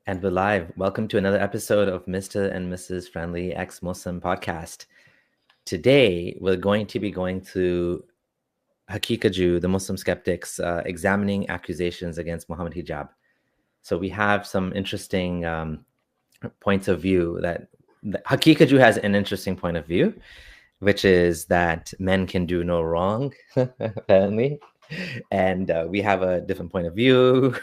And we're live. Welcome to another episode of Mr. and Mrs. Friendly Ex-Muslim podcast. Today, we're going to be going through Haqiqatjou, the Muslim skeptics, examining accusations against Muhammad Hijab. So we have some interesting points of view that Haqiqatjou has an interesting point of view, which is that men can do no wrong, apparently. And we have a different point of view.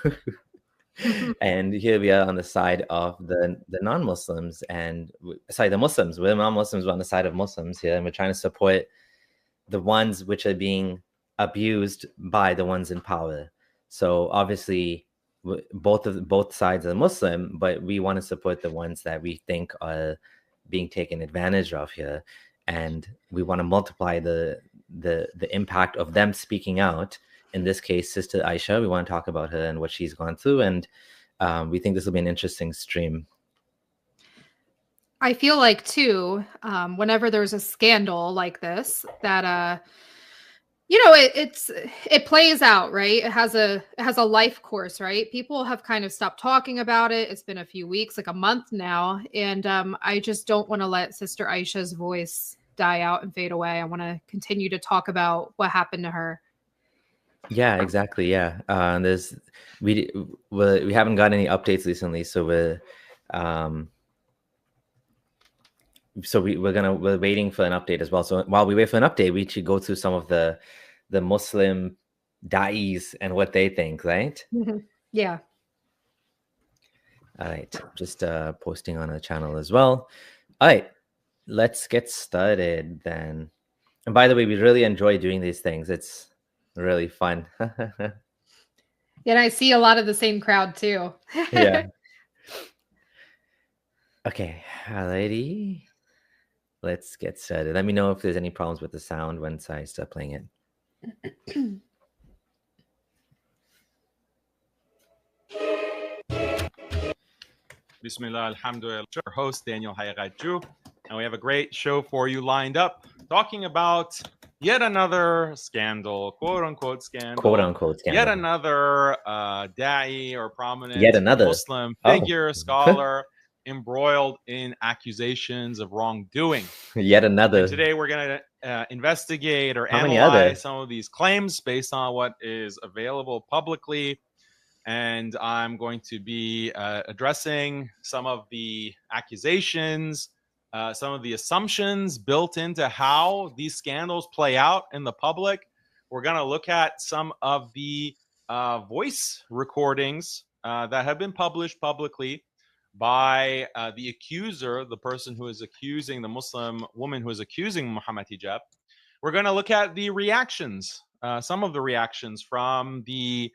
And here we are on the side of the non-Muslims and the Muslims. We're non-Muslims, we're on the side of Muslims here, and we're trying to support the ones which are being abused by the ones in power. So obviously both sides are Muslim, but we want to support the ones that we think are being taken advantage of here, and we want to multiply the impact of them speaking out. In this case, Sister Aisha, we want to talk about her and what she's gone through, and we think this will be an interesting stream. I feel like too, whenever there's a scandal like this, that it plays out, right? It has a life course, right? People have kind of stopped talking about it. It's been a few weeks, like a month now, and I just don't want to let Sister Aisha's voice die out and fade away. I want to continue to talk about what happened to her. Yeah, exactly. Yeah, we haven't got any updates recently, so we're waiting for an update as well. So while we wait for an update, we should go through some of the Muslim da'is and what they think, right? Yeah. All right, just posting on our channel as well. All right, let's get started then. And by the way, we really enjoy doing these things. It's really fun. And I see a lot of the same crowd too. Yeah. Okay, alrighty. Let's get started. Let me know if there's any problems with the sound once I start playing it. Bismillah, alhamdulillah. Our host, Daniel Haqiqatjou, and we have a great show for you lined up, talking about yet another scandal, quote-unquote scandal. Quote-unquote scandal. Yet another da'i or prominent Muslim figure, scholar, embroiled in accusations of wrongdoing. Yet another. And today we're going to investigate or analyze some of these claims based on what is available publicly. And I'm going to be addressing some of the accusations, some of the assumptions built into how these scandals play out in the public. We're going to look at some of the voice recordings that have been published publicly by the accuser, the person who is accusing, the Muslim woman who is accusing Muhammad Hijab. We're going to look at the reactions, some of the reactions from the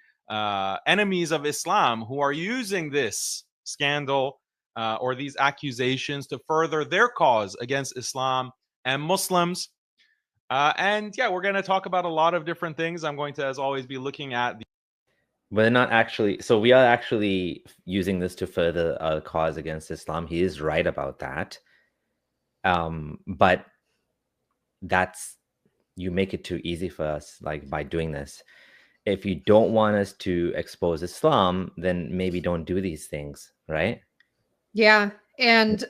enemies of Islam who are using this scandal or these accusations to further their cause against Islam and Muslims. And yeah, we're going to talk about a lot of different things. I'm going to, as always, be looking at the... We're not actually, so we are actually using this to further our cause against Islam. He is right about that. But that's, you make it too easy for us, like by doing this. If you don't want us to expose Islam, then maybe don't do these things, right? Yeah. And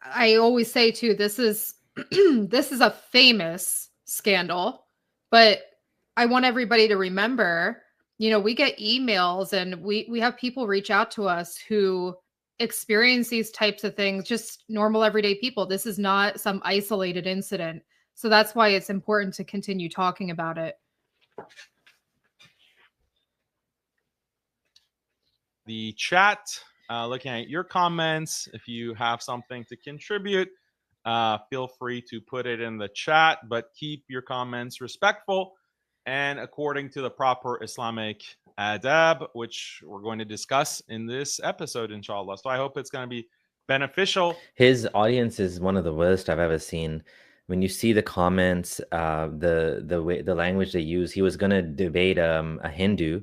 I always say too, this is this is a famous scandal, but I want everybody to remember, we get emails and we have people reach out to us who experience these types of things, just normal everyday people. This is not some isolated incident. So that's why it's important to continue talking about it. The chat, looking at your comments. If you have something to contribute, feel free to put it in the chat, but keep your comments respectful and according to the proper Islamic adab, which we're going to discuss in this episode, inshallah. So I hope it's going to be beneficial. His audience is one of the worst I've ever seen. When you see the comments, the language they use, he was going to debate a Hindu,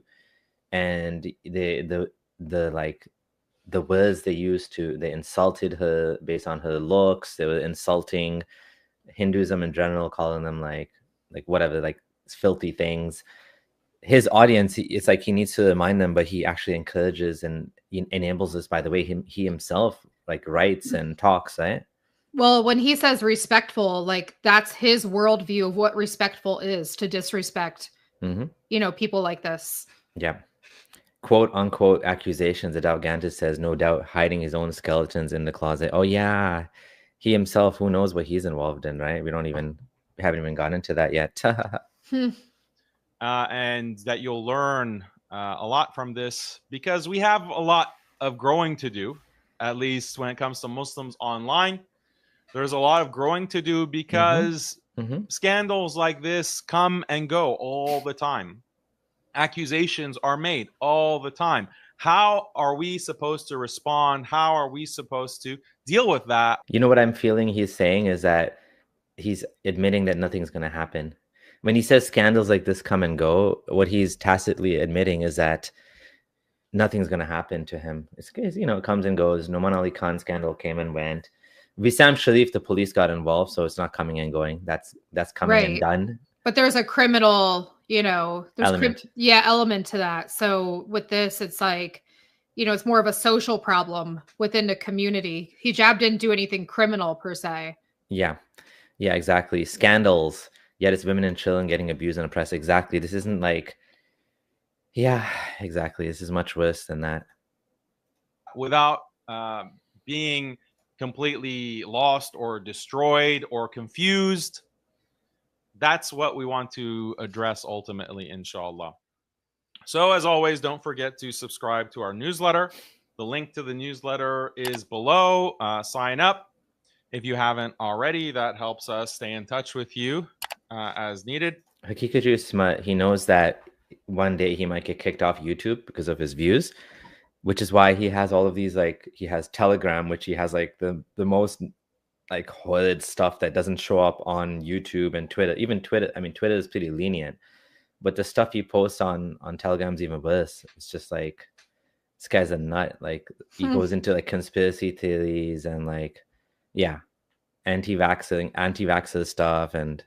and the words they used they insulted her based on her looks. They were insulting Hinduism in general, calling them like whatever, like filthy things. His audience, it's like he needs to remind them, but he actually encourages and enables this by the way he himself like writes and talks, right? Well, when he says respectful, like that's his worldview of what respectful is, to disrespect, people like this. Yeah. Quote unquote accusations. Adal Gantis says, no doubt hiding his own skeletons in the closet. Oh yeah. He himself, who knows what he's involved in, right? We haven't even gotten into that yet. And that you'll learn a lot from this, because we have a lot of growing to do, at least when it comes to Muslims online. There's a lot of growing to do because scandals like this come and go all the time. Accusations are made all the time. How are we supposed to respond? How are we supposed to deal with that? You know what I'm feeling he's saying is that he's admitting that nothing's going to happen. When he says scandals like this come and go, what he's tacitly admitting is that nothing's going to happen to him. It's, it comes and goes. Noman Ali Khan scandal came and went. Wissam Sharif, the police got involved, so it's not coming and going. That's coming and done. But there's a criminal, element to that. So with this, it's like, it's more of a social problem within the community. Hijab didn't do anything criminal per se. Yeah, exactly. Scandals. Yet it's women and children getting abused and oppressed. Exactly. This isn't like, exactly. This is much worse than that. Without being completely lost or destroyed or confused. That's what we want to address ultimately, inshallah. So as always, don't forget to subscribe to our newsletter. The link to the newsletter is below. Sign up if you haven't already. That helps us stay in touch with you as needed. Haqiqatjou is smart. He knows that one day he might get kicked off YouTube because of his views, which is why he has all of these, like, he has Telegram, which he has like the most like horrid stuff that doesn't show up on YouTube and Twitter. Even Twitter, I mean, Twitter is pretty lenient, but the stuff he posts on Telegram's even worse. It's just like, this guy's a nut. Like, he goes into like conspiracy theories and like, anti-vaxxer stuff, and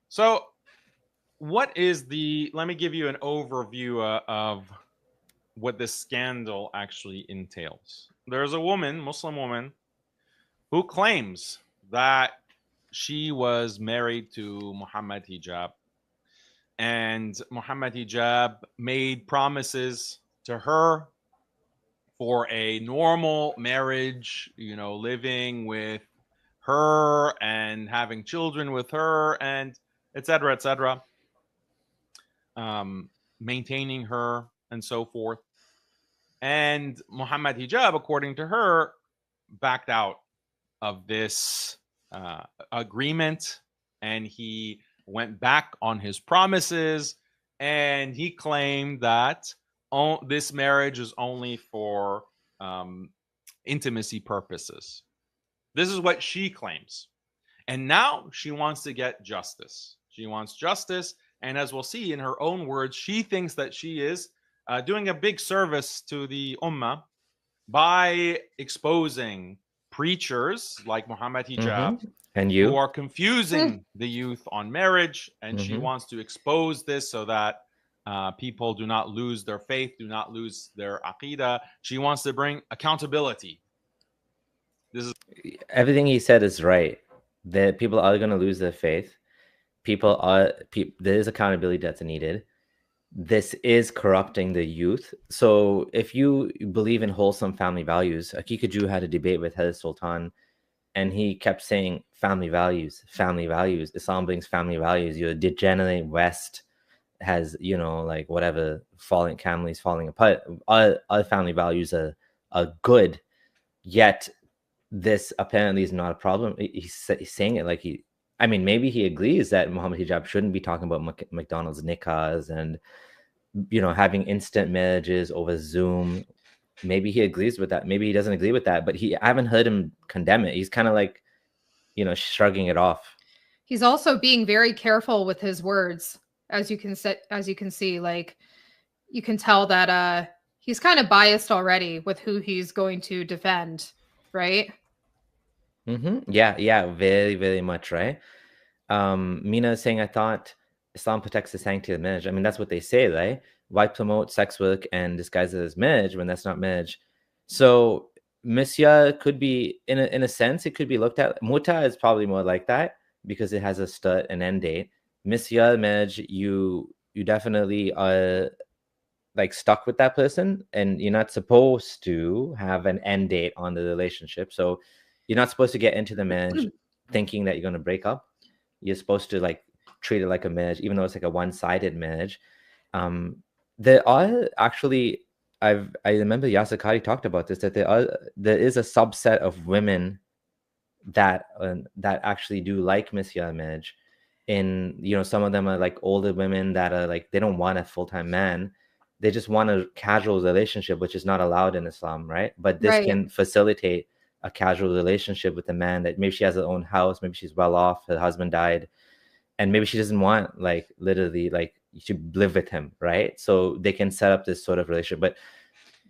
So what is let me give you an overview of what this scandal actually entails. There's a Muslim woman, who claims that she was married to Muhammad Hijab, and Muhammad Hijab made promises to her for a normal marriage, living with her and having children with her, and etc., maintaining her and so forth. And Muhammad Hijab, according to her, backed out of this agreement, and he went back on his promises, and he claimed that this marriage is only for intimacy purposes. This is what she claims. And now she wants to get justice. She wants justice. And as we'll see in her own words, she thinks that she is doing a big service to the ummah by exposing preachers like Muhammad Hijab and you who are confusing the youth on marriage. And she wants to expose this so that people do not lose their faith, do not lose their aqidah. She wants to bring accountability. Everything he said is right. That people are going to lose their faith. There is accountability that's needed. This is corrupting the youth. So if you believe in wholesome family values, Haqiqatjou had a debate with Hazrat Sultan, and he kept saying family values. Islam brings family values. Your degenerate West has, like whatever, families falling apart. Our family values are good, yet this apparently is not a problem. He's saying it like maybe he agrees that Muhammad Hijab shouldn't be talking about McDonald's nikahs and, having instant marriages over Zoom. Maybe he agrees with that. Maybe he doesn't agree with that, but I haven't heard him condemn it. He's kind of like, shrugging it off. He's also being very careful with his words, as you can see. Like, you can tell that he's kind of biased already with who he's going to defend, right? Yeah, very, very much, right? Mina is saying, I thought Islam protects the sanctity of marriage. I mean, that's what they say, right? Why promote sex work and disguise it as marriage when that's not marriage? So misya could be, in a sense, it could be looked at. Muta is probably more like that because it has a start and end date. Misya, marriage, you definitely are like stuck with that person, and you're not supposed to have an end date on the relationship. So you're not supposed to get into the marriage thinking that you're going to break up. You're supposed to like treat it like a marriage, even though it's like a one-sided marriage. There are actually, I remember Yasir Qadhi talked about this, that there is a subset of women that actually do like misya marriage. In, you know, some of them are like older women that are like, they don't want a full-time man, they just want a casual relationship, which is not allowed in Islam, right? But this can facilitate a casual relationship with a man that maybe she has her own house, maybe she's well off, her husband died, and maybe she doesn't want like literally like to live with him, right? So they can set up this sort of relationship. But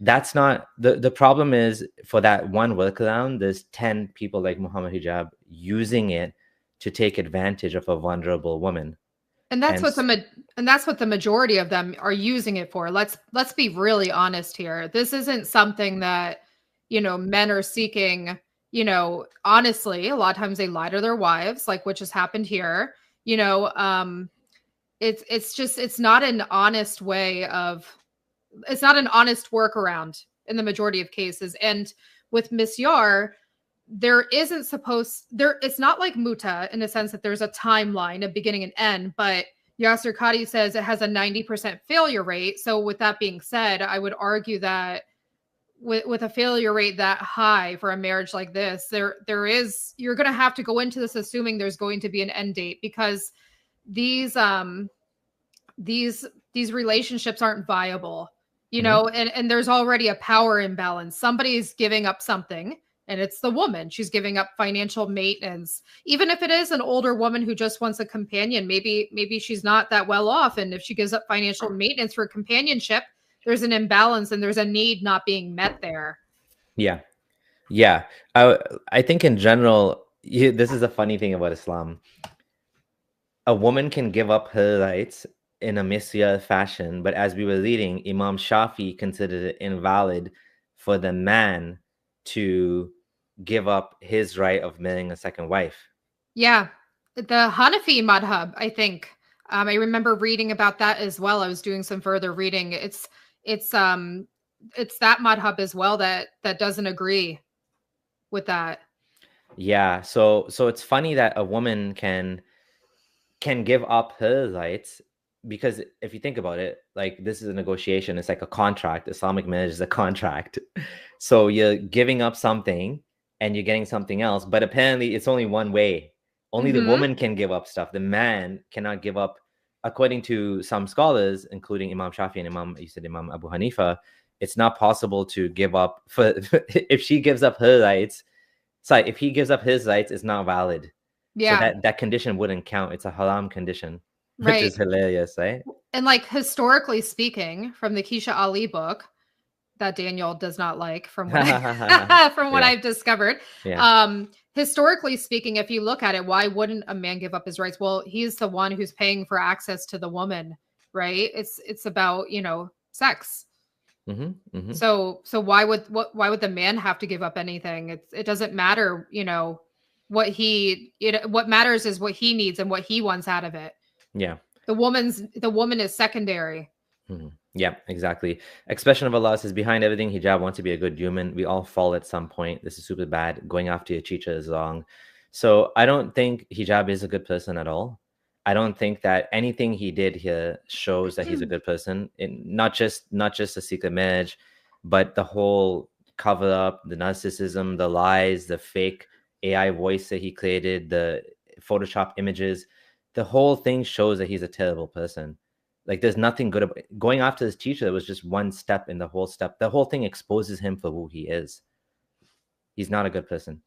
that's not the problem. Is for that one workaround, there's 10 people like Muhammad Hijab using it to take advantage of a vulnerable woman. And that's what the majority of them are using it for. Let's be really honest here. This isn't something that, you know, men are seeking. You know, honestly, a lot of times they lie to their wives, like which has happened here. You know, it's not an honest way of, it's not an honest workaround in the majority of cases. And with misyar, it's not like muta in the sense that there's a timeline, a beginning and end, but Yasir Qadhi says it has a 90% failure rate. So with that being said, I would argue that with a failure rate that high for a marriage like this, you're going to have to go into this assuming there's going to be an end date, because these relationships aren't viable, you know, and there's already a power imbalance. Somebody's giving up something, and it's the woman. She's giving up financial maintenance. Even if it is an older woman who just wants a companion, maybe she's not that well off. And if she gives up financial maintenance for companionship, there's an imbalance and there's a need not being met there. Yeah. Yeah. I think in general, this is a funny thing about Islam. A woman can give up her rights in a misya fashion, but as we were reading, Imam Shafi considered it invalid for the man to give up his right of marrying a second wife. Yeah. The Hanafi madhab, I think. I remember reading about that as well. I was doing some further reading. It's that madhab as well that doesn't agree with that. Yeah. So it's funny that a woman can give up her rights, because if you think about it, like this is a negotiation. It's like a contract. Islamic marriage is a contract. So you're giving up something and you're getting something else, but apparently it's only one way. Only the woman can give up stuff. The man cannot give up. According to some scholars, including Imam Shafi and Imam Abu Hanifa, it's not possible to give up if she gives up her rights. Sorry, if he gives up his rights, it's not valid. Yeah. So that condition wouldn't count. It's a haram condition, which is hilarious, right? And like historically speaking, from the Keisha Ali book that Daniel does not like, from what what I've discovered. Yeah. Historically speaking, if you look at it, why wouldn't a man give up his rights? Well, he's the one who's paying for access to the woman, right? It's about, you know, sex. So why would the man have to give up anything? It doesn't matter, you know, what matters is what he needs and what he wants out of it. Yeah. The woman is secondary. Yeah, exactly. Expression of Allah says, behind everything, hijab wants to be a good human. We all fall at some point. This is super bad. Going after your teacher is wrong. So I don't think hijab is a good person at all. I don't think that anything he did here shows that he's a good person. Not just a secret marriage, but the whole cover up, the narcissism, the lies, the fake AI voice that he created, the Photoshop images. The whole thing shows that he's a terrible person. Like there's nothing good about it. Going after his teacher was just one step in the whole step. The whole thing exposes him for who he is. He's not a good person.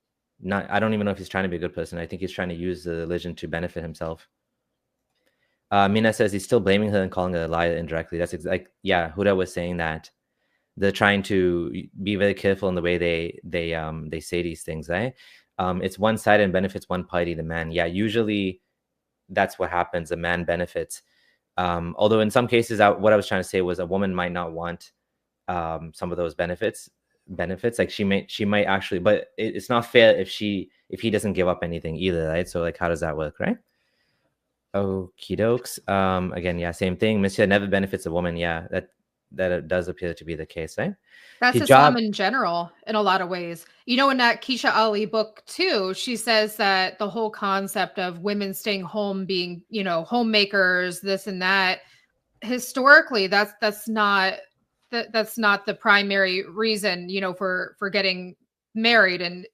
I don't even know if he's trying to be a good person. I think he's trying to use the religion to benefit himself. Mina says he's still blaming her and calling her a liar indirectly. That's like, yeah, Huda was saying that. They're trying to be very careful in the way they say these things, right? It's one-sided and benefits one party, the man. Yeah, usually that's what happens. The man benefits. Although in some cases, what I was trying to say was a woman might not want some of those benefits. Like she might actually, but it's not fair if he doesn't give up anything either, right? So like, how does that work, right? Okie dokes. Again, yeah, same thing. Misya never benefits a woman. Yeah, that does appear to be the case, right? That's Hijab. Islam in general in a lot of ways. You know, in that Keisha Ali book too, she says that the whole concept of women staying home, being, you know, homemakers, this and that, historically, that's not the primary reason, you know, for getting married. And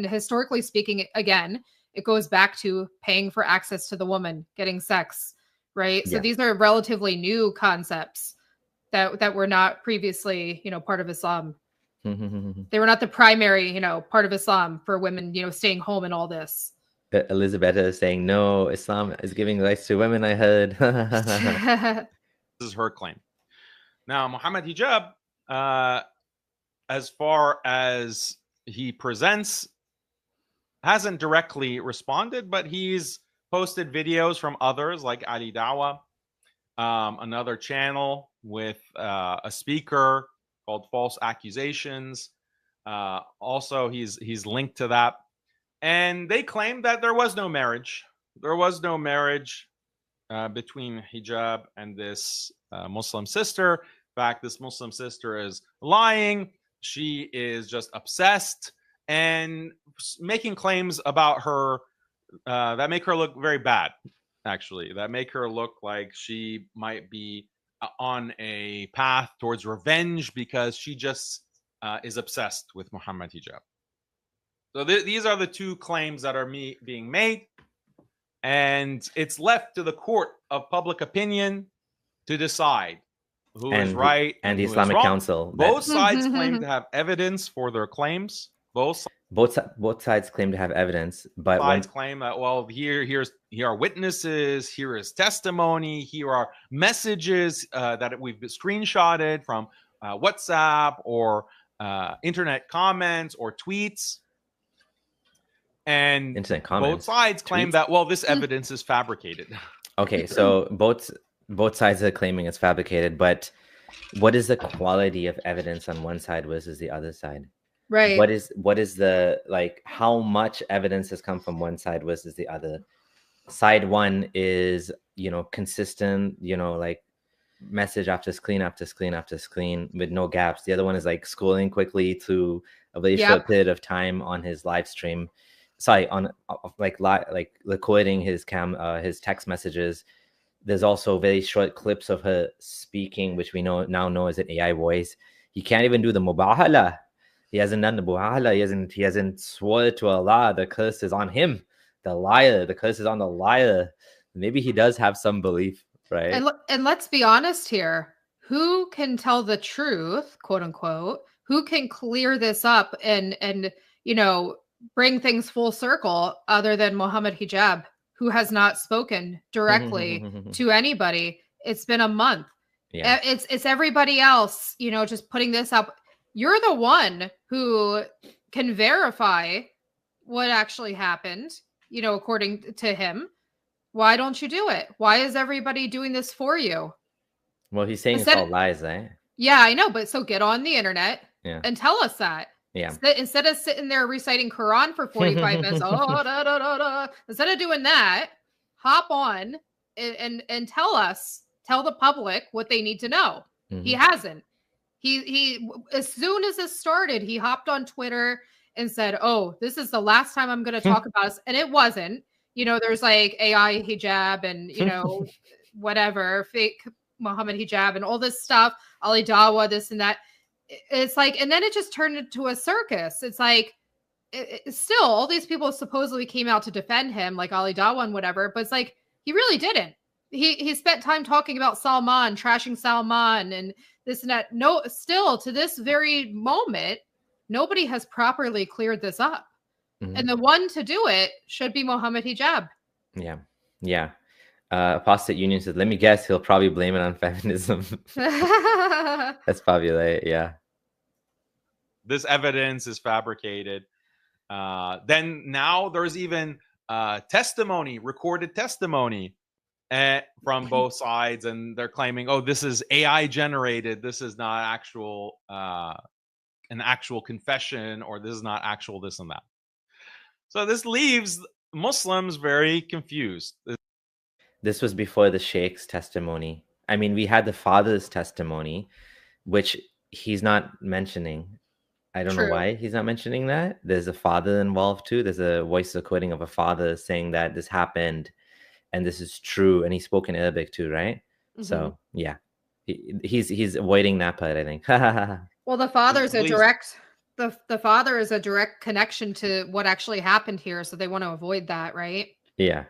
historically speaking, again, it goes back to paying for access to the woman, getting sex, right? So these are relatively new concepts that were not previously, you know, part of Islam. They were not the primary, you know, part of Islam for women, you know, staying home and all this. Elizabeth is saying, no, Islam is giving rights to women, I heard. This is her claim. Now, Muhammad Hijab, as far as he presents, hasn't directly responded, but he's posted videos from others like Ali Dawa, another channel with a speaker called False Accusations. Also, he's linked to that. And they claim that there was no marriage. There was no marriage between Hijab and this Muslim sister. In fact, this Muslim sister is lying. She is just obsessed and making claims about her that make her look very bad, actually, that make her look like she might be on a path towards revenge because she just is obsessed with Muhammad Hijab. So these are the two claims that are being made, and it's left to the court of public opinion to decide who is right and the who is Islamic wrong. Council. Both sides claim to have evidence for their claims. Both sides claim to have evidence, but sides claim that, well, here are witnesses, here is testimony, here are messages that we've screenshotted from WhatsApp or internet comments or tweets. And internet comments, both sides claim that, well, this evidence is fabricated. Okay, so both sides are claiming it's fabricated, but what is the quality of evidence on one side versus the other side? Right. What is the, like, how much evidence has come from one side versus the other? Side one is, you know, consistent, you know, like message after screen after screen after screen with no gaps. The other one is like scrolling quickly through a very short period of time on his live stream. Sorry, on like recording his text messages. There's also very short clips of her speaking, which we now know is an AI voice. He can't even do the mubahala. He hasn't done the mubahala. He hasn't sworn to Allah. The curse is on him, the liar. The curse is on the liar. Maybe he does have some belief, right? And let's be honest here. Who can tell the truth, quote unquote? Who can clear this up and you know, bring things full circle other than Muhammad Hijab, who has not spoken directly to anybody? It's been a month. Yeah. It's everybody else, you know, just putting this up. You're the one who can verify what actually happened, you know, according to him. Why don't you do it? Why is everybody doing this for you? Well, he's saying it's all lies, eh? Yeah, I know. But so get on the internet and tell us that. Yeah. Instead of sitting there reciting Quran for 45 minutes, instead of doing that, hop on and tell the public what they need to know. He hasn't. He as soon as this started, he hopped on Twitter and said, "Oh, this is the last time I'm going to talk about this," and it wasn't. You know, there's like AI hijab and, you know, whatever, fake Muhammad hijab and all this stuff, Ali Dawa, this and that. It's like, and then it just turned into a circus. It's like, still, all these people supposedly came out to defend him, like Ali Dawa and whatever, but it's like, he really didn't. He spent time talking about Salman, trashing Salman and this and that. No, still to this very moment, nobody has properly cleared this up. And the one to do it should be Muhammad Hijab. Yeah. Apostate Union says, let me guess, he'll probably blame it on feminism. That's probably right, yeah. This evidence is fabricated. Then now there's even testimony, recorded testimony. from both sides, and they're claiming, oh, this is AI generated, this is not actual an actual confession, or this is not actual this and that. So this leaves Muslims very confused. This was before the Sheikh's testimony. I mean, we had the father's testimony, which he's not mentioning. I don't know why he's not mentioning that. There's a father involved too. There's a voice recording of a father saying that this happened and this is true. And he spoke in Arabic too, right? So yeah, he's avoiding that part, I think. Well, the father's a direct, the father is a direct connection to what actually happened here. So they want to avoid that, right? Yeah.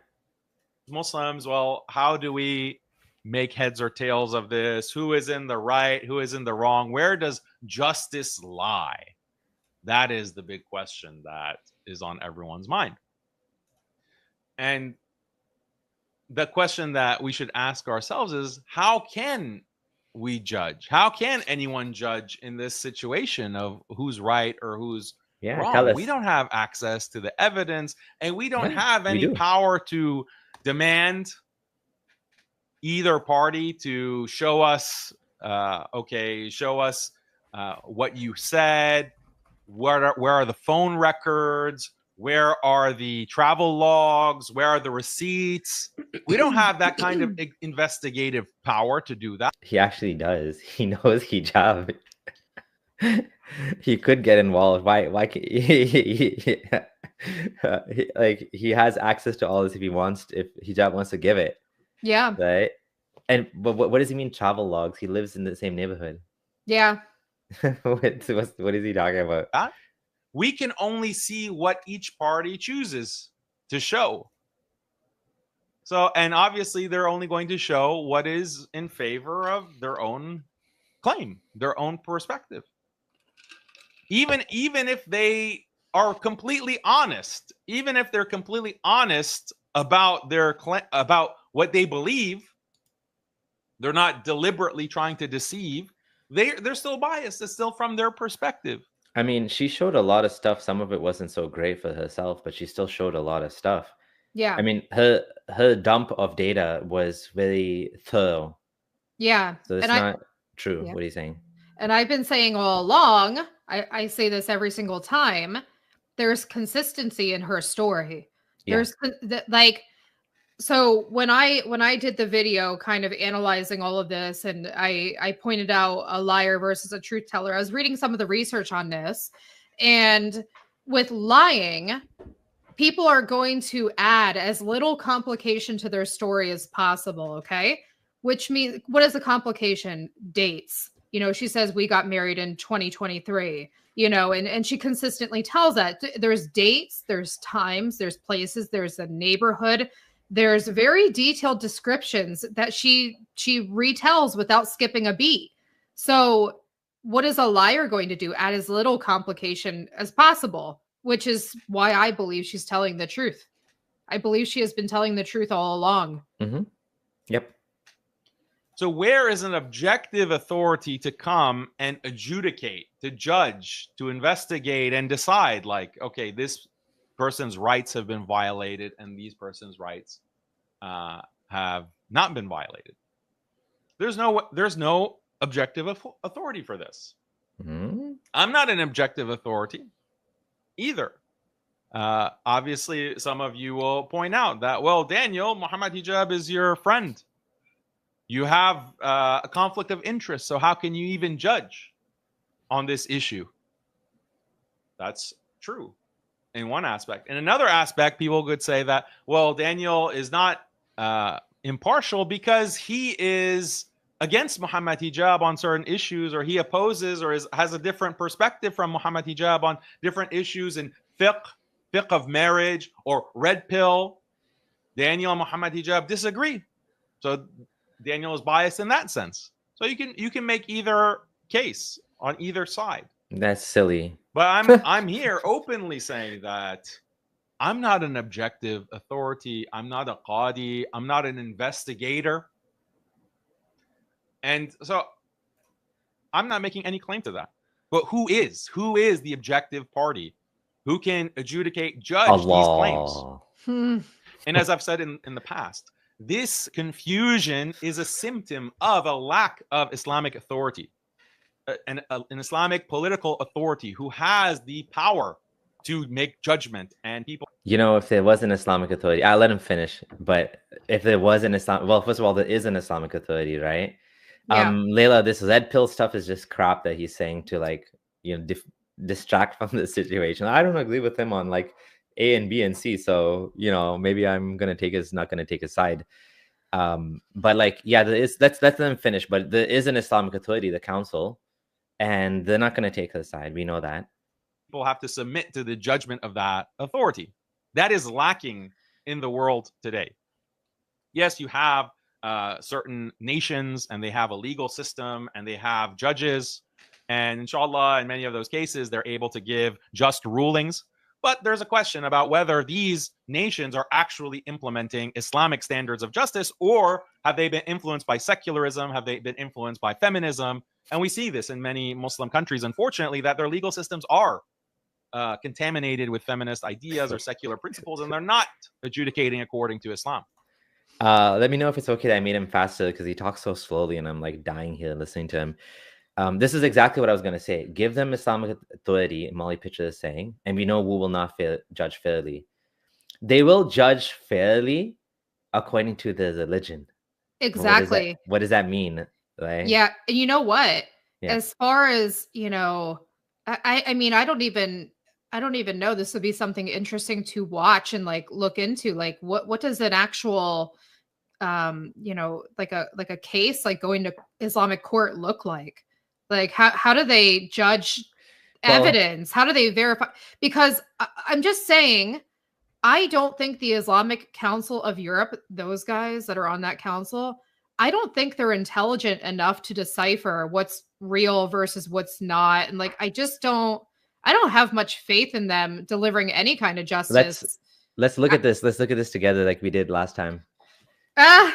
Muslims, well, how do we make heads or tails of this? Who is in the right? Who is in the wrong? Where does justice lie? That is the big question that is on everyone's mind. And the question that we should ask ourselves is, how can we judge? How can anyone judge in this situation of who's right or who's wrong? We don't have access to the evidence, and we don't have any power to demand either party to show us, show us what you said. Where are the phone records? Where are the travel logs? Where are the receipts? We don't have that kind of investigative power to do that. He actually does. He knows hijab. He could get involved. Why like he has access to all this if he wants, if hijab wants to give it. Yeah. Right. And but what does he mean travel logs? He lives in the same neighborhood. Yeah. What is he talking about? We can only see what each party chooses to show. So, and obviously they're only going to show what is in favor of their own claim, their own perspective. Even if they are completely honest, even if they're completely honest about about what they believe, they're not deliberately trying to deceive. They're still biased. It's still from their perspective. I mean, she showed a lot of stuff. Some of it wasn't so great for herself, but she still showed a lot of stuff. Yeah. I mean, her dump of data was very thorough. Yeah. So it's not true. Yeah. What are you saying? And I've been saying all along, I say this every single time, there's consistency in her story. There's like, so when I did the video kind of analyzing all of this, and I pointed out a liar versus a truth teller, I was reading some of the research on this, and with lying, people are going to add as little complication to their story as possible. Okay. Which means, what is the complication? Dates. You know, she says we got married in 2023, you know, and she consistently tells that there's dates, there's times, there's places, there's a neighborhood. There's very detailed descriptions that she retells without skipping a beat. So what is a liar going to do? Add as little complication as possible, which is why I believe she's telling the truth. I believe she has been telling the truth all along. Mm-hmm. Yep. So where is an objective authority to come and adjudicate, to judge, to investigate and decide, like, okay, this person's rights have been violated and these person's rights have not been violated? There's no objective authority for this. Mm-hmm. I'm not an objective authority either. Obviously, some of you will point out that, well, Daniel, Muhammad Hijab is your friend. You have a conflict of interest, so how can you even judge on this issue? That's true in one aspect. In another aspect, people could say that, well, Daniel is not impartial because he is against Muhammad Hijab on certain issues, or he opposes or has a different perspective from Muhammad Hijab on different issues in fiqh of marriage, or red pill. Daniel and Muhammad Hijab disagree. So Daniel is biased in that sense. So you can make either case on either side. That's silly. But I'm here openly saying that I'm not an objective authority. I'm not a qadi. I'm not an investigator. And so I'm not making any claim to that. But who is the objective party? Who can adjudicate, judge these claims? And as I've said in the past, This confusion is a symptom of a lack of Islamic authority, an Islamic political authority who has the power to make judgment. And people, you know, if there was an Islamic authority, I'll let him finish. But if there was an well, first of all, there is an Islamic authority, right? Yeah. Layla, this red pill stuff is just crap that he's saying to, like, you know, distract from the situation. I don't agree with him on like A and B and C, so, you know, maybe I'm gonna not gonna take his side. But like, yeah, there is. Let's let them finish. But there is an Islamic authority, the council, and they're not gonna take his side. We know that. People have to submit to the judgment of that authority. That is lacking in the world today. Yes, you have certain nations, and they have a legal system, and they have judges, and inshallah, in many of those cases, they're able to give just rulings. But there's a question about whether these nations are actually implementing Islamic standards of justice, or have they been influenced by secularism? Have they been influenced by feminism? And we see this in many Muslim countries, unfortunately, that their legal systems are contaminated with feminist ideas or secular principles, and they're not adjudicating according to Islam. Let me know if it's okay that I made him faster, because he talks so slowly and I'm like dying here listening to him. This is exactly what I was going to say. Give them Islamic authority, Molly Pitcher is saying, and we know Wu will not judge fairly. They will judge fairly according to their religion. Exactly. What does that mean? Right? Yeah. You know what? Yeah. As far as, you know, I mean, I don't even know. This would be something interesting to watch and like look into. Like, what does an actual, you know, like a case like going to Islamic court look like? Like, how do they judge evidence? How do they verify? Because I'm just saying, I don't think the Islamic Council of Europe, those guys that are on that council, I don't think they're intelligent enough to decipher what's real versus what's not. And like, I don't have much faith in them delivering any kind of justice. Let's look at this. Let's look at this together like we did last time. Do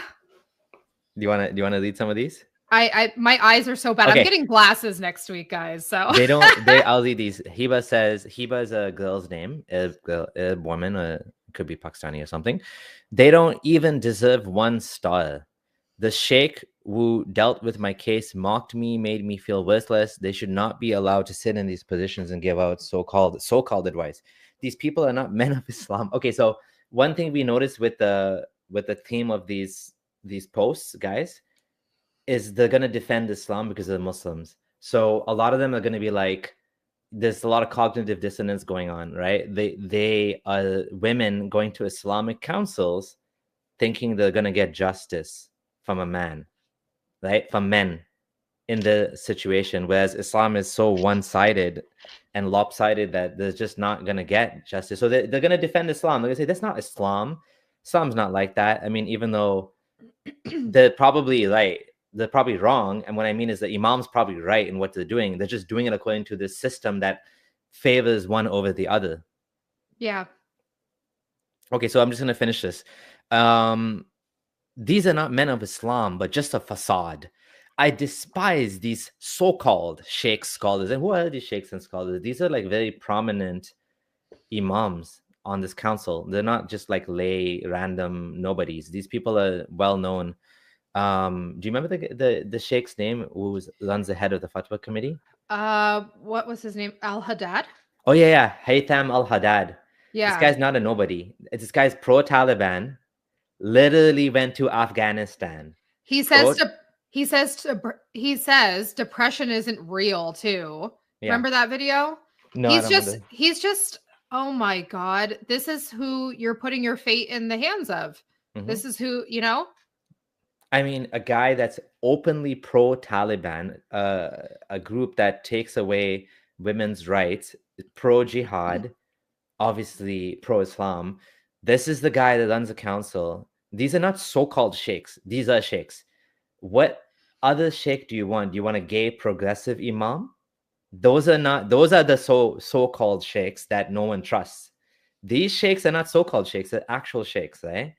you want to read some of these? My eyes are so bad. Okay. I'm getting glasses next week, guys. So I'll read these. Hiba says, Hiba is a girl's name, a woman, could be Pakistani or something. They don't even deserve 1 star. The sheikh who dealt with my case mocked me, made me feel worthless. They should not be allowed to sit in these positions and give out so-called advice. These people are not men of Islam. Okay, so one thing we noticed with the theme of these posts, guys, is they're going to defend Islam because of the Muslims. So a lot of them are going to be like, there's a lot of cognitive dissonance going on, right? They are women going to Islamic councils thinking they're going to get justice from a man, right? From men in the situation, whereas Islam is so one-sided and lopsided that they're just not going to get justice. So they're going to defend Islam. They're going to say, that's not Islam. Islam's not like that. I mean, even though they're probably right, they're probably wrong. And what I mean is the imam's probably right in what they're doing. They're just doing it according to this system that favors one over the other. Yeah. Okay, so I'm just going to finish this. These are not men of Islam, but just a facade. I despise these so-called sheikh scholars. And who are these sheikhs and scholars? These are like very prominent imams on this council. They're not just like lay random nobodies. These people are well known. Do you remember the sheikh's name who runs the head of the fatwa committee? What was his name? Al-Haddad? Oh yeah, Haytham Al-Haddad. Yeah. This guy's not a nobody. This guy's pro-Taliban. Literally went to Afghanistan. He says depression isn't real too. Yeah. Remember that video? No, he's just oh my God, this is who you're putting your fate in the hands of. Mm-hmm. This is who, you know? I mean, a guy that's openly pro-Taliban, a group that takes away women's rights, pro-jihad, obviously pro-Islam. This is the guy that runs the council. These are not so-called sheikhs. These are sheikhs. What other sheikh do you want? Do you want a gay progressive imam? Those are the so-called sheikhs that no one trusts. These sheikhs are not so-called sheikhs, they're actual sheikhs, right?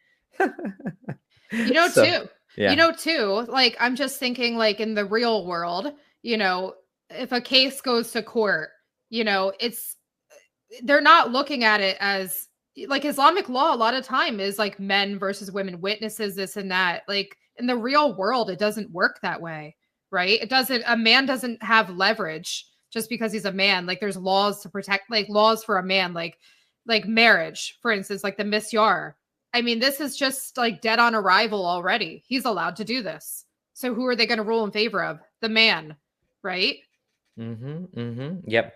You know, too, like, I'm just thinking, like, in the real world, you know, if a case goes to court, you know, they're not looking at it as, like Islamic law, a lot of time is like men versus women, witnesses, this and that. Like in the real world, it doesn't work that way, right? A man doesn't have leverage just because he's a man. Like there's laws to protect, like laws for a man, like marriage, for instance, like the misyar. I mean, this is just like dead on arrival already. He's allowed to do this. So who are they going to rule in favor of? The man, right? Yep.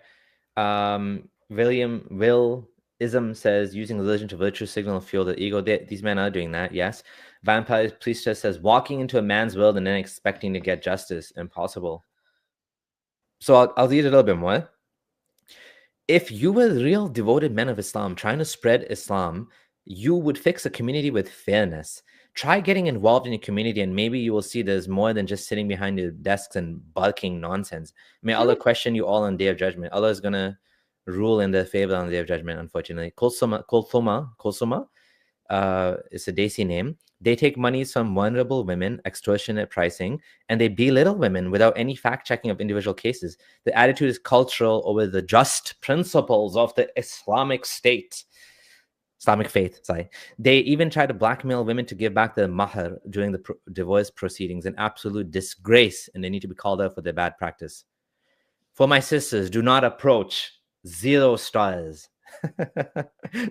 Will-ism says using religion to virtue signal fuel the ego. These men are doing that, yes. Vampire Priestess says walking into a man's world and then expecting to get justice. Impossible. So I'll read a little bit more. If you were real devoted men of Islam trying to spread Islam, you would fix a community with fairness. Try getting involved in your community and maybe you will see there's more than just sitting behind your desks and barking nonsense. May Allah question you all on Day of Judgment. Allah is going to rule in their favor on the Day of Judgment, unfortunately. Kulsuma, it's a Desi name. They take monies from vulnerable women, extortionate pricing, and they belittle women without any fact-checking of individual cases. The attitude is cultural over the just principles of the Islamic state. Islamic faith, sorry. They even try to blackmail women to give back their mahr during the divorce proceedings, an absolute disgrace, and they need to be called out for their bad practice. For my sisters, do not approach. 0 stars.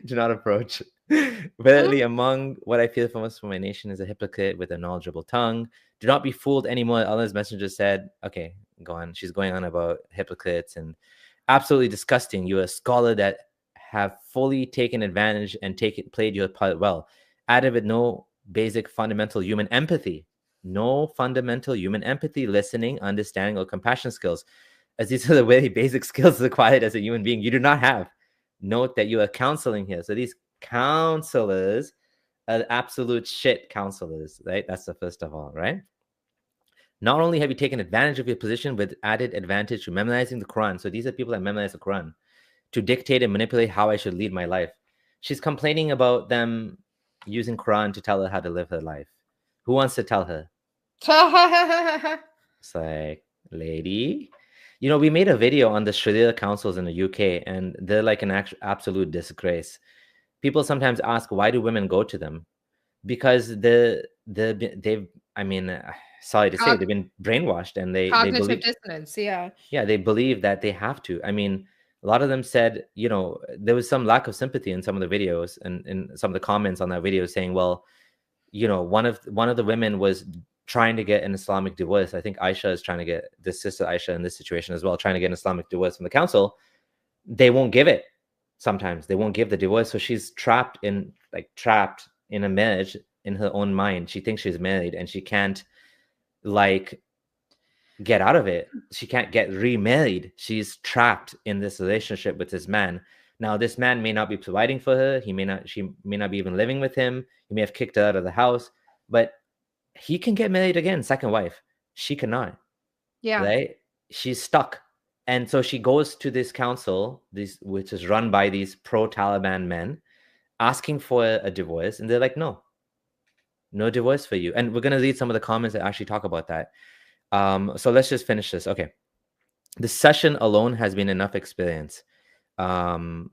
Do not approach. Verily, among what I feel from us for my nation is a hypocrite with a knowledgeable tongue. Do not be fooled anymore. Allah's messenger said, okay, go on. She's going on about hypocrites and absolutely disgusting. You're a scholar that have fully taken advantage and played your part well. Added with no basic fundamental human empathy. No fundamental human empathy, listening, understanding, or compassion skills. As these are the very basic skills required as a human being, you do not have. Note that you are counseling here. So these counselors are absolute shit counselors, right? That's the first of all, right? Not only have you taken advantage of your position with added advantage to memorizing the Quran. So these are people that memorize the Quran to dictate and manipulate how I should lead my life. She's complaining about them using Quran to tell her how to live her life. Who wants to tell her? It's like, lady, you know, we made a video on the Sharia councils in the UK, and they're like an absolute disgrace. People sometimes ask, why do women go to them? Because they've, I mean, sorry to say, they've been brainwashed, and they believe, dissonance, yeah, they believe that they have to. I mean, a lot of them said, you know, there was some lack of sympathy in some of the videos and in some of the comments on that video saying, well, you know, one of the women was trying to get an Islamic divorce. I think Aisha is trying to get, this sister Aisha in this situation as well, trying to get an Islamic divorce from the council. They won't give it. Sometimes they won't give the divorce. So she's trapped in a marriage in her own mind. She thinks she's married and she can't like get out of it. She can't get remarried. She's trapped in this relationship with this man. Now, this man may not be providing for her. She may not be even living with him. He may have kicked her out of the house, but he can get married again, second wife. She cannot. Yeah. Right? She's stuck. And so she goes to this council, which is run by these pro-Taliban men, asking for a divorce. And they're like, no divorce for you. And we're going to read some of the comments that actually talk about that. So let's just finish this. Okay. The session alone has been enough experience to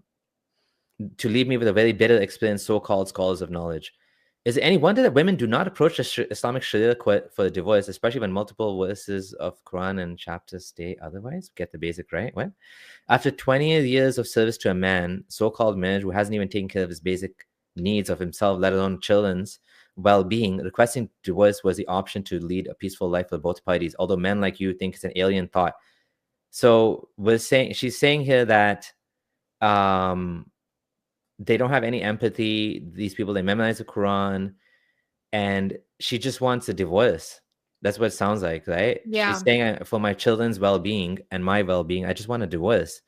leave me with a very bitter experience, so-called scholars of knowledge. Is it any wonder that women do not approach the Islamic Sharia for a divorce, especially when multiple verses of Quran and chapters state otherwise? Get the basic right. What? After 20 years of service to a man, so-called marriage, who hasn't even taken care of his basic needs of himself, let alone children's well-being, requesting divorce was the option to lead a peaceful life for both parties, although men like you think it's an alien thought. So she's saying here that they don't have any empathy. These people, they memorize the Quran, and she just wants a divorce. That's what it sounds like, right? Yeah. She's saying, for my children's well-being and my well-being, I just want a divorce.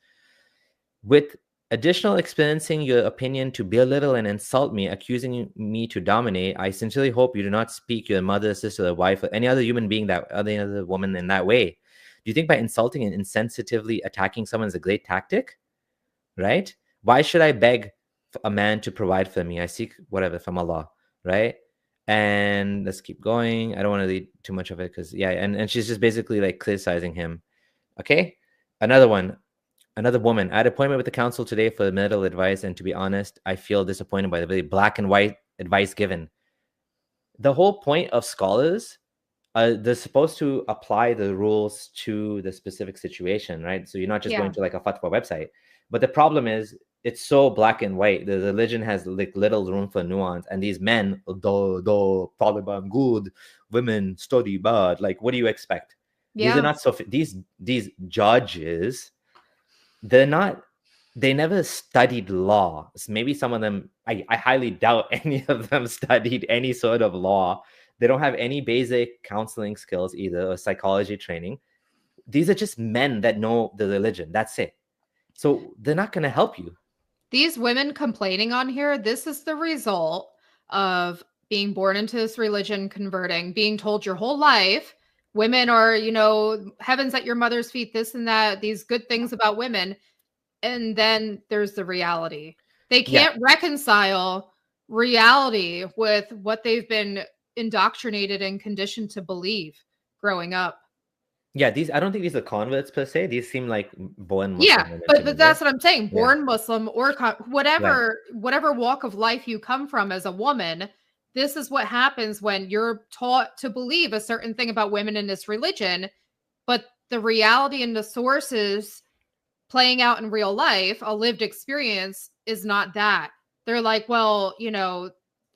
With additional experiencing your opinion to belittle and insult me, accusing me to dominate, I sincerely hope you do not speak your mother, sister, or wife, or any other human being, any other woman in that way. Do you think by insulting and insensitively attacking someone is a great tactic? Right? Why should I beg a man to provide for me? I seek whatever from Allah, right? And let's keep going. I don't want to read too much of it because, yeah, and she's just basically like criticizing him. Okay? Another one. Another woman, I had an appointment with the council today for medical advice, and to be honest, I feel disappointed by the very black and white advice given. The whole point of scholars, they're supposed to apply the rules to the specific situation, right? So you're not just going to like a fatwa website. But the problem is, it's so black and white. The religion has like little room for nuance, and these men, Taliban good, women study bad. Like, what do you expect? These are not so. These judges, they never studied law. So maybe some of them, I highly doubt any of them studied any sort of law. They don't have any basic counseling skills either, or psychology training. These are just men that know the religion. That's it. So they're not going to help you. These women complaining on here, this is the result of being born into this religion, converting, being told your whole life, women are, you know, heaven's at your mother's feet, this and that, these good things about women. And then there's the reality. They can't reconcile reality with what they've been indoctrinated and conditioned to believe growing up. Yeah, I don't think these are converts per se. These seem like born Muslim. Yeah, but that's what I'm saying. Born Muslim or whatever walk of life you come from as a woman, this is what happens when you're taught to believe a certain thing about women in this religion, but the reality and the sources playing out in real life, a lived experience, is not that. They're like, well, you know,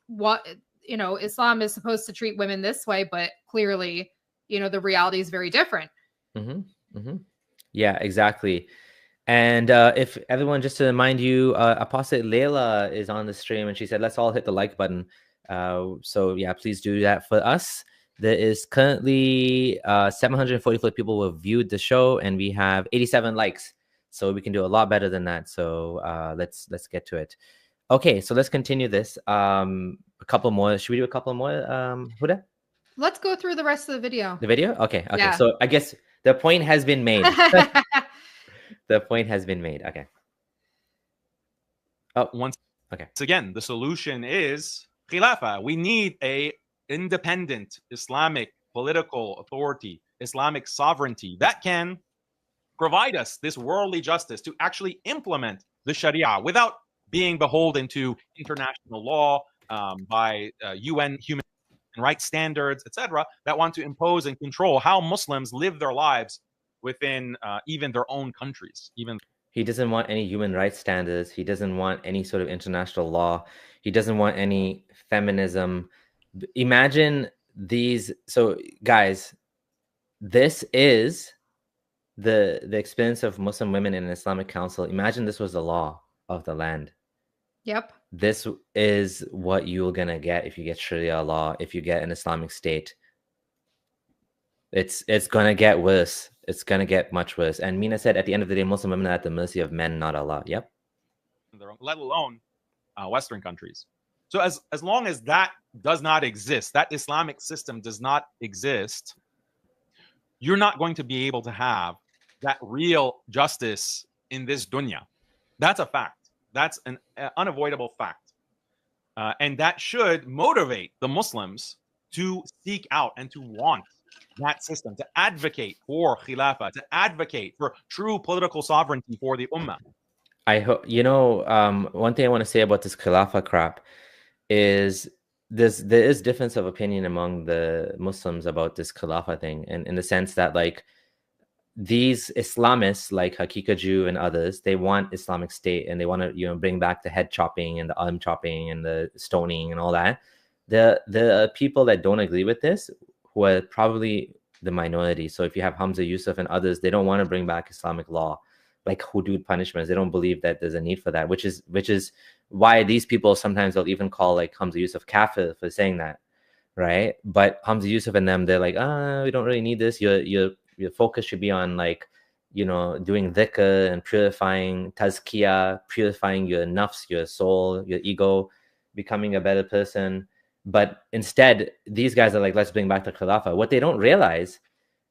what, you know, Islam is supposed to treat women this way, but clearly, you know, the reality is very different. Yeah, exactly. And if everyone, just to remind you, Apostate Layla is on the stream, and she said, let's all hit the like button. So yeah, please do that for us. There is currently 744 people who have viewed the show, and we have 87 likes. So we can do a lot better than that. So let's get to it. Okay, so let's continue this. A couple more. Should we do a couple more, Huda? Let's go through the rest of the video. The video? Okay. Yeah. So I guess the point has been made. The point has been made. Okay. Oh, once again, the solution is Khilafah. We need a independent Islamic political authority, Islamic sovereignty that can provide us this worldly justice to actually implement the Sharia without being beholden to international law by UN human rights standards, etc., that want to impose and control how Muslims live their lives within even their own countries. He doesn't want any human rights standards. He doesn't want any sort of international law. He doesn't want any feminism. Imagine these. So guys, this is the experience of Muslim women in an Islamic council. Imagine this was the law of the land. Yep. This is what you're going to get if you get Sharia law, if you get an Islamic state. It's going to get worse. It's going to get much worse. And Mina said, at the end of the day, Muslim women are at the mercy of men, not Allah. Yep. Let alone Western countries. So as long as that does not exist, that Islamic system does not exist, you're not going to be able to have that real justice in this dunya. That's a fact. That's an unavoidable fact. And that should motivate the Muslims to seek out and to want that system, to advocate for Khilafah, to advocate for true political sovereignty for the Ummah. I hope, you know, one thing I want to say about this Khilafah crap is there is difference of opinion among the Muslims about this Khilafah thing, and in the sense that, like, these Islamists like Haqiqatjou and others, they want Islamic State, and they want to, you know, bring back the head chopping and the arm chopping and the stoning and all that. There are people that don't agree with this, who are probably the minority. So if you have Hamza Yusuf and others, they don't want to bring back Islamic law, like hudud punishments. They don't believe that there's a need for that, which is why these people sometimes they'll even call like Hamza Yusuf kafir for saying that, right? But Hamza Yusuf and them, they're like, we don't really need this. Your focus should be on, like, you know, doing dhikr and purifying tazkiyah, purifying your nafs, your soul, your ego, becoming a better person. But instead, these guys are like, let's bring back the Khilafah. What they don't realize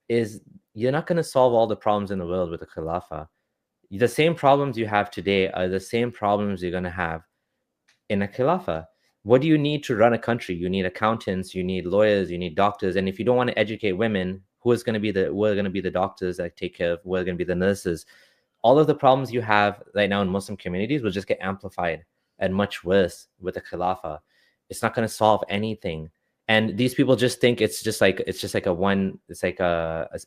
is you're not going to solve all the problems in the world with the Khilafah. The same problems you have today are the same problems you're going to have in a Khilafah. What do you need to run a country? You need accountants, you need lawyers, you need doctors. And if you don't want to educate women, who are going to be the doctors that take care of, who are going to be the nurses? all of the problems you have right now in Muslim communities will just get amplified and much worse with the Khilafah. It's not going to solve anything. And these people just think it's just like a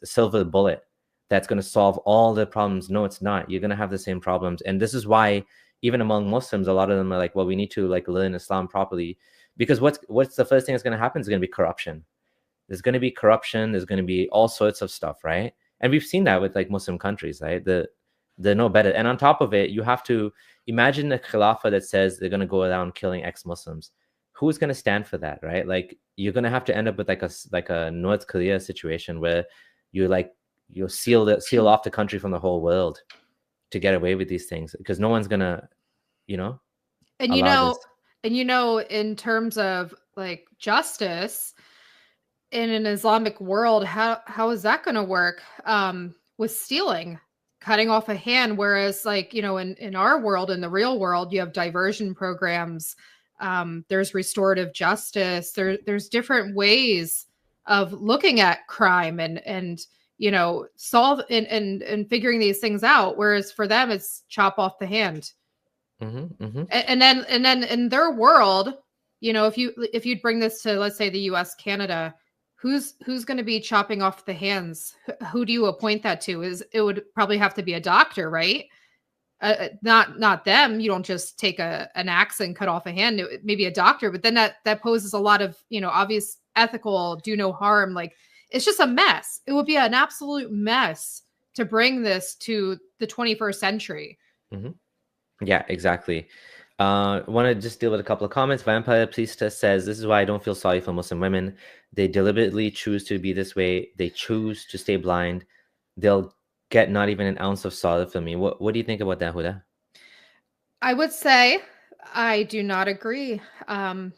silver bullet that's going to solve all the problems. No, it's not. You're going to have the same problems. And this is why even among Muslims, a lot of them are like, well, we need to like learn Islam properly, because what's the first thing that's going to happen is going to be corruption. There's going to be corruption. There's going to be all sorts of stuff, right? And we've seen that with like Muslim countries, right? They're no better. And on top of it, you have to imagine a Khilafah that says they're going to go around killing ex-Muslims. Who's going to stand for that, right? Like, you're going to have to end up with like a North Korea situation where you'll seal off the country from the whole world to get away with these things, because no one's going to, and in terms of like justice in an Islamic world, how is that going to work with stealing, cutting off a hand? Whereas like, in our world, in the real world, you have diversion programs. There's restorative justice. There's different ways of looking at crime and solve and figuring these things out. Whereas for them, it's chop off the hand. Mm-hmm, mm-hmm. And then in their world, if you'd bring this to, let's say, the U.S., Canada, who's going to be chopping off the hands? Who do you appoint that to? It would probably have to be a doctor, right? Not them. You don't just take an axe and cut off a hand. Maybe a doctor, but then that poses a lot of obvious ethical do no harm. Like, it's just a mess. It would be an absolute mess to bring this to the 21st century. Mm-hmm. Yeah, exactly. Want to just deal with a couple of comments. Vampire Priestess says, this is why I don't feel sorry for Muslim women. They deliberately choose to be this way. They choose to stay blind. They'll get not even an ounce of sorrow for me. What do you think about that, Huda? I would say I do not agree. I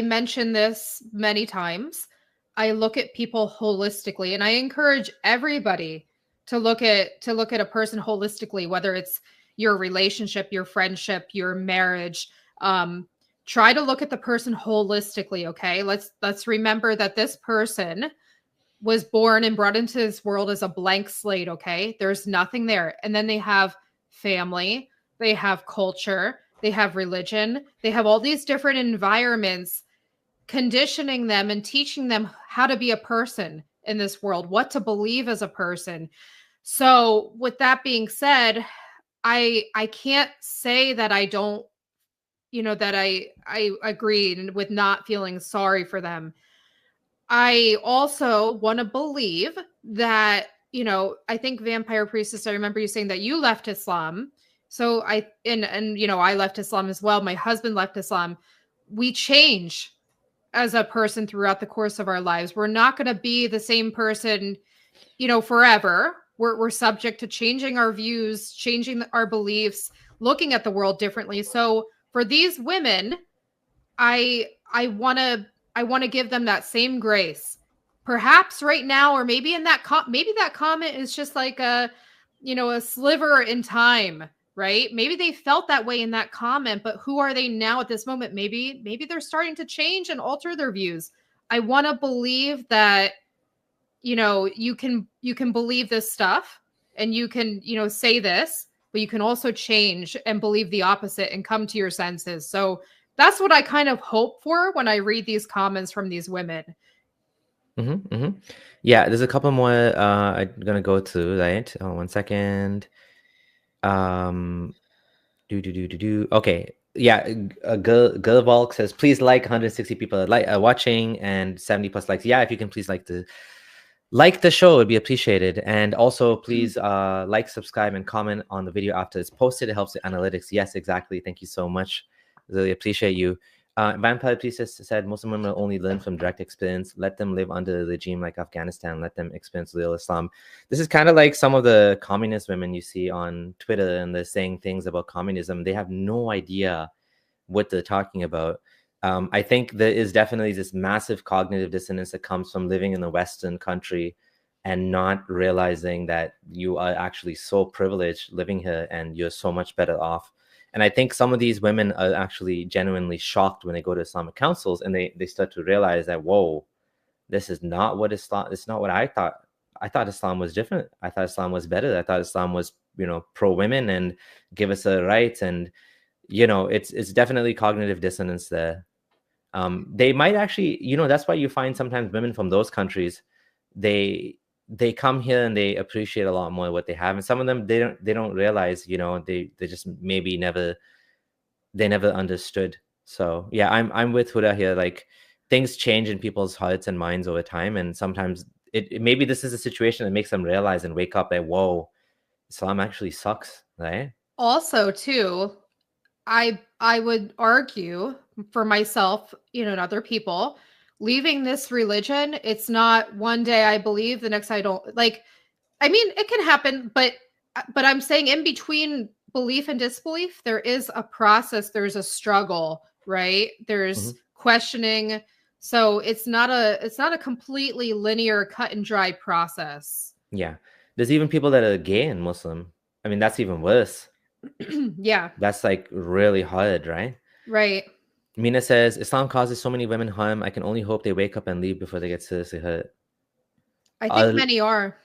mentioned this many times. I look at people holistically, and I encourage everybody to look at a person holistically, whether it's your relationship, your friendship, your marriage. Try to look at the person holistically. Okay. Let's remember that this person was born and brought into this world as a blank slate. Okay. There's nothing there. And then they have family, they have culture, they have religion, they have all these different environments conditioning them and teaching them how to be a person in this world, what to believe as a person. So with that being said, I can't say that I don't, that I agree with not feeling sorry for them. I also want to believe that, I think Vampire Priestess, I remember you saying that you left Islam. So I left Islam as well. My husband left Islam. We change as a person throughout the course of our lives. We're not going to be the same person, forever. We're subject to changing our views, changing our beliefs, looking at the world differently. So for these women, I want to give them that same grace. Perhaps right now, or maybe in that maybe that comment is just like a sliver in time, right? Maybe they felt that way in that comment, but who are they now at this moment? Maybe they're starting to change and alter their views. I want to believe that you can believe this stuff and you can say this, but you can also change and believe the opposite and come to your senses. So that's what I kind of hope for when I read these comments from these women. Mm-hmm, mm-hmm. Yeah, there's a couple more I'm gonna go through, right? Oh, 1 second. Okay. Yeah, Girl Volk says, please like 160 people watching and 70+ likes. Yeah, if you can please like the show, it'd be appreciated. And also please like, subscribe, and comment on the video after it's posted. It helps the analytics. Yes, exactly. Thank you so much. Really appreciate you. Vampire Priestess said, Muslim women only learn from direct experience. Let them live under a regime like Afghanistan. Let them experience real Islam. This is kind of like some of the communist women you see on Twitter, and they're saying things about communism. They have no idea what they're talking about. I think there is definitely this massive cognitive dissonance that comes from living in a Western country and not realizing that you are actually so privileged living here and you're so much better off. And I think some of these women are actually genuinely shocked when they go to Islamic councils and they start to realize that, whoa, this is not what Islam, it's not what I thought I thought Islam was different. I thought Islam was better. I thought Islam was, you know, pro women and give us the rights. And, you know, it's definitely cognitive dissonance there. They might actually, you know, that's why you find sometimes women from those countries, they come here and they appreciate a lot more what they have. And some of them, they don't realize, you know, they just maybe never understood. So yeah, I'm with Huda here. Like, things change in people's hearts and minds over time, and sometimes it maybe this is a situation that makes them realize and wake up that, whoa, Islam actually sucks, right? Also, too, I would argue for myself, you know, and other people, leaving this religion, it's not one day I believe, the next I don't. Like, I mean, it can happen, but I'm saying in between belief and disbelief, there is a process, there's a struggle, right? There's questioning. So it's not a completely linear, cut and dry process. Yeah. There's even people that are gay and Muslim. I mean, that's even worse. Yeah. That's like really hard, right? Right. Mina says, Islam causes so many women harm. I can only hope they wake up and leave before they get seriously hurt. I think many are.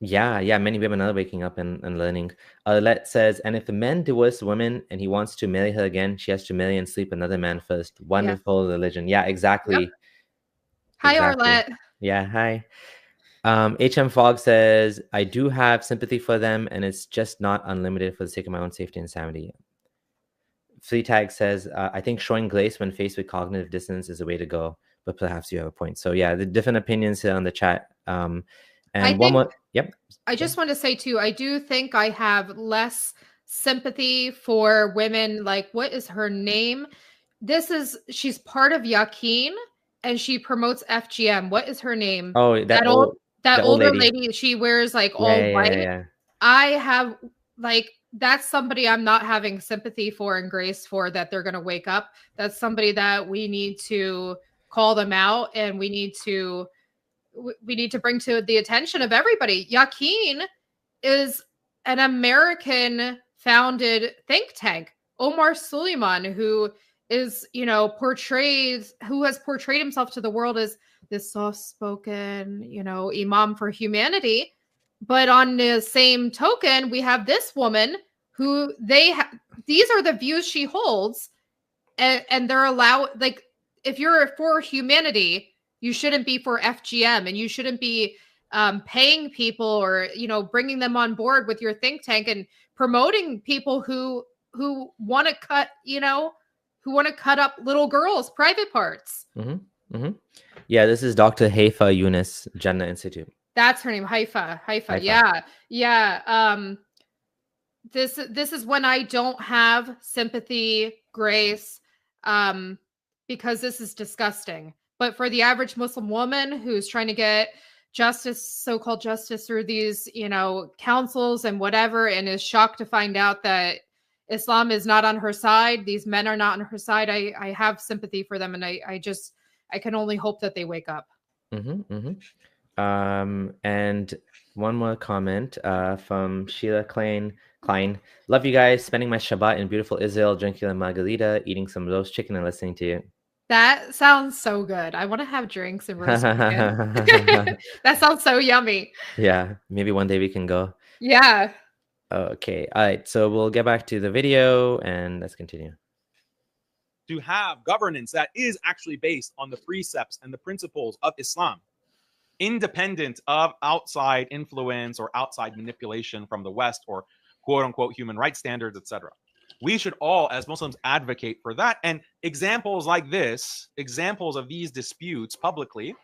Yeah, many women are waking up and learning. Let says, and if a man divorces a woman and he wants to marry her again, she has to marry and sleep another man first. Wonderful religion. Yeah, exactly. Yep. Hi, Arlette. Yeah, hi. HM Fog says, I do have sympathy for them, and it's just not unlimited for the sake of my own safety and sanity. Flea Tag says, I think showing grace when faced with cognitive dissonance is the way to go, but perhaps you have a point. So yeah, the different opinions here on the chat. And one more. Yep. I just want to say too, I do think I have less sympathy for women. Like, what is her name? She's part of Yakin, and she promotes FGM. What is her name? Oh, that older lady. She wears like all white. Yeah. I have like, that's somebody I'm not having sympathy for and grace for, that they're going to wake up. That's somebody that we need to call them out, and we need to bring to the attention of everybody. Yakin is an American founded think tank. Omar Suleiman, who is, you know, who has portrayed himself to the world as this soft-spoken, you know, imam for humanity. But on the same token, we have this woman who these are the views she holds, and they're allowed, like, if you're for humanity, you shouldn't be for FGM, and you shouldn't be paying people or, you know, bringing them on board with your think tank and promoting people who want to cut, you know, who want to cut up little girls' private parts. Yeah, this is Dr. Haifa Yunus, Jannah Institute. That's her name, Haifa. Yeah. This is when I don't have sympathy, grace, because this is disgusting. But for the average Muslim woman who's trying to get justice, so-called justice, through these, you know, councils and whatever, and is shocked to find out that Islam is not on her side, these men are not on her side, I have sympathy for them, and I can only hope that they wake up. And one more comment from Sheila Klein. Love you guys. Spending my Shabbat in beautiful Israel, drinking a margarita, eating some roast chicken, and listening to you. That sounds so good. I want to have drinks and roast chicken. That sounds so yummy. Yeah, maybe one day we can go. Yeah. Okay. All right. So we'll get back to the video and let's continue. To have governance that is actually based on the precepts and the principles of Islam, independent of outside influence or outside manipulation from the West or quote unquote human rights standards, etc. We should all, as Muslims, advocate for that. And examples like this, examples of these disputes publicly,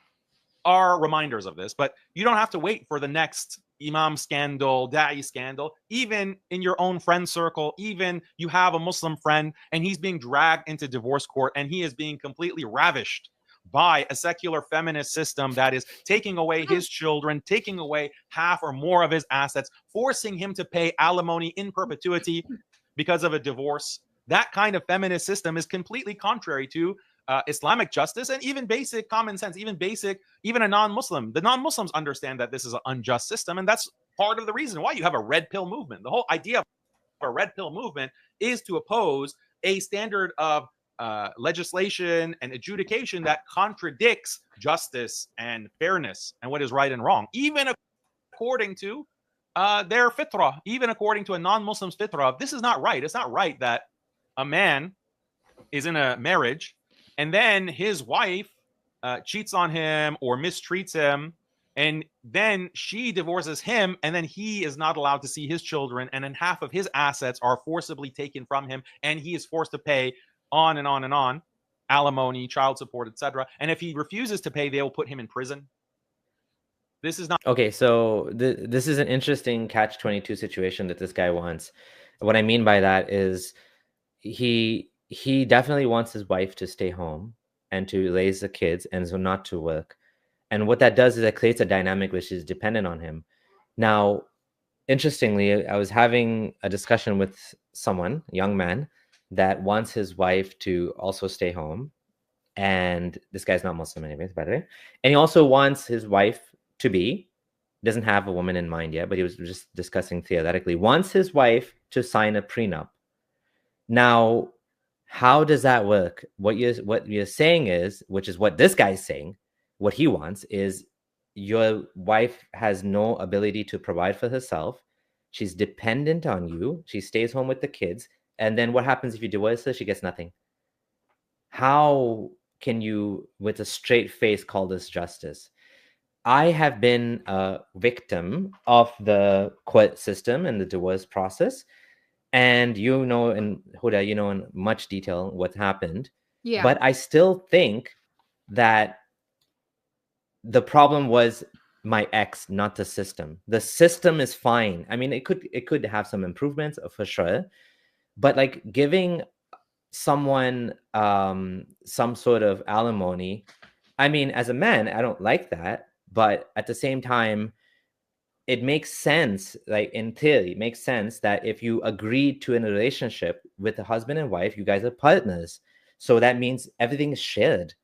are reminders of this. But you don't have to wait for the next imam scandal, da'i scandal. Even in your own friend circle, even you have a Muslim friend and he's being dragged into divorce court and he is being completely ravished by a secular feminist system that is taking away his children, taking away half or more of his assets, forcing him to pay alimony in perpetuity because of a divorce. That kind of feminist system is completely contrary to Islamic justice and even basic common sense, even a non-Muslim. The non-Muslims understand that this is an unjust system, and that's part of the reason why you have a red pill movement. The whole idea of a red pill movement is to oppose a standard of legislation and adjudication that contradicts justice and fairness and what is right and wrong. Even according to their fitrah, even according to a non-Muslim's fitrah. This is not right. It's not right that a man is in a marriage and then his wife cheats on him or mistreats him, and then she divorces him, and then he is not allowed to see his children, and then half of his assets are forcibly taken from him, and he is forced to pay on and on and on, alimony, child support, etc. And if he refuses to pay, they will put him in prison. This is not okay. So this is an interesting catch-22 situation that this guy wants. What I mean by that is he definitely wants his wife to stay home and to raise the kids, and so not to work. And what that does is it creates a dynamic which is dependent on him. Now, interestingly, I was having a discussion with someone, a young man, that wants his wife to also stay home. And this guy's not Muslim anyways, by the way. And he also wants his wife to be, doesn't have a woman in mind yet, but he was just discussing theoretically, wants his wife to sign a prenup. Now, how does that work? What you're saying is, which is what this guy's saying, what he wants is your wife has no ability to provide for herself. She's dependent on you. She stays home with the kids. And then what happens if you divorce her? She gets nothing. How can you, with a straight face, call this justice? I have been a victim of the court system and the divorce process. And you know, and Huda, you know in much detail what happened. Yeah. But I still think that the problem was my ex, not the system. The system is fine. I mean, it could have some improvements for sure, but like giving someone some sort of alimony, I mean, as a man, I don't like that, but at the same time, it makes sense, like in theory, it makes sense that if you agreed to in a relationship with a husband and wife, you guys are partners. So that means everything is shared.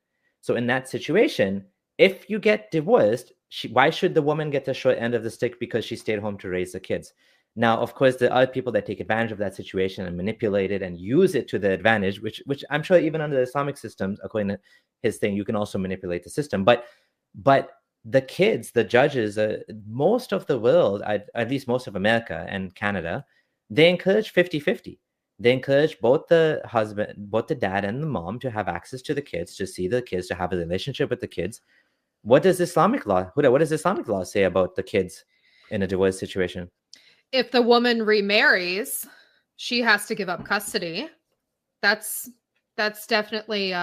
So in that situation, if you get divorced, why should the woman get the short end of the stick because she stayed home to raise the kids? Now, of course, there are people that take advantage of that situation and manipulate it and use it to their advantage, which I'm sure even under the Islamic systems, according to his thing, you can also manipulate the system. But the kids, the judges, most of the world, at least most of America and Canada, they encourage 50-50. They encourage both the husband, both the dad and the mom to have access to the kids, to see the kids, to have a relationship with the kids. What does Islamic law, Huda, what does Islamic law say about the kids in a divorce situation? If the woman remarries, she has to give up custody. That's definitely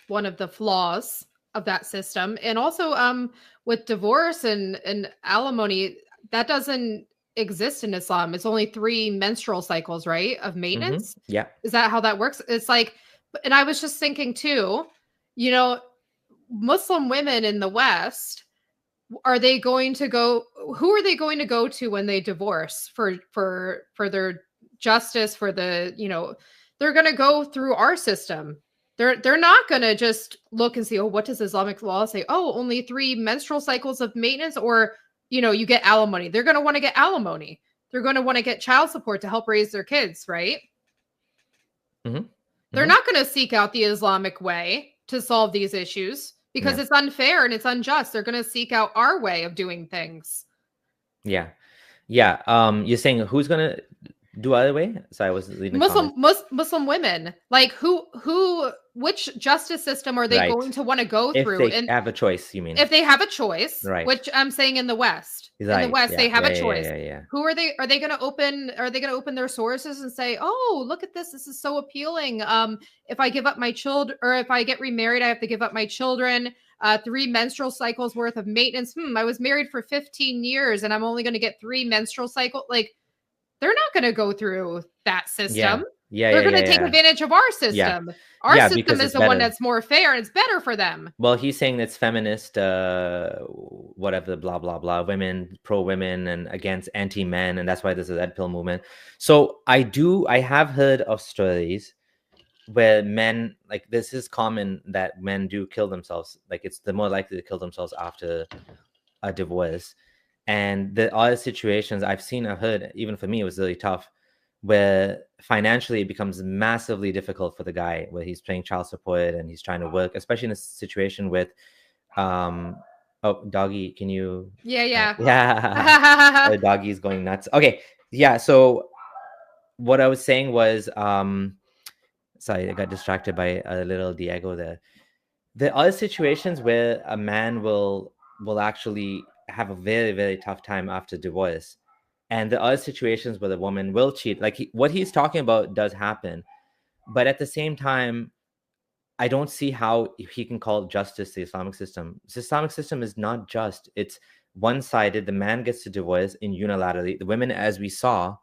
one of the flaws of that system. And also with divorce and alimony, that doesn't exist in Islam. It's only 3 menstrual cycles, right, of maintenance. Mm-hmm. Yeah. Is that how that works? It's like, and I was just thinking too, you know, Muslim women in the West, who are they going to go to when they divorce for their justice, for the, you know, they're going to go through our system. They're not going to just look and see, oh, what does Islamic law say? Oh, only 3 menstrual cycles of maintenance, or, you know, you get alimony. They're going to want to get alimony. They're going to want to get child support to help raise their kids, right? Mm-hmm. They're not going to seek out the Islamic way to solve these issues because it's unfair and it's unjust. They're going to seek out our way of doing things. Yeah. You're saying who's going to do other way? So I was leaving Muslim women, like which justice system are they going to want to go through? If they have a choice, you mean? If they have a choice, right? Which I'm saying in the West, in the West, they have a choice. Yeah. Who are they? Are they going to open their sources and say, "Oh, look at this! This is so appealing. If I give up my children, or if I get remarried, I have to give up my children. 3 menstrual cycles worth of maintenance. I was married for 15 years, and I'm only going to get 3 menstrual cycles. Like, they're not going to go through that system. They're going to take advantage of our system. Our system is the one that's more fair and it's better for them. Well, he's saying it's feminist, whatever, blah, blah, blah, women, pro-women and against anti-men. And that's why there's a red pill movement. So I have heard of stories where men, like, this is common that men do kill themselves. Like, they're more likely to kill themselves after a divorce. And there are situations I've heard, even for me, it was really tough, where financially it becomes massively difficult for the guy, where he's paying child support and he's trying to work, especially in a situation with Oh, doggy, can you? Yeah. Yeah. The doggy's going nuts. Okay. Yeah. So what I was saying was, sorry, I got distracted by a little Diego there. There are situations where a man will actually have a very, very tough time after divorce. And there are situations where the woman will cheat. Like what he's talking about does happen. But at the same time, I don't see how he can call justice the Islamic system. The Islamic system is not just. It's one-sided. The man gets to divorce in unilaterally. The women, as we saw,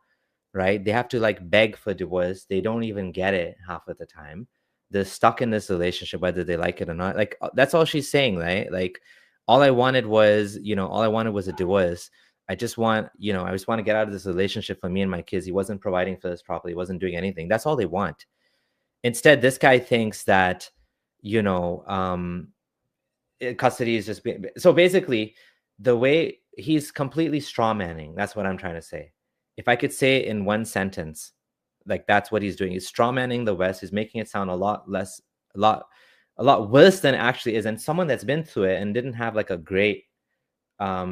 right, they have to like beg for divorce. They don't even get it half of the time. They're stuck in this relationship, whether they like it or not. Like that's all she's saying, right? Like all I wanted was a divorce. I just want to get out of this relationship for me and my kids. He wasn't providing for us properly. He wasn't doing anything. That's all they want. Instead, this guy thinks that, custody is just being, so basically the way he's completely straw manning. That's what I'm trying to say. If I could say it in one sentence, like that's what he's doing. He's straw manning the West. He's making it sound a lot worse than it actually is. And someone that's been through it and didn't have like a great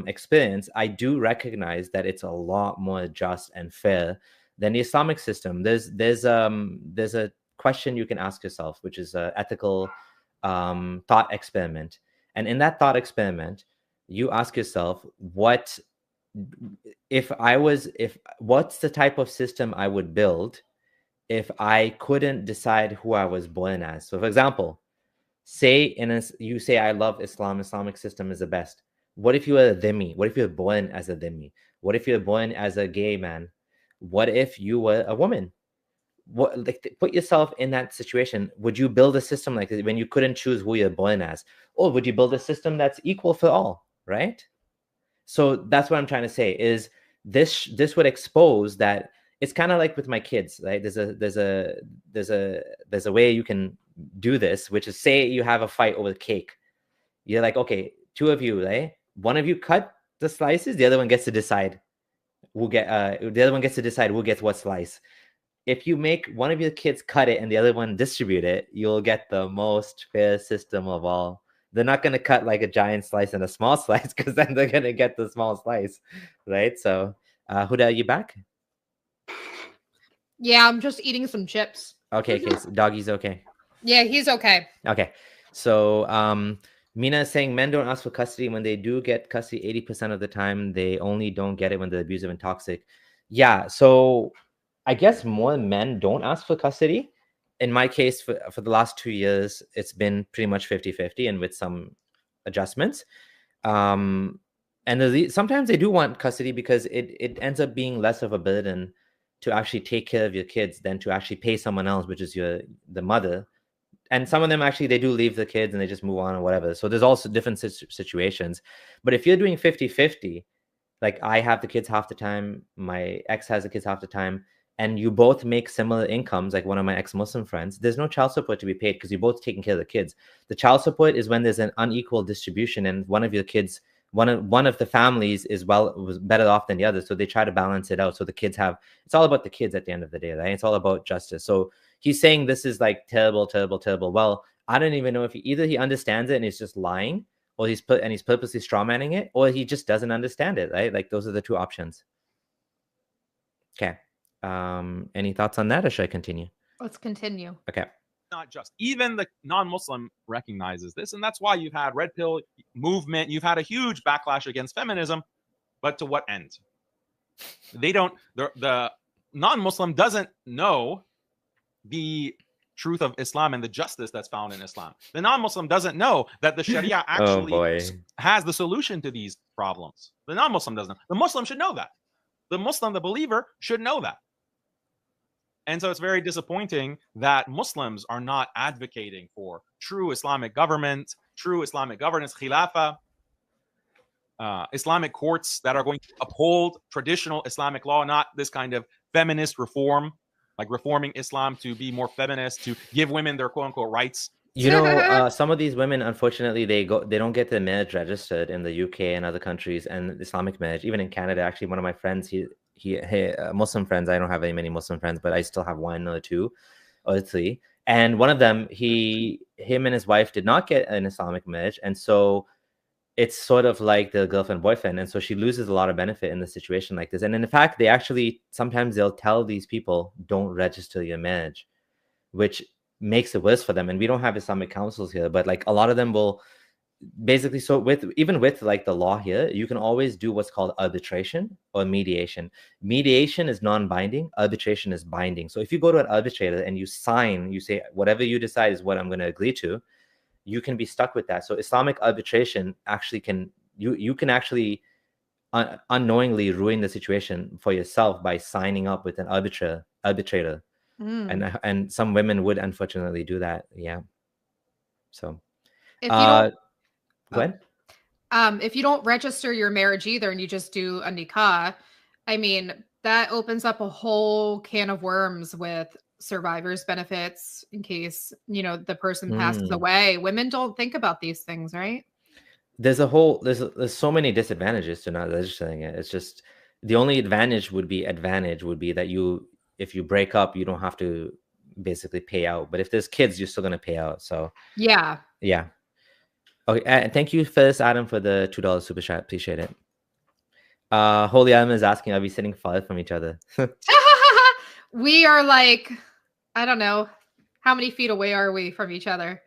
experience, I do recognize that it's a lot more just and fair than the Islamic system. There's a question you can ask yourself, which is an ethical thought experiment. And in that thought experiment, you ask yourself, what's the type of system I would build if I couldn't decide who I was born as? So for example, you say, I love Islam, Islamic system is the best. What if you were a dhimmi? What if you're born as a dhimmi? What if you're born as a gay man? What if you were a woman? Put yourself in that situation. Would you build a system like this when you couldn't choose who you're born as? Or would you build a system that's equal for all, right? So that's what I'm trying to say is this would expose that. It's kind of like with my kids, right? There's a way you can do this, which is, say you have a fight over cake. You're like, okay, two of you, right? One of you cut the slices, the other one gets to decide who gets what slice. If you make one of your kids cut it and the other one distribute it, you'll get the most fair system of all. They're not going to cut like a giant slice and a small slice, because then they're going to get the small slice, right? So, Huda, are you back? Yeah, I'm just eating some chips. Okay, so doggy's okay. Yeah, he's okay. Okay, so Mina is saying men don't ask for custody. When they do get custody, 80% of the time, they only don't get it when they're abusive and toxic. Yeah, so I guess more men don't ask for custody. In my case, for the last 2 years, it's been pretty much 50-50 and with some adjustments. And sometimes they do want custody because it ends up being less of a burden to actually take care of your kids than to actually pay someone else, which is the mother. And some of them actually, they do leave the kids and they just move on or whatever. So there's also different situations. But if you're doing 50-50, like I have the kids half the time, my ex has the kids half the time, and you both make similar incomes, like one of my ex-Muslim friends, there's no child support to be paid because you're both taking care of the kids. The child support is when there's an unequal distribution and one of your kids, one of the families was better off than the other. So they try to balance it out. So the kids it's all about the kids at the end of the day, right? It's all about justice. So he's saying this is like terrible, terrible, terrible. Well, I don't even know if either he understands it and he's just lying, or he's purposely strawmanning it, or he just doesn't understand it, right? Like those are the two options. Okay. Any thoughts on that, or should I continue? Let's continue. Okay. Not just. Even the non-Muslim recognizes this, and that's why you've had Red Pill movement. You've had a huge backlash against feminism, but to what end? They don't. The non-Muslim doesn't know the truth of Islam and the justice that's found in Islam. The non-Muslim doesn't know that the Sharia actually has the solution to these problems. The non-Muslim doesn't. The Muslim should know that. The Muslim, the believer, should know that. And so it's very disappointing that Muslims are not advocating for true Islamic government, true Islamic governance, khilafah, Islamic courts that are going to uphold traditional Islamic law, not this kind of feminist reform, like reforming Islam to be more feminist, to give women their quote unquote rights. You know, some of these women, unfortunately, they don't get their marriage registered in the UK and other countries, and Islamic marriage, even in Canada. Actually, one of my friends, he Muslim friends. I don't have many Muslim friends, but I still have one or two or three. And one of them, him and his wife did not get an Islamic marriage, and so it's sort of like the girlfriend boyfriend, and so she loses a lot of benefit in the situation like this. And in fact, they actually sometimes they'll tell these people, don't register your marriage, which makes it worse for them. And we don't have Islamic councils here, but like a lot of them will basically, so with even with like the law here, you can always do what's called arbitration or mediation. Mediation is non-binding, arbitration is binding. So if you go to an arbitrator and you sign, you say whatever you decide is what I'm going to agree to, you can be stuck with that. So Islamic arbitration actually can, you can actually unknowingly ruin the situation for yourself by signing up with an arbitrator. And some women would unfortunately do that. Yeah. So if you don't go ahead. If you don't register your marriage either and you just do a nikah, I mean, that opens up a whole can of worms with survivors benefits in case, you know, the person passes away. Women don't think about these things, right? There's so many disadvantages to not registering it. It's just the only advantage would be that if you break up, you don't have to basically pay out. But if there's kids, you're still going to pay out. So yeah. Okay, thank you first, Adam, for the $2 super chat. Appreciate it. Holy Adam is asking, are we sitting far from each other? We are like, I don't know. How many feet away are we from each other?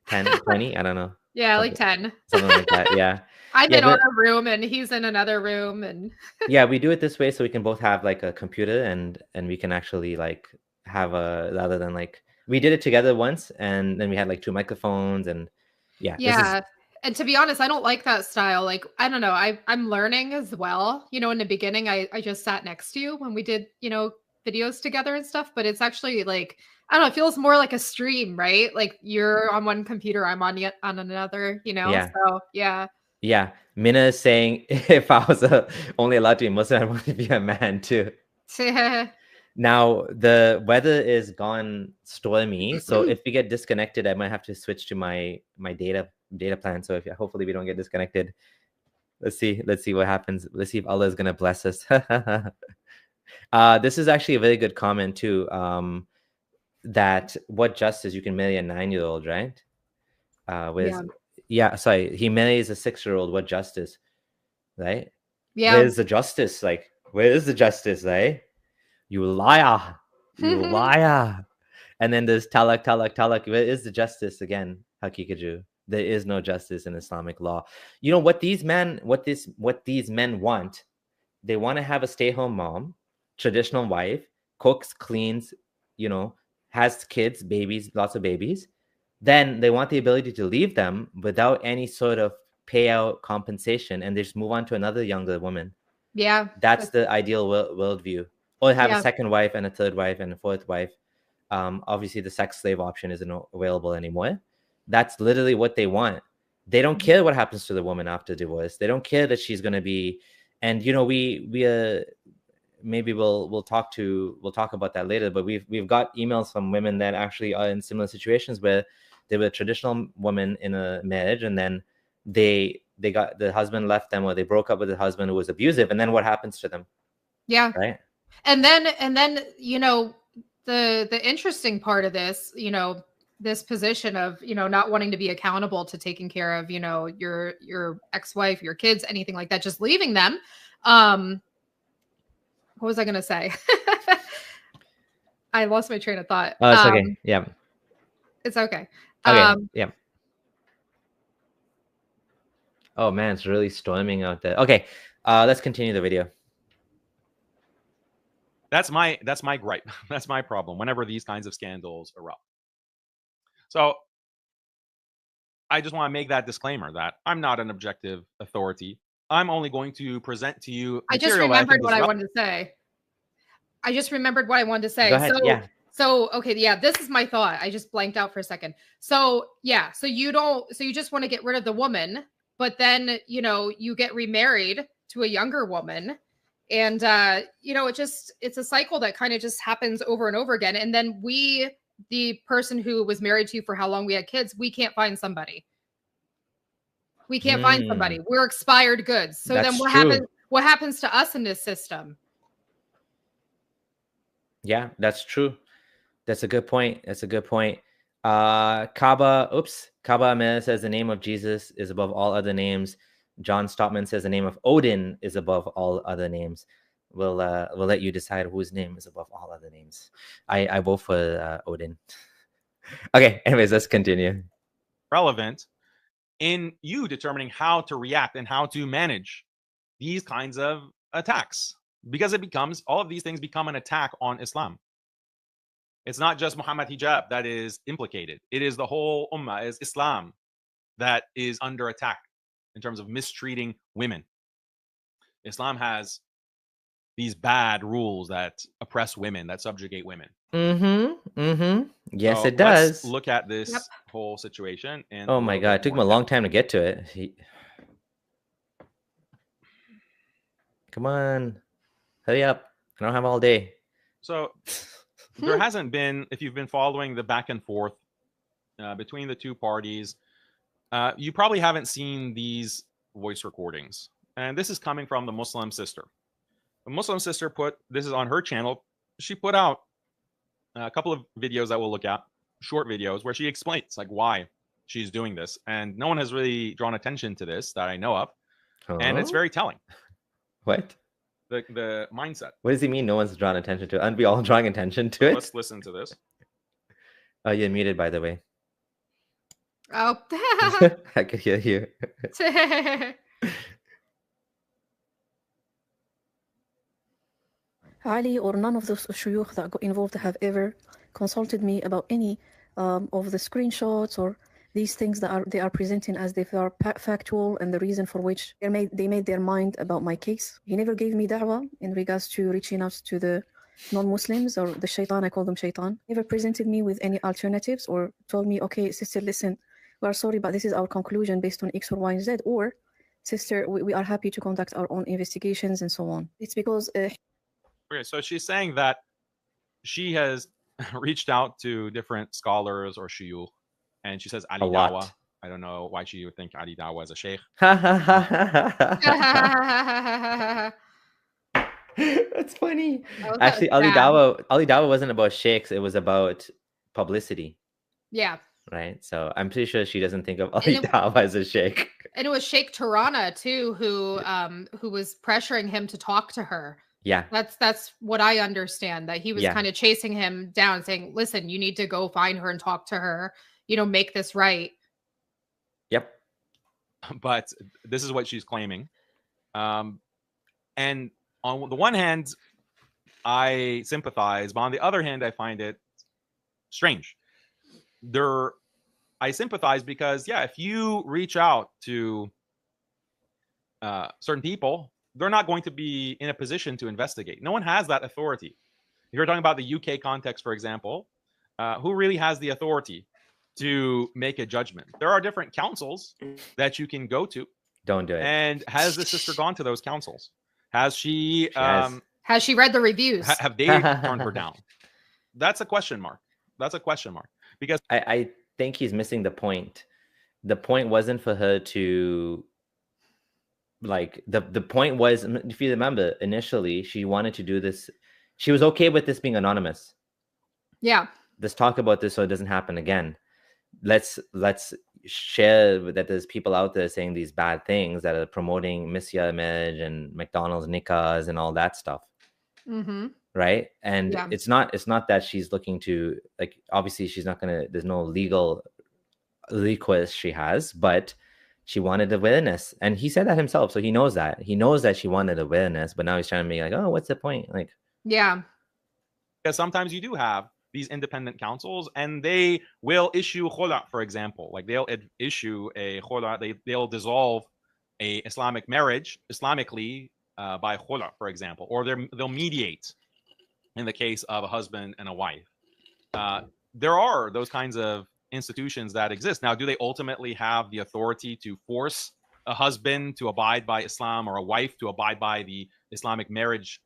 10, 20? I don't know. Yeah, like 10. Something like that, yeah. I'm in our room and he's in another room. And yeah, we do it this way so we can both have like a computer and we can actually like have rather than like, we did it together once and then we had like 2 microphones and yeah. And to be honest, I don't like that style. Like, I don't know. I'm learning as well. You know, in the beginning, I just sat next to you when we did, you know, videos together and stuff, but it's actually like, I don't know, it feels more like a stream, right? Like you're on one computer, I'm on another, you know? Yeah. So yeah. Yeah. Mina is saying, if I was only allowed to be Muslim, I want to be a man too. Now, the weather is gone stormy, so if we get disconnected, I might have to switch to my data plan. So hopefully we don't get disconnected. Let's see what happens. Let's see if Allah is going to bless us. This is actually a very good comment too. That what justice, you can marry a 9-year-old, right? He marries a 6-year-old. What justice, right? Yeah. Where's the justice? Like, where is the justice, right? You liar, you liar. And then there's talak. Where is the justice again? Haqiqatjou. There is no justice in Islamic law. You know what these men want? They want to have a stay-home mom, traditional wife, cooks, cleans, you know, has kids, babies, lots of babies. Then they want the ability to leave them without any sort of payout compensation, and they just move on to another younger woman. Yeah. That's the ideal worldview. Or have a second wife and a third wife and a fourth wife. Obviously, the sex slave option isn't available anymore. That's literally what they want. They don't care what happens to the woman after divorce. They don't care that she's going to be. And you know, we maybe we'll talk about that later. But we've got emails from women that actually are in similar situations where they were a traditional woman in a marriage, and then they got, the husband left them, or they broke up with the husband who was abusive, and then what happens to them? Yeah. Right. And then, you know, the interesting part of this, you know, this position of, you know, not wanting to be accountable to taking care of, you know, your ex-wife, your kids, anything like that, just leaving them. What was I going to say? I lost my train of thought. Oh, it's okay. Yeah. It's okay. Okay. Yeah. Oh man, it's really storming out there. Okay. Let's continue the video. That's my gripe. That's my problem whenever these kinds of scandals erupt. So I just want to make that disclaimer that I'm not an objective authority. I'm only going to present to you. I just remembered what I wanted to say. Go ahead. So okay, yeah, this is my thought. I just blanked out for a second. So yeah, so you just want to get rid of the woman, but then, you know, you get remarried to a younger woman. And, you know, it's a cycle that kind of just happens over and over again. And then the person who was married to you for how long we had kids, we can't find somebody. We're expired goods. So then what happens to us in this system? Yeah, that's true. That's a good point. Kaba Amir says the name of Jesus is above all other names. John Stopman says the name of Odin is above all other names. We'll let you decide whose name is above all other names. I vote for Odin. Okay, anyways, let's continue. Relevant in you determining how to react and how to manage these kinds of attacks, because all of these things become an attack on Islam. It's not just Muhammad Hijab that is implicated. It is the whole ummah, is Islam that is under attack in terms of mistreating women. Islam has these bad rules that oppress women, that subjugate women. Yes, so it does. Let's look at this whole situation. And oh my God, it took him a long time to get to it. Come on, hurry up. I don't have all day. So there hasn't been, if you've been following the back and forth between the two parties, you probably haven't seen these voice recordings. And this is coming from the Muslim sister. The Muslim sister this is on her channel. She put out a couple of videos that we'll look at, short videos, where she explains like why she's doing this. And no one has really drawn attention to this that I know of. And it's very telling. What? The mindset. What does he mean no one's drawn attention to it? Aren't we all drawing attention to it? Let's listen to this. Oh, you're muted, by the way. Oh. I could hear you. Ali or none of those shuyukh that got involved have ever consulted me about any of the screenshots or these things that they are presenting as if they are factual and the reason for which they made their mind about my case. He never gave me da'wah in regards to reaching out to the non-Muslims or the shaitan, I call them shaitan. Never presented me with any alternatives or told me, okay, sister, listen, we are sorry, but this is our conclusion based on X or Y and Z, or sister, we are happy to conduct our own investigations and so on. It's because... Okay, so she's saying that she has reached out to different scholars or shuyukh, and she says Ali Dawah. I don't know why she would think Ali Dawah is a sheikh. That's funny. Actually, Ali Dawah wasn't about sheikhs. It was about publicity. Yeah. Right. So I'm pretty sure she doesn't think of Ali Dawah as a sheikh. And it was Sheikh Tirana too, who was pressuring him to talk to her. Yeah. That's what I understand, that he was kind of chasing him down, saying, listen, you need to go find her and talk to her, make this right. Yep. But this is what she's claiming. And on the one hand, I sympathize, but on the other hand, I find it strange. I sympathize because, if you reach out to certain people, they're not going to be in a position to investigate. No one has that authority. If you're talking about the UK context, for example, who really has the authority to make a judgment? There are different councils that you can go to. Don't do it. And has the sister gone to those councils? Has she has she read the reviews? Have they turned her down? That's a question mark. Because I think he's missing the point. The point wasn't for her to... the point was, if you remember, initially she wanted to do this. She was okay with this being anonymous. Yeah. Let's talk about this so it doesn't happen again. Let's share that there's people out there saying these bad things that are promoting Misya marriage and McDonald's nikahs and all that stuff. Mm-hmm. Right. And it's not that she's looking to, obviously she's not gonna, there's no legal recourse she has, but she wanted awareness, and he said that himself, so he knows that she wanted awareness, but now he's trying to make oh, what's the point? Because sometimes you do have these independent councils, and they will issue khula, for example. They'll issue a khula, they'll dissolve a Islamic marriage Islamically by khula, for example, or they'll mediate in the case of a husband and a wife. There are those kinds of institutions that exist. Now, do they ultimately have the authority to force a husband to abide by Islam or a wife to abide by the Islamic marriage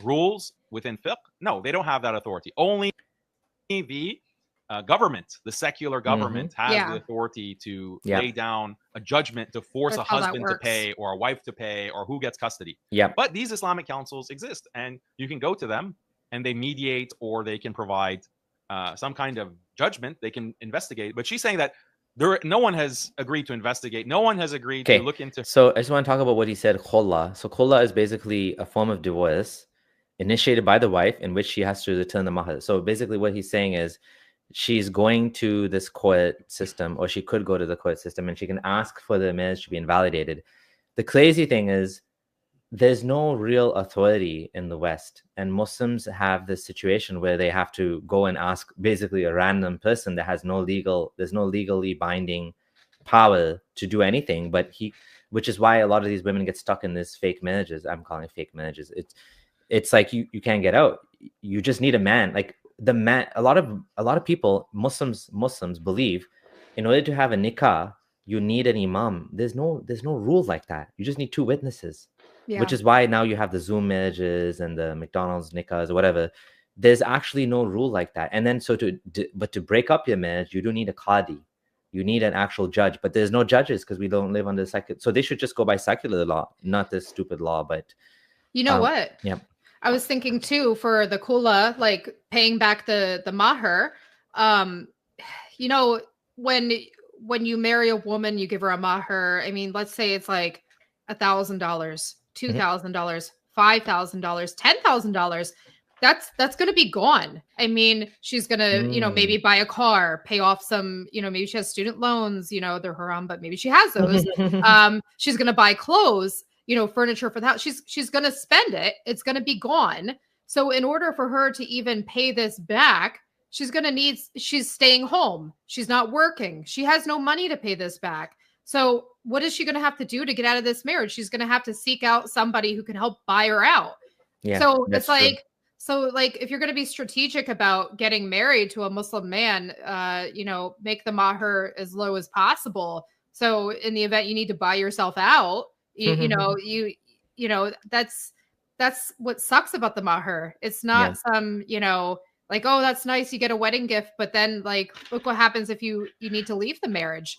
rules within fiqh? No, they don't have that authority. Only the government, the secular government, has the authority to lay down a judgment to force a husband to pay or a wife to pay or who gets custody. But these Islamic councils exist, and you can go to them and they mediate, or they can provide some kind of judgment. They can investigate. But she's saying that No one has agreed to investigate. No one has agreed to look into. So I just want to talk about what he said. Kholla. So kholla is basically a form of divorce initiated by the wife in which she has to return the mahar. So basically what he's saying is she's going to this court system, or she could go to the court system, and she can ask for the marriage to be invalidated. The crazy thing is there's no real authority in the West, and Muslims have this situation where they have to go and ask basically a random person that has there's no legally binding power to do anything, which is why a lot of these women get stuck in this fake marriages. I'm calling it fake marriages. It's like you can't get out. You just need a man. Like the man, a lot of people, Muslims believe in order to have a nikah, you need an imam. There's no rule like that. You just need 2 witnesses. Yeah. Which is why now you have the Zoom marriages and the McDonald's nikahs or whatever. There's actually no rule like that. And then but to break up your marriage, you do need a qadi. You need an actual judge, but there's no judges because we don't live under secular. So they should just go by secular law, not this stupid law. But you know what? Yeah. I was thinking too, for the khula, like paying back the mahar, you know, when you marry a woman, you give her a mahar. I mean, let's say it's like $1,000, $2,000, $5,000, $10,000. That's going to be gone. I mean, she's going to, you know, maybe buy a car, pay off some, you know, maybe she has student loans, you know, they're haram, but maybe she has those. She's going to buy clothes, you know, furniture for the house. She's going to spend it. It's going to be gone. So in order for her to even pay this back, she's staying home. She's not working. She has no money to pay this back. So what is she going to have to do to get out of this marriage? She's going to have to seek out somebody who can help buy her out. Yeah, so it's like, true. So like, if you're going to be strategic about getting married to a Muslim man, you know, make the mahar as low as possible. So in the event you need to buy yourself out, you know, that's what sucks about the mahar. It's not some, you know, like, oh, that's nice, you get a wedding gift, but then like, look what happens if you need to leave the marriage.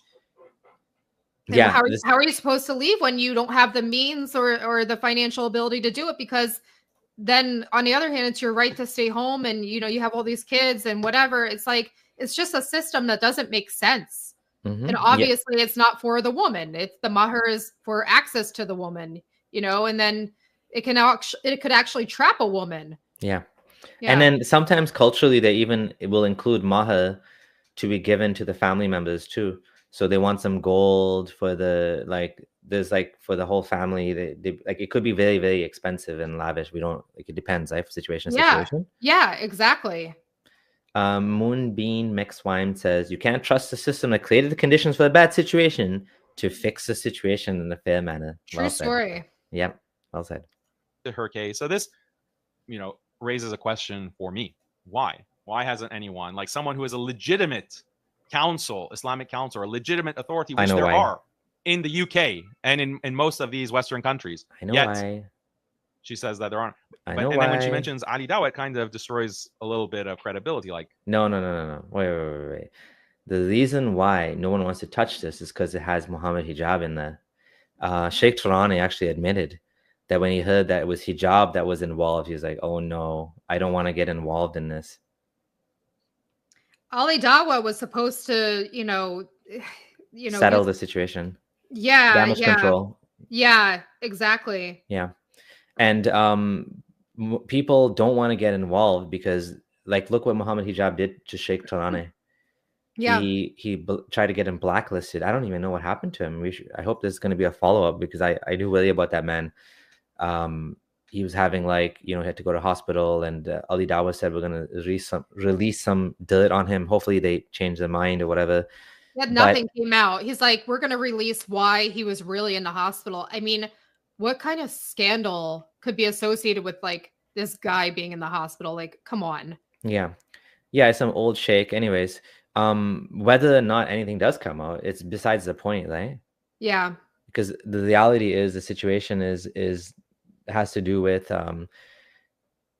And how are you supposed to leave when you don't have the means or the financial ability to do it? Because then on the other hand, it's your right to stay home, and you know, you have all these kids and whatever. It's like, it's just a system that doesn't make sense. And obviously it's not for the woman. It's the mahar is for access to the woman, you know, and then it could actually trap a woman. Yeah. And then sometimes culturally it will include mahar to be given to the family members too. So they want some gold for for the whole family. They like, it could be very, very expensive and lavish. It depends, right? Situation. Yeah, exactly. Moonbeam Mexwine says, you can't trust the system that created the conditions for a bad situation to fix the situation in a fair manner. True story. Yep. Well said. To her case. So this, you know, raises a question for me. Why hasn't anyone, like someone who is a legitimate council, Islamic council, or a legitimate authority, which there are in the UK and in most of these Western countries. I know why. She says that there aren't. Then when she mentions Ali Dawah, it kind of destroys a little bit of credibility. Like, no. Wait. The reason why no one wants to touch this is because it has Muhammad Hijab in there. Sheikh Turani actually admitted that when he heard that it was hijab that was involved, he was like, oh no, I don't want to get involved in this. Ali Dawah was supposed to, you know, settle the situation. Yeah. Damage control. Yeah, exactly. Yeah. And people don't want to get involved because, like, look what Muhammad Hijab did to Sheikh Turani. Yeah. He tried to get him blacklisted. I don't even know what happened to him. I hope there's going to be a follow-up because I do worry about that man. He was having, like, you know, he had to go to hospital, and Ali Dawah said we're going to release some dirt on him. Hopefully they change their mind or whatever. Yeah, nothing came out. He's like, we're going to release why he was really in the hospital. I mean, what kind of scandal could be associated with, like, this guy being in the hospital? Like, come on. Yeah. It's some old sheikh. Anyways, whether or not anything does come out, it's besides the point, right? Yeah. Because the reality is the situation has to do with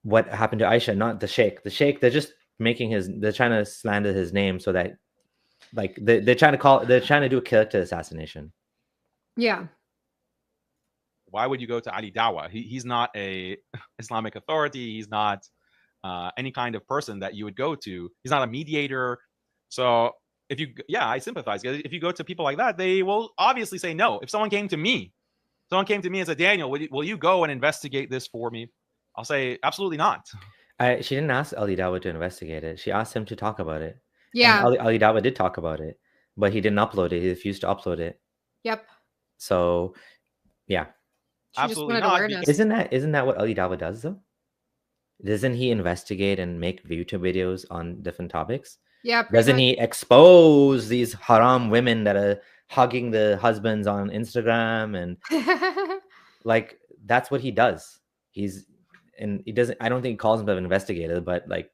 what happened to Aisha, not the sheikh. The sheikh, they're just they're trying to slander his name so that, like, they're trying to do a character assassination. Yeah. Why would you go to Ali Dawah? He's not a Islamic authority. He's not any kind of person that you would go to. He's not a mediator. So I sympathize. If you go to people like that, they will obviously say no. If someone came to me and said, Daniel, will you go and investigate this for me? I'll say, absolutely not. She didn't ask Ali Dawah to investigate it. She asked him to talk about it. Yeah. And Ali Dawah did talk about it, but he didn't upload it. He refused to upload it. Yep. So, yeah. She Absolutely just not. Isn't that what Ali Dawah does though? Doesn't he investigate and make YouTube videos on different topics? Yeah. Doesn't he expose these haram women that are hugging the husbands on Instagram and like that's what he does. He doesn't. I don't think he calls himself an investigator, but like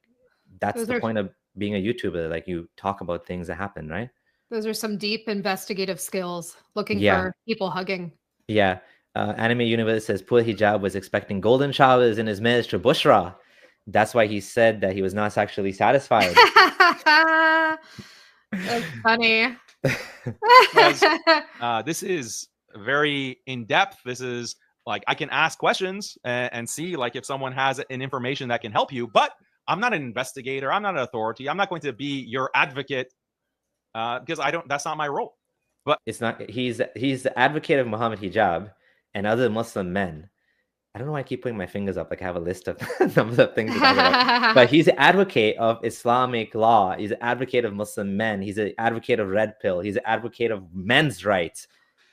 that's the point of being a YouTuber. Like you talk about things that happen, right? Those are some deep investigative skills. Looking for people hugging. Yeah. Anime Universe says poor Hijab was expecting golden showers in his marriage to Bushra. That's why he said that he was not sexually satisfied. That's funny. This is very in-depth. This is like I can ask questions and see like if someone has an information that can help you, but I'm not an investigator. I'm not an authority. I'm not going to be your advocate because that's not my role. But it's not. He's the advocate of Muhammad Hijab and other Muslim men. I don't know why I keep putting my fingers up like I have a list of some of the things to talk about. But he's an advocate of Islamic law. He's an advocate of Muslim men. He's an advocate of red pill. He's an advocate of men's rights.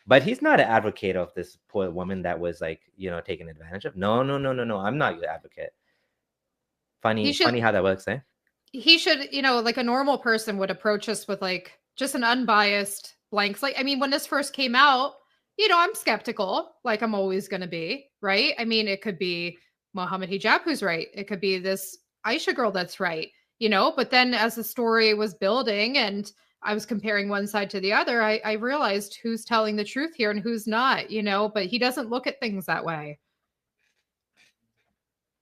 But he's not an advocate of this poor woman that was like, taken advantage of. No. I'm not your advocate. Funny how that works, eh? He should, like a normal person would approach us with like just an unbiased blank slate. I mean, when this first came out, I'm skeptical, like I'm always going to be, right? I mean, it could be Muhammad Hijab who's right. It could be this Aisha girl that's right, but then as the story was building and I was comparing one side to the other, I realized who's telling the truth here and who's not, but he doesn't look at things that way.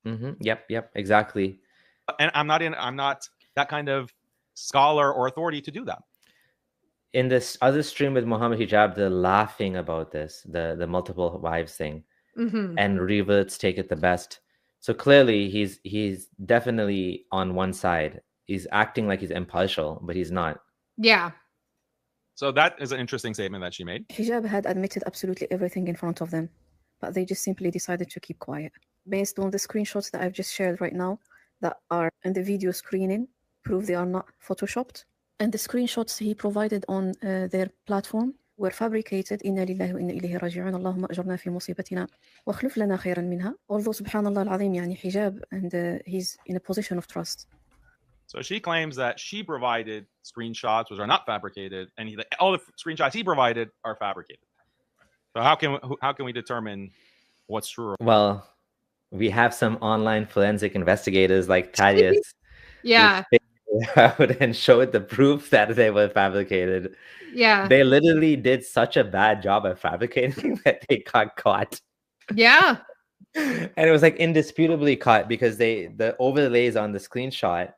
Yep, exactly. And I'm not that kind of scholar or authority to do that. In this other stream with Muhammad Hijab, they're laughing about this, the multiple wives thing, and reverts take it the best. So clearly, he's definitely on one side. He's acting like he's impartial, but he's not. Yeah. So that is an interesting statement that she made. Hijab had admitted absolutely everything in front of them, but they just simply decided to keep quiet. Based on the screenshots that I've just shared right now, that are in the video screening, prove they are not photoshopped. And the screenshots he provided on their platform were fabricated. Inna lillahi wa inna ilayhi raji'un. Allahumma ajurna fi musibatina wa akhlif lana khayran minha. Although subhanallah al-azim, yani Hijab, and he's in a position of trust. So she claims that she provided screenshots which are not fabricated, and all the screenshots he provided are fabricated. So how can we determine what's true? Well, we have some online forensic investigators like Thaddeus. Yeah. Out and showed the proof that they were fabricated. Yeah. They literally did such a bad job at fabricating that they got caught. Yeah. And it was like indisputably caught because the overlays on the screenshot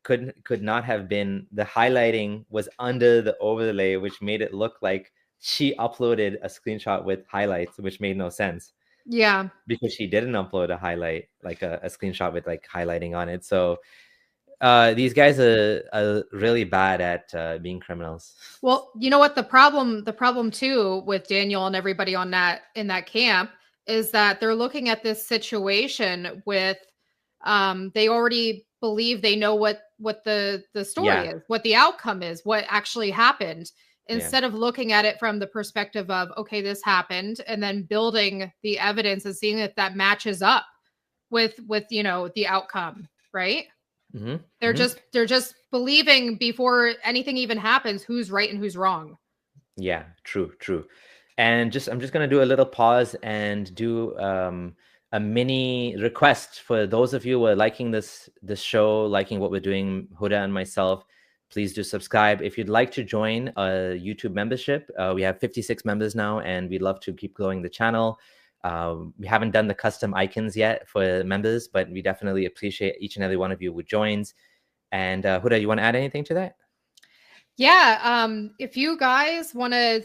could not have been, the highlighting was under the overlay, which made it look like she uploaded a screenshot with highlights, which made no sense. Yeah. Because she didn't upload a highlight, like a screenshot with like highlighting on it. So these guys are really bad at being criminals. Well, you know what the problem too with Daniel and everybody in that camp is that they're looking at this situation with they already believe they know what the story is, what the outcome is, what actually happened, instead of looking at it from the perspective of, okay, this happened, and then building the evidence and seeing if that matches up with the outcome, right? They're just believing before anything even happens who's right and who's wrong. Yeah, true. And I'm just gonna do a little pause and do a mini request for those of you who are liking this show, liking what we're doing, Huda and myself. Please do subscribe. If you'd like to join a YouTube membership, we have 56 members now, and we'd love to keep growing the channel. We haven't done the custom icons yet for members, but we definitely appreciate each and every one of you who joins. And Huda, you want to add anything to that? Yeah. If you guys want to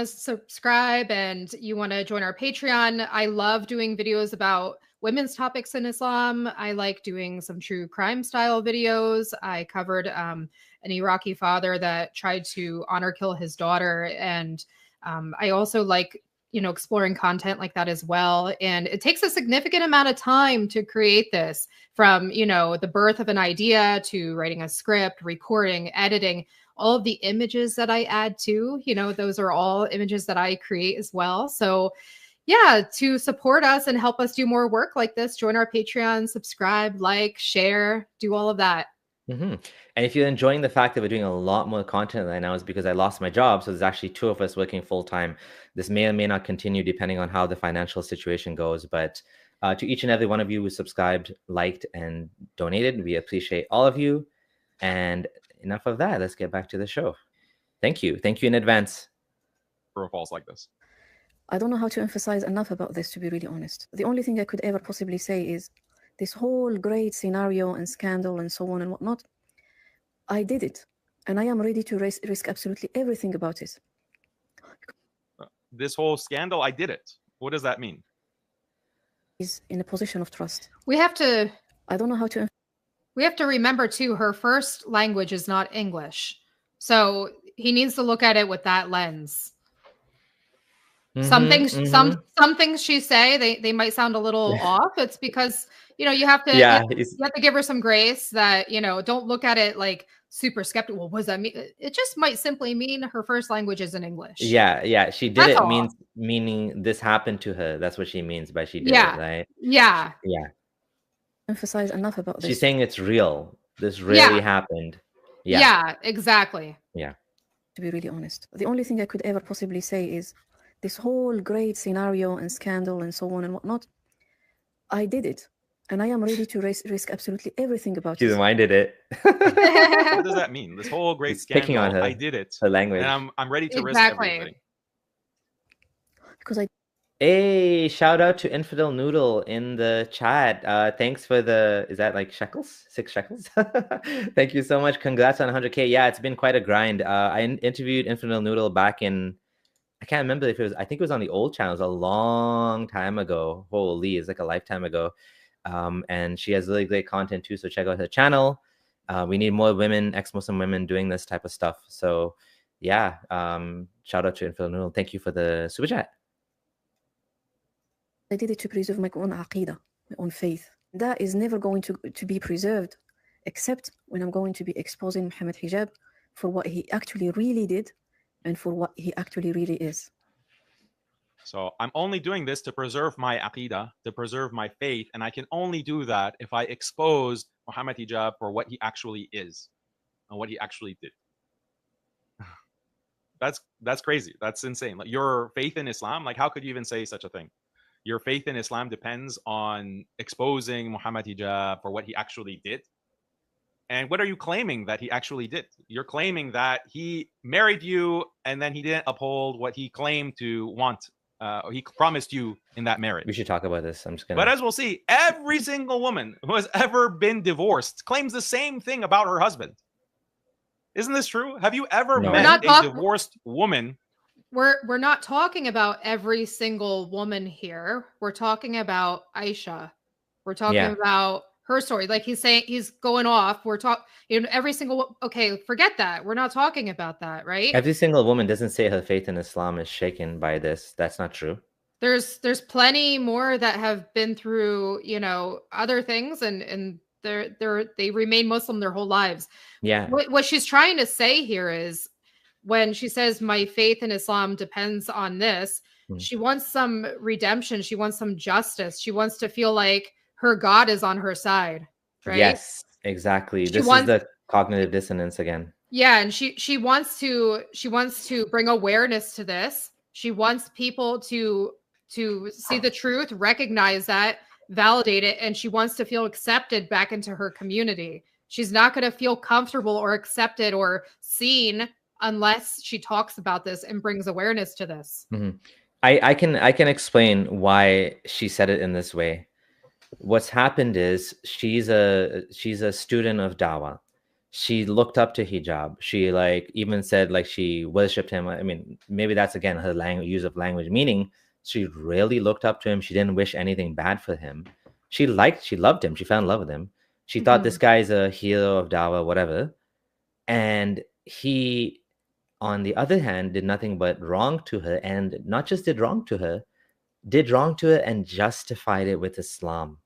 subscribe and you want to join our Patreon, I love doing videos about women's topics in Islam. I like doing some true crime style videos. I covered an Iraqi father that tried to honor kill his daughter. And I also like, exploring content like that as well. And it takes a significant amount of time to create this, from, the birth of an idea to writing a script, recording, editing. All of the images that I add to, those are all images that I create as well. So yeah, to support us and help us do more work like this, join our Patreon, subscribe, like, share, do all of that. And if you're enjoying the fact that we're doing a lot more content right now, is because I lost my job. So there's actually 2 of us working full time. This may or may not continue depending on how the financial situation goes. But to each and every one of you who subscribed, liked, and donated, we appreciate all of you. And enough of that. Let's get back to the show. Thank you. Thank you in advance. Profiles like this. I don't know how to emphasize enough about this, to be really honest. The only thing I could ever possibly say is this whole great scenario and scandal and so on and whatnot, I did it. And I am ready to risk absolutely everything about it. This whole scandal, I did it. What does that mean? He's in a position of trust. We have to... I don't know how to... We have to remember, too, her first language is not English. So he needs to look at it with that lens. Some things she say, they might sound a little off. It's because, you have to, you have to give her some grace that, don't look at it like super skeptical. Well, what does that mean? It just might simply mean her first language isn't English. Yeah. She did it meaning this happened to her. That's what she means by she did it, right? Yeah. Emphasize enough about this. She's saying it's real. This really happened. Yeah, exactly. Yeah. To be really honest, the only thing I could ever possibly say is this whole great scenario and scandal and so on and whatnot, I did it. And I am ready to risk absolutely everything about it. She's reminded it. What does that mean? This whole great scandal, picking on her, I did it. Her language. And I'm ready to risk everything. Because I... Hey, shout out to Infidel Noodle in the chat. Thanks for the, is that like shekels? 6 shekels? Thank you so much. Congrats on 100K. Yeah, it's been quite a grind. I interviewed Infidel Noodle back in, I can't remember if it was, I think it was on the old channels a long time ago. Holy, it's like a lifetime ago. And she has really great content too. So check out her channel. We need more women, ex-Muslim women doing this type of stuff. So yeah, shout out to Infidel Noodle. Thank you for the super chat. I did it to preserve my own aqidah, my own faith. That is never going to be preserved, except when I'm going to be exposing Muhammad Hijab for what he actually really did and for what he actually really is. So I'm only doing this to preserve my aqidah, to preserve my faith, and I can only do that if I expose Muhammad Hijab for what he actually is and what he actually did. That's crazy. That's insane. Like, your faith in Islam, like, how could you even say such a thing? Your faith in Islam depends on exposing Muhammad Hijab for what he actually did. And what are you claiming that he actually did? You're claiming that he married you and then he didn't uphold what he claimed to want. He promised you in that marriage. We should talk about this. I'm just gonna. But as we'll see, every single woman who has ever been divorced claims the same thing about her husband. Isn't this true? Have you ever met a divorced woman? We're not talking about every single woman here. We're talking about Aisha. We're talking about her story. Like he's saying, he's going off. We're talking, every single, okay, forget that. We're not talking about that, right? Every single woman doesn't say her faith in Islam is shaken by this. That's not true. There's plenty more that have been through, other things and they remain Muslim their whole lives. Yeah. What she's trying to say here is, when she says my faith in Islam depends on this, she wants some redemption. She wants some justice. She wants to feel like her God is on her side, right? Yes, exactly. This is the cognitive dissonance again. Yeah, and she wants to bring awareness to this. She wants people to see the truth, recognize that, validate it, and she wants to feel accepted back into her community. She's not going to feel comfortable or accepted or seen unless she talks about this and brings awareness to this. I can explain why she said it in this way. What's happened is she's a student of Dawah. She looked up to hijab. She even said she worshipped him. I mean, maybe that's again her use of language, meaning she really looked up to him. She didn't wish anything bad for him. She loved him. She fell in love with him. She thought this guy is a hero of dawah, whatever. And he, on the other hand, did nothing but wrong to her, and not just did wrong to her and justified it with Islam.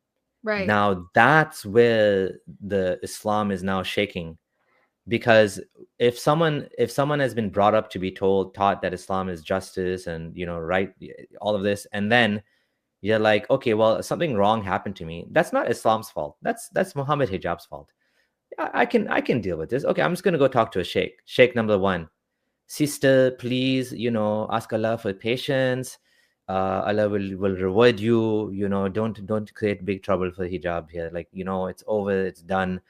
Right. Now that's where the Islam is now shaking, because if someone has been brought up to be taught that Islam is justice and, you know, right, all of this, and then you're like, okay, well, something wrong happened to me. That's not Islam's fault. That's Muhammad Hijab's fault. I can deal with this. Okay, I'm just gonna go talk to a sheikh. Sheikh number one, sister, please, you know, ask Allah for patience. Allah will reward you. You know, don't create big trouble for hijab here. Like, you know, it's over, it's done.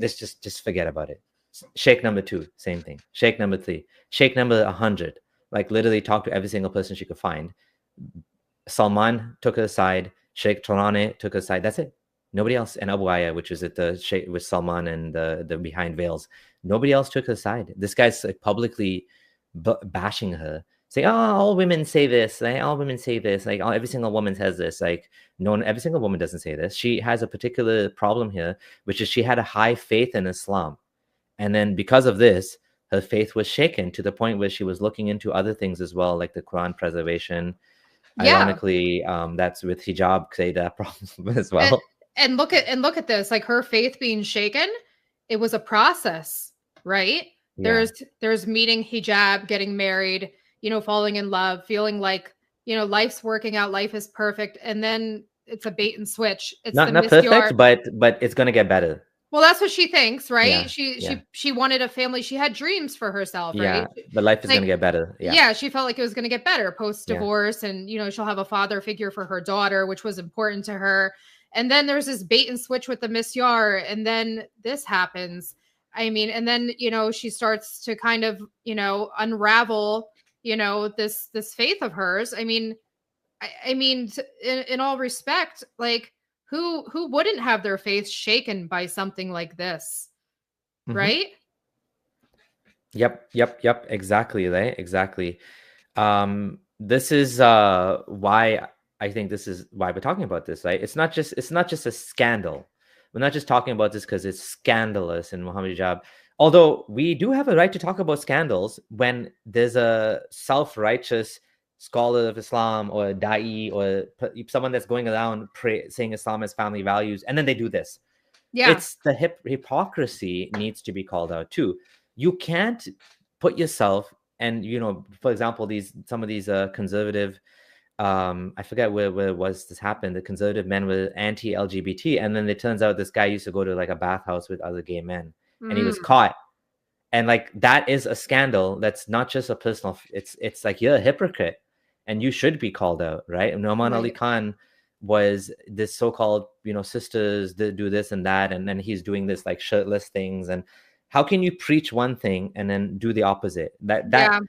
Just forget about it. Sheikh number two, same thing. Sheikh number three, sheikh number 100, like literally talk to every single person she could find. Salman took her aside. Sheikh Torane took her aside. That's it. Nobody else. And Abu Aya, which was at the Sheikh with Salman and the behind veils, nobody else took her side. This guy's like publicly bashing her, saying, "Oh, all women say this. Like, all women say this. Like, every single woman says this. Like, no, every single woman doesn't say this. She has a particular problem here, which is she had a high faith in Islam, and then because of this, her faith was shaken to the point where she was looking into other things as well, like the Quran preservation." Yeah. Ironically, that's with hijab Qaeda problem as well. And look at this, like her faith being shaken. It was a process, right? Yeah. There's meeting hijab, getting married, you know, falling in love, feeling like, you know, life's working out, life is perfect, and then it's a bait and switch. It's not perfect, but it's gonna get better. Well, that's what she thinks, right? Yeah. She wanted a family. She had dreams for herself, right? Yeah, but life is going to get better. Yeah, she felt like it was going to get better post-divorce, and, you know, she'll have a father figure for her daughter, which was important to her. And then there's this bait and switch with the misyar, and then this happens. I mean, and then, you know, she starts to kind of, you know, unravel, you know, this faith of hers. I mean, in all respect, like, who wouldn't have their faith shaken by something like this, right? Yep. Exactly, right? Exactly. This is why I think this is why we're talking about this, right? It's not just a scandal. We're not just talking about this because it's scandalous in Muhammad Hijab. Although we do have a right to talk about scandals when there's a self-righteous scholar of Islam or a da'i or someone that's going around saying Islam has family values, and then they do this. Yeah, it's the hypocrisy needs to be called out too. You can't put yourself, and, you know, for example, some of these conservative, I forget where was this happened. The conservative men were anti-LGBT, and then it turns out this guy used to go to like a bathhouse with other gay men, and he was caught. And like, that is a scandal. That's not just a personal. It's like, you're a hypocrite, and you should be called out, right? Nouman Ali Khan was this so-called, you know, sisters that do this and that, and then he's doing this like shirtless things. And how can you preach one thing and then do the opposite? That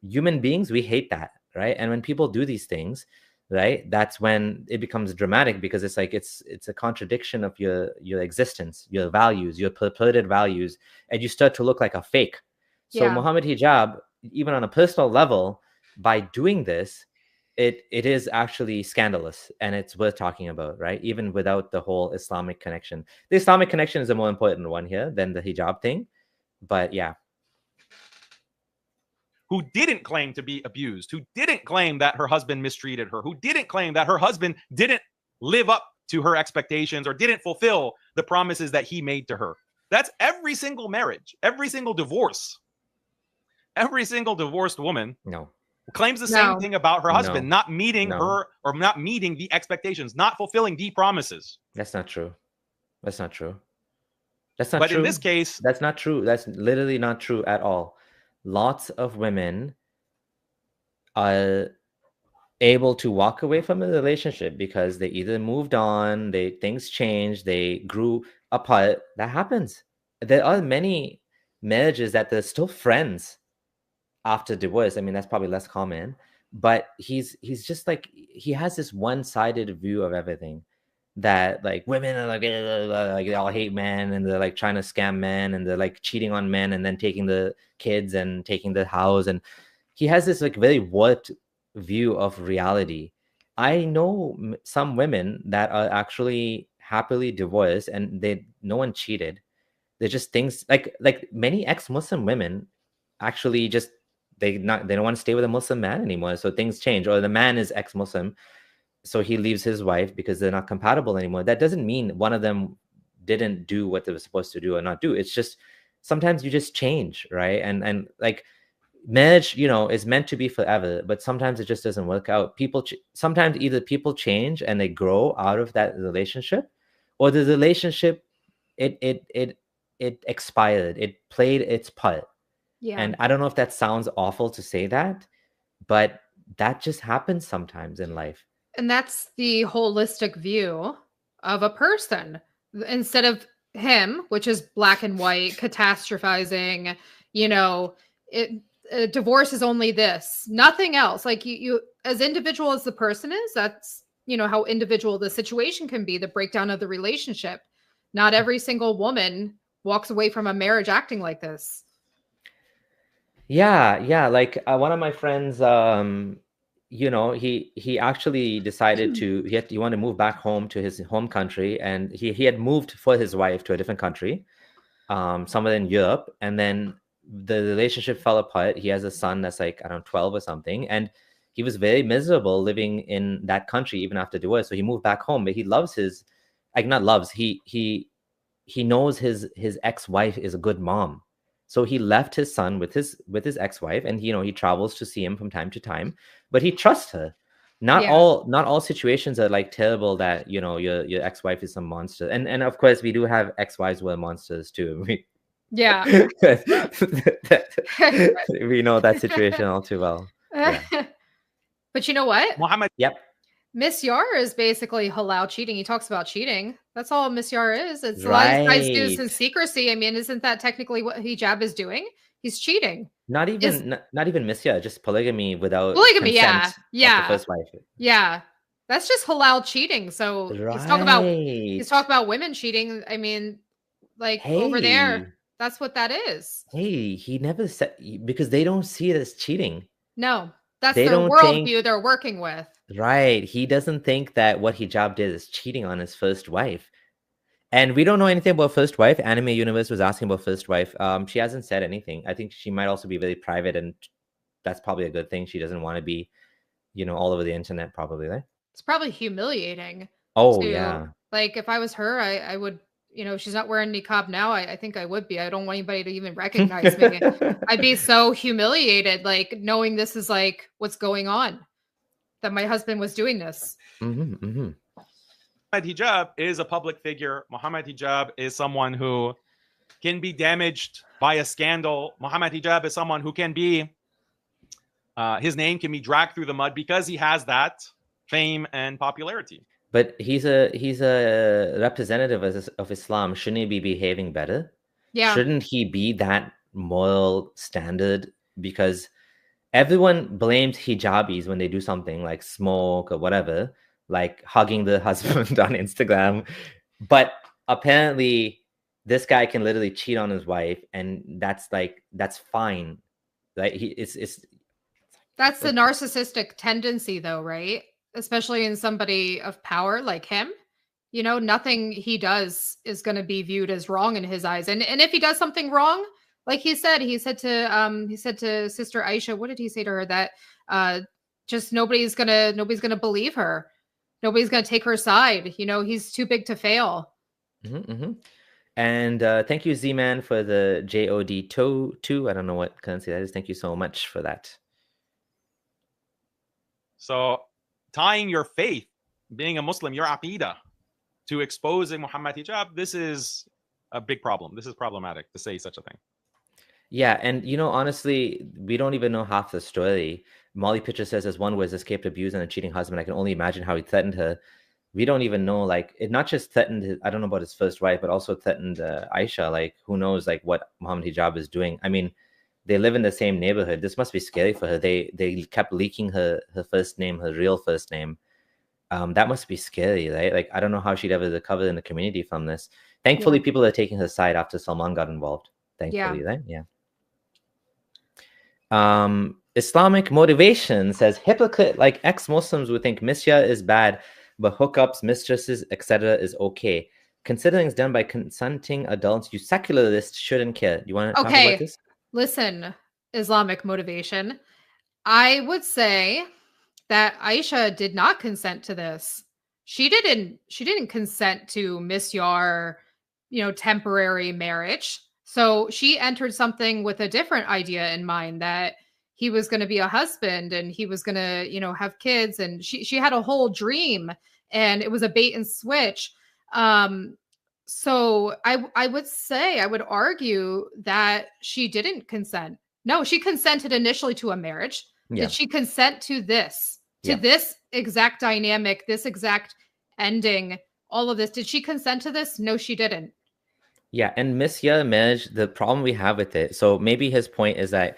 human beings, we hate that, right? And when people do these things, right, that's when it becomes dramatic, because it's like it's a contradiction of your existence, your values, your purported values, and you start to look like a fake. So Muhammad Hijab, even on a personal level, by doing this, it is actually scandalous, and it's worth talking about, right? Even without the whole Islamic connection. The Islamic connection is a more important one here than the hijab thing, but yeah. Who didn't claim to be abused, who didn't claim that her husband mistreated her, who didn't claim that her husband didn't live up to her expectations or didn't fulfill the promises that he made to her. That's every single marriage, every single divorce, every single divorced woman. No. Claims the same thing about her husband, not meeting her, or not meeting the expectations, not fulfilling the promises. That's not true. That's not true. But in this case, that's not true. That's literally not true at all. Lots of women are able to walk away from a relationship because they either moved on, things changed, they grew apart. That happens. There are many marriages that they're still friends after divorce. I mean, that's probably less common, but he's just like, he has this one-sided view of everything, that like women are like they all hate men, and they're like trying to scam men, and they're like cheating on men, and then taking the kids and taking the house. And he has this like very warped view of reality. I know some women that are actually happily divorced, and no one cheated. They're just things like many ex-Muslim women actually just they don't want to stay with a Muslim man anymore. So things change, or the man is ex-Muslim, so he leaves his wife because they're not compatible anymore. That doesn't mean one of them didn't do what they were supposed to do or not do. It's just sometimes you just change, right? And like marriage, you know, is meant to be forever, but sometimes it just doesn't work out. Sometimes either people change and they grow out of that relationship, or the relationship it expired. It played its part. Yeah. And I don't know if that sounds awful to say that, but that just happens sometimes in life. And that's the holistic view of a person, instead of him, which is black and white, catastrophizing, you know, divorce is only this, nothing else. Like you as individual as the person is, that's, you know, how individual the situation can be, the breakdown of the relationship. Not every single woman walks away from a marriage acting like this. Yeah. Like one of my friends, you know, he actually decided he wanted to move back home to his home country, and he had moved for his wife to a different country, somewhere in Europe, and then the relationship fell apart. He has a son that's like, I don't know, 12 or something, and he was very miserable living in that country even after divorce. So he moved back home, but he loves his, like, not loves, he knows his ex-wife is a good mom. So he left his son with his ex-wife, and you know, he travels to see him from time to time, but he trusts her. Not all situations are like terrible that, you know, your ex-wife is some monster. And of course we do have ex-wives who are monsters too. Yeah. We know that situation all too well. Yeah. But you know what? Muhammad. Yep. Misyar is basically halal cheating. He talks about cheating. That's all Misyar is. It's right. A lot of guys do this in secrecy. I mean, isn't that technically what hijab is doing? He's cheating. Not even Misyar, just polygamy without polygamy. Yeah. Of the first wife. Yeah. That's just halal cheating. So he's talking about women cheating. I mean, like over there, that's what that is. Hey, he never said, because they don't see it as cheating. No, that's the worldview they're working with. Right. He doesn't think that what hijab did is cheating on his first wife. And we don't know anything about first wife. Anime Universe was asking about first wife. She hasn't said anything. I think she might also be very private, and that's probably a good thing. She doesn't want to be, you know, all over the internet, probably, right? It's probably humiliating. Oh, yeah. Like if I was her, I would, you know, she's not wearing niqab now. I think I would be. I don't want anybody to even recognize me. I'd be so humiliated, like knowing this is like what's going on, that my husband was doing this. Mm-hmm, mm-hmm. Muhammad Hijab is a public figure. Muhammad Hijab is someone who can be damaged by a scandal. Muhammad Hijab is someone who can be, his name can be dragged through the mud because he has that fame and popularity. But he's a representative of Islam. Shouldn't he be behaving better? Yeah. Shouldn't he be that moral standard? Because everyone blames hijabis when they do something like smoke or whatever, like hugging the husband on Instagram. But apparently this guy can literally cheat on his wife, and that's fine. Right? That's the narcissistic tendency though, right? Especially in somebody of power like him. You know, nothing he does is going to be viewed as wrong in his eyes. And if he does something wrong, like he said to Sister Aisha, what did he say to her? That just nobody's gonna believe her. Nobody's gonna take her side. You know, he's too big to fail. Mm-hmm, mm-hmm. And thank you, Z-Man, for the JOD2. I don't know what currency that is. Thank you so much for that. So tying your faith, being a Muslim, your aqidah, to exposing Muhammad Hijab, this is a big problem. This is problematic to say such a thing. Yeah, and you know, honestly, we don't even know half the story. Molly Pitcher says, as one was escaped abuse and a cheating husband, I can only imagine how he threatened her. We don't even know, like, it not just threatened I don't know about his first wife, but also threatened Aisha. Like, who knows, like, what Muhammad Hijab is doing. I mean, they live in the same neighborhood. This must be scary for her. They kept leaking her first name, her real first name. That must be scary, right? Like, I don't know how she'd ever recover in the community from this. Thankfully, people are taking her side after Salman got involved. Thankfully, right? Yeah. Islamic motivation says hypocrite like ex-Muslims would think misya is bad, but hookups, mistresses, etc. is okay. Considering it's done by consenting adults, you secularists shouldn't care. Do you want to talk about this? Listen, Islamic motivation. I would say that Aisha did not consent to this. She didn't consent to misyar, temporary marriage. So she entered something with a different idea in mind, that he was going to be a husband and he was going to, have kids, and she had a whole dream, and it was a bait and switch. So I would argue that she didn't consent. No, she consented initially to a marriage. Yeah. Did she consent to this? To this exact dynamic, this exact ending, all of this? Did she consent to this? No, she didn't. Yeah, and misya marriage, the problem we have with it, so maybe his point is that,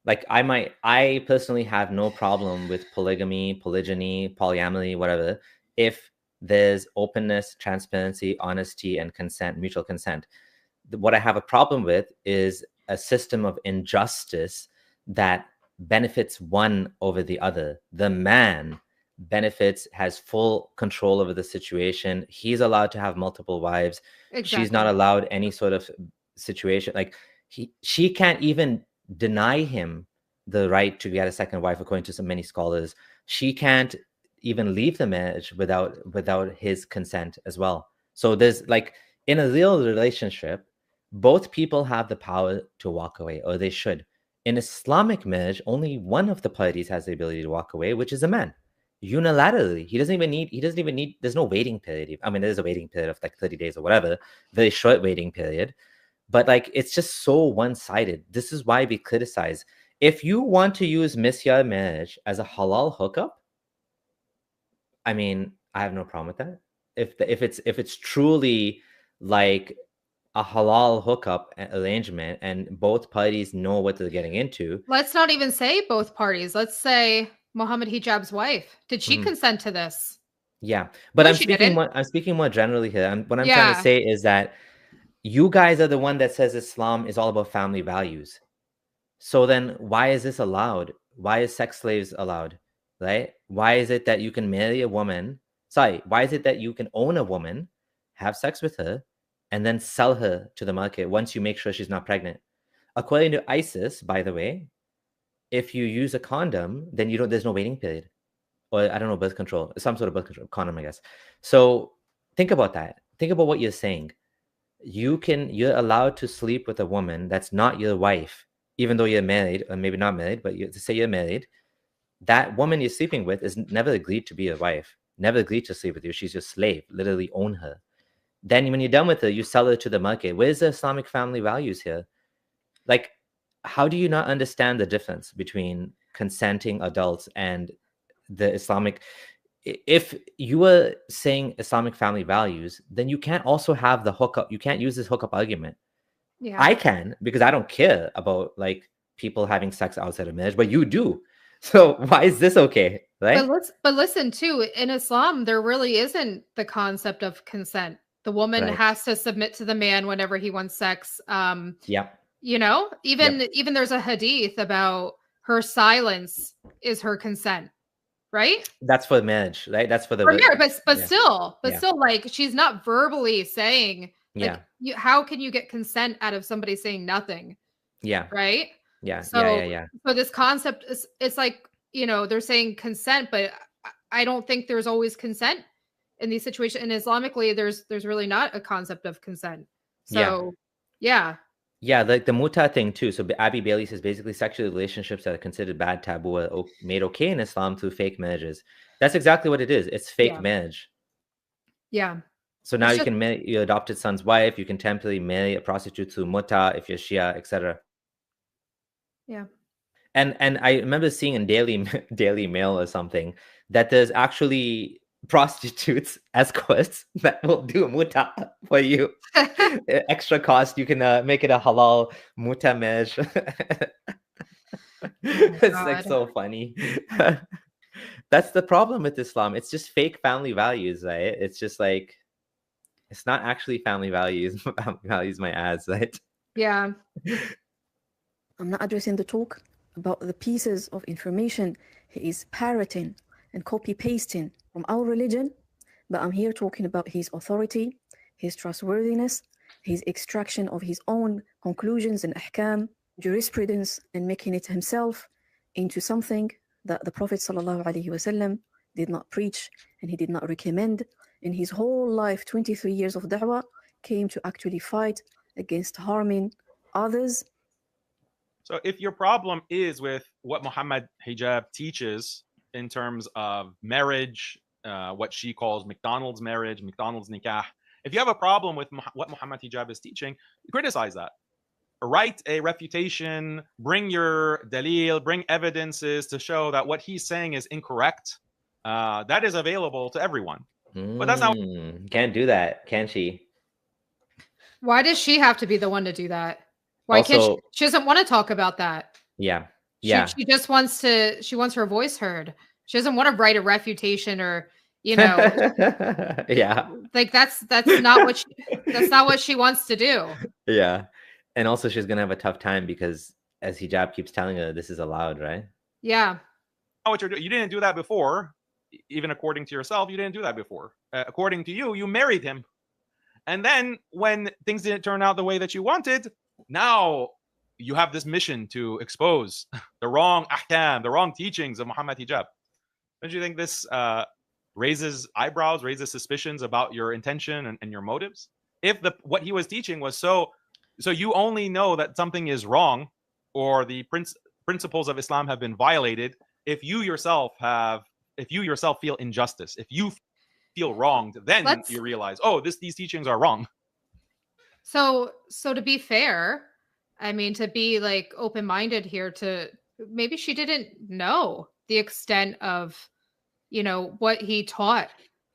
like, I personally have no problem with polygamy, polygyny, polyamory, whatever, if there's openness, transparency, honesty, and consent, mutual consent. What I have a problem with is a system of injustice that benefits one over the other. The man benefits, has full control over the situation. He's allowed to have multiple wives. Exactly. She's not allowed any sort of situation. Like she can't even deny him the right to get a second wife, according to so many scholars. She can't even leave the marriage without his consent as well. So there's, like, in a real relationship, both people have the power to walk away, or they should. In Islamic marriage, only one of the parties has the ability to walk away, which is a man. Unilaterally. He doesn't even need, there's no waiting period. I mean, there's a waiting period of like 30 days or whatever, very short waiting period. But like, it's just so one-sided. This is why we criticize. If you want to use misya marriage as a halal hookup, I mean, I have no problem with that. If it's truly like a halal hookup arrangement and both parties know what they're getting into. Let's not even say both parties. Let's say Muhammad Hijab's wife. Did she consent to this? Yeah, but no, I'm speaking more generally here. What I'm trying to say is that you guys are the one that says Islam is all about family values. So then why is this allowed? Why is sex slaves allowed? Right? Why is it that you can marry a woman? Why is it that you can own a woman, have sex with her, and then sell her to the market once you make sure she's not pregnant? According to ISIS, by the way, if you use a condom, then there's no waiting period. Or I don't know, birth control, some sort of birth control, condom, I guess. So think about that. Think about what you're saying. You're allowed to sleep with a woman that's not your wife, even though you're married, or maybe not married, but to say you're married. That woman you're sleeping with is never agreed to be your wife, never agreed to sleep with you. She's your slave, literally own her. Then when you're done with her, you sell her to the market. Where's the Islamic family values here? Like, how do you not understand the difference between consenting adults and the Islamic? If you were saying Islamic family values, then you can't also have the hookup. You can't use this hookup argument. Yeah. I can, because I don't care about like people having sex outside of marriage, but you do. So why is this okay? Right? But listen too, in Islam, there really isn't the concept of consent. The woman has to submit to the man whenever he wants sex. Yeah. Even there's a hadith about her silence is her consent, right? That's for marriage, right? That's for the marriage, but still, like, she's not verbally saying, like, how can you get consent out of somebody saying nothing? Yeah. Right? Yeah. So this concept is, it's like, they're saying consent, but I don't think there's always consent in these situations. And Islamically, there's really not a concept of consent. So yeah, like the muta thing too. So Abby Bailey says basically sexual relationships that are considered bad, taboo, are made okay in Islam through fake marriages. That's exactly what it is. It's fake marriage. Yeah. So now you can marry your adopted son's wife. You can temporarily marry a prostitute through muta if you're Shia, etc. Yeah. And I remember seeing in Daily Mail or something that there's actually prostitutes, escorts, that will do muta for you. Extra cost. You can make it a halal muta marriage. It's like so funny. That's the problem with Islam. It's just fake family values, right? It's just like, it's not actually family values. Family values my ass, right? Yeah. I'm not addressing the talk. about the pieces of information he is parroting and copy-pasting from our religion, but I'm here talking about his authority, his trustworthiness, his extraction of his own conclusions and ahkam, jurisprudence, and making it himself into something that the Prophet ﷺ did not preach and he did not recommend. In his whole life, 23 years of da'wah, came to actually fight against harming others. So if your problem is with what Muhammad Hijab teaches in terms of marriage, what she calls McDonald's marriage, McDonald's nikah, if you have a problem with what Muhammad Hijab is teaching, criticize that. Write a refutation, bring your dalil, bring evidences to show that what he's saying is incorrect. That is available to everyone. But that's not... Can't do that, can she? Why does she have to be the one to do that? Why can't she doesn't want to talk about that. Yeah. She just wants her voice heard. She doesn't want to write a refutation or, yeah. Like that's not what she wants to do. Yeah. And also she's going to have a tough time because as Hijab keeps telling her, this is allowed, right? Yeah. What you're doing, you didn't do that before. Even according to yourself, you didn't do that before. According to you, you married him. And then when things didn't turn out the way that you wanted, now you have this mission to expose the wrong ahkam, the wrong teachings of Muhammad Hijab. Don't you think this raises eyebrows, raises suspicions about your intention and your motives? If what he was teaching was so you only know that something is wrong or the principles of Islam have been violated if you yourself feel injustice, if you feel wronged, then you realize, oh, these teachings are wrong. So to be fair, I mean, to be like open-minded here, to maybe she didn't know the extent of, what he taught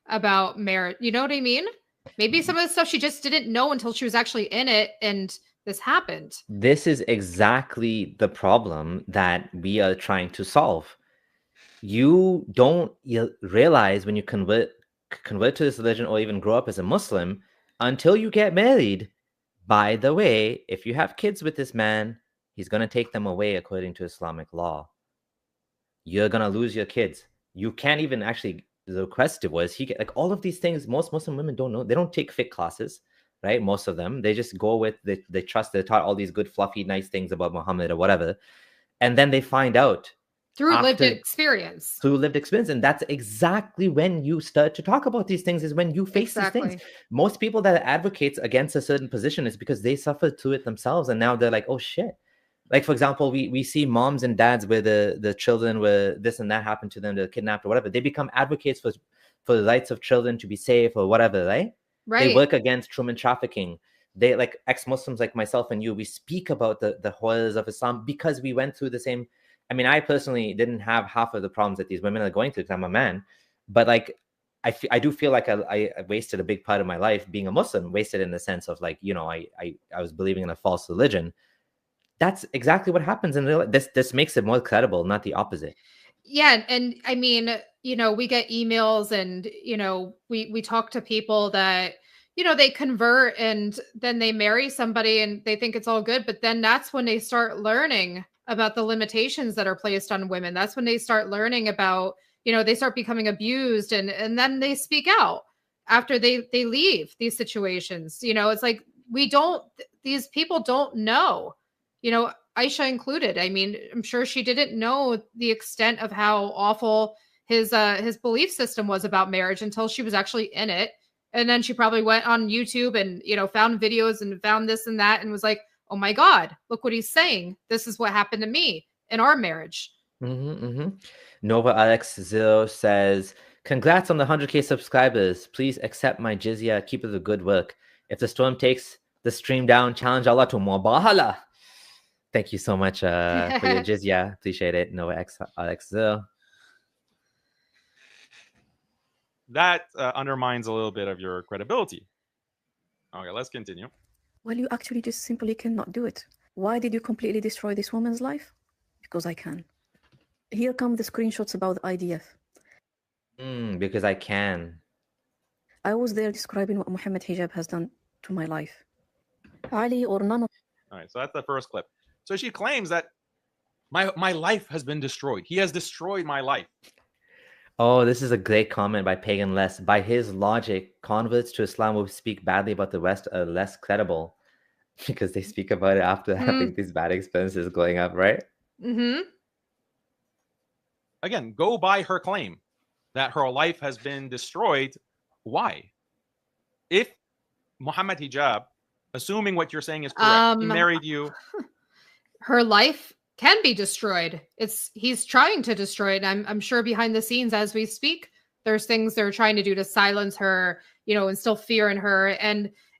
about marriage. You know what I mean? Maybe some of the stuff she just didn't know until she was actually in it and this happened. This is exactly the problem that we are trying to solve. You don't realize when you convert to this religion or even grow up as a Muslim until you get married. By the way, if you have kids with this man, he's going to take them away according to Islamic law. You're going to lose your kids. You can't even actually, the request was like all of these things, most Muslim women don't know. They don't take fiqh classes, right? Most of them, they just go with, they trust, they're taught all these good, fluffy, nice things about Muhammad or whatever. And then they find out. Through lived experience. And that's exactly when you start to talk about these things, is when you face these things. Most people that are advocates against a certain position is because they suffered through it themselves. And now they're like, oh shit. Like, for example, we see moms and dads where the children were this and that happened to them, they're kidnapped or whatever. They become advocates for the rights of children to be safe or whatever, right? Right. They work against human trafficking. They, like ex-Muslims like myself and you, we speak about the horrors of Islam because we went through the same. I mean, I personally didn't have half of the problems that these women are going through because I'm a man. But like, I do feel like I wasted a big part of my life being a Muslim, wasted in the sense of like, I was believing in a false religion. That's exactly what happens in real life. This makes it more credible, not the opposite. Yeah. And I mean, we get emails and, we talk to people that, they convert and then they marry somebody and they think it's all good. But then that's when they start learning about the limitations that are placed on women. That's when they start learning about, they start becoming abused and then they speak out after they leave these situations. It's like, these people don't know, Aisha included. I mean, I'm sure she didn't know the extent of how awful his belief system was about marriage until she was actually in it. And then she probably went on YouTube and, found videos and found this and that and was like, oh my God, look what he's saying. This is what happened to me in our marriage. Nova Alex Zero says, congrats on the 100K subscribers. Please accept my jizya. Keep up the good work. If the storm takes the stream down, challenge Allah to mubahala. Thank you so much for your jizya. Appreciate it. Nova Alex Zero. That undermines a little bit of your credibility. Okay, let's continue. Well, you actually just simply cannot do it. Why did you completely destroy this woman's life? Because I can. Here come the screenshots about the IDF. Because I can. I was there describing what Muhammad Hijab has done to my life. Ali or none of... All right, so that's the first clip. So she claims that My life has been destroyed. He has destroyed my life. Oh, this is a great comment by Pagan Les. By his logic, converts to Islam will speak badly about the West are less credible because they speak about it after having these bad experiences growing up, right? Mm-hmm. Again, go by her claim that her life has been destroyed. Why? If Muhammad Hijab, assuming what you're saying is correct, he married you. Her life can be destroyed. He's trying to destroy it. I'm sure behind the scenes as we speak, there's things they're trying to do to silence her, instill fear in her,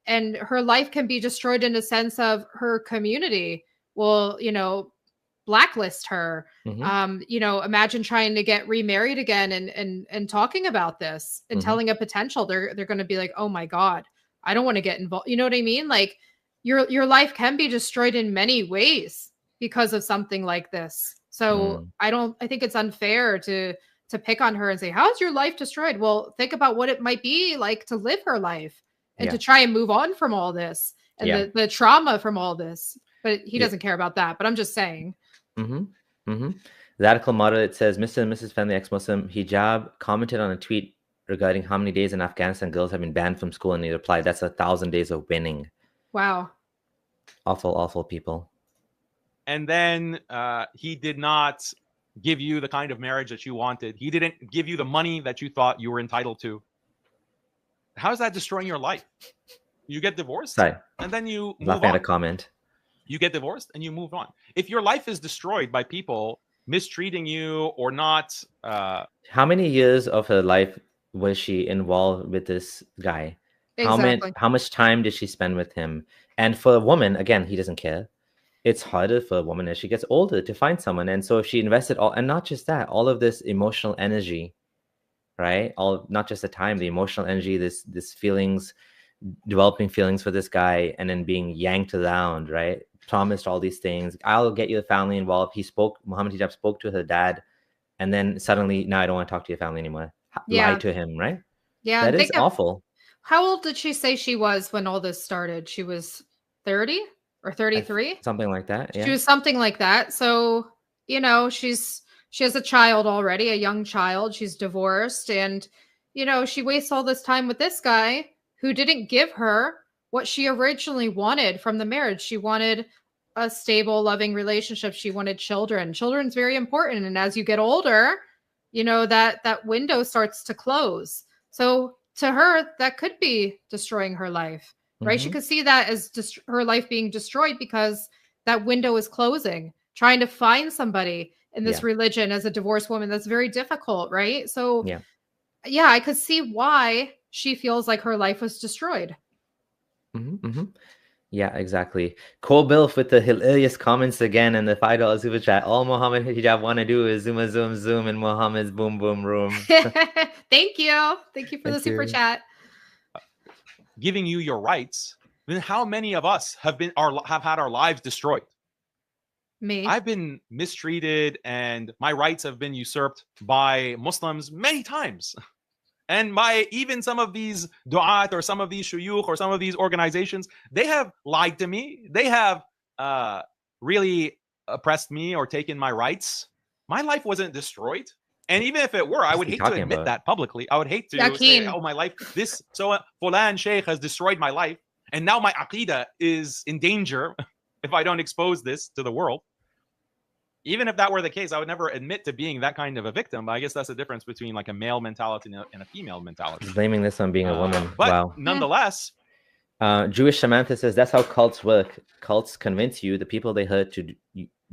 and her life can be destroyed in a sense of her community will, blacklist her. Imagine trying to get remarried again and talking about this and telling a potential. They're going to be like, oh my God, I don't want to get involved. You know what I mean? Like your life can be destroyed in many ways because of something like this. So I think it's unfair to pick on her and say, how's your life destroyed? Well, think about what it might be like to live her life and to try and move on from all this and the trauma from all this. But he doesn't care about that. But I'm just saying. Radical Moderate says, Mr. and Mrs. Friendly Ex-Muslim, Hijab commented on a tweet regarding how many days in Afghanistan girls have been banned from school, and he replied, that's 1,000 days of winning. Wow. Awful, awful people. And then he did not give you the kind of marriage that you wanted. He didn't give you the money that you thought you were entitled to. How is that destroying your life? You get divorced, and then you move on. A comment. You get divorced and you move on. If your life is destroyed by people mistreating you or not... How many years of her life was she involved with this guy? Exactly. How much time did she spend with him? And for a woman, again, he doesn't care. It's harder for a woman as she gets older to find someone. And so if she invested and not just that, all of this emotional energy, right? Not just the time, the emotional energy, this feelings, developing feelings for this guy, and then being yanked around, right? Promised all these things. I'll get your family involved. Muhammad Hijab spoke to her dad, and then suddenly, now I don't want to talk to your family anymore. Lie to him, right? Yeah. That is awful. How old did she say she was when all this started? She was 30 or 33? Something like that. Yeah. She was something like that. So, she has a child already, a young child. She's divorced, and, she wastes all this time with this guy who didn't give her what she originally wanted from the marriage. She wanted a stable, loving relationship. She wanted children. Children's very important. And as you get older, that window starts to close. So to her, that could be destroying her life, right? She could see that as her life being destroyed because that window is closing. Trying to find somebody in this religion as a divorced woman, that's very difficult, right? So yeah, I could see why she feels like her life was destroyed. Yeah, exactly. Kobilf with the hilarious comments again and the $5 super chat. All Muhammad Hijab want to do is zoom, zoom, zoom in Muhammad's boom, boom room. Thank you. Thank you for the super chat. Giving you your rights. Then how many of us have had our lives destroyed? Me. I've been mistreated and my rights have been usurped by Muslims many times. And by even some of these du'at or some of these shuyukh or some of these organizations, they have lied to me. They have really oppressed me or taken my rights. My life wasn't destroyed. And even if it were, I would hate to admit that publicly. I would hate to say, oh, my life, Fulan Sheikh has destroyed my life. And now my aqidah is in danger if I don't expose this to the world. Even if that were the case, I would never admit to being that kind of a victim. But I guess that's the difference between like a male mentality and a female mentality. Blaming this on being a woman. But nonetheless. Jewish Samantha says, that's how cults work. Cults convince you the people they hurt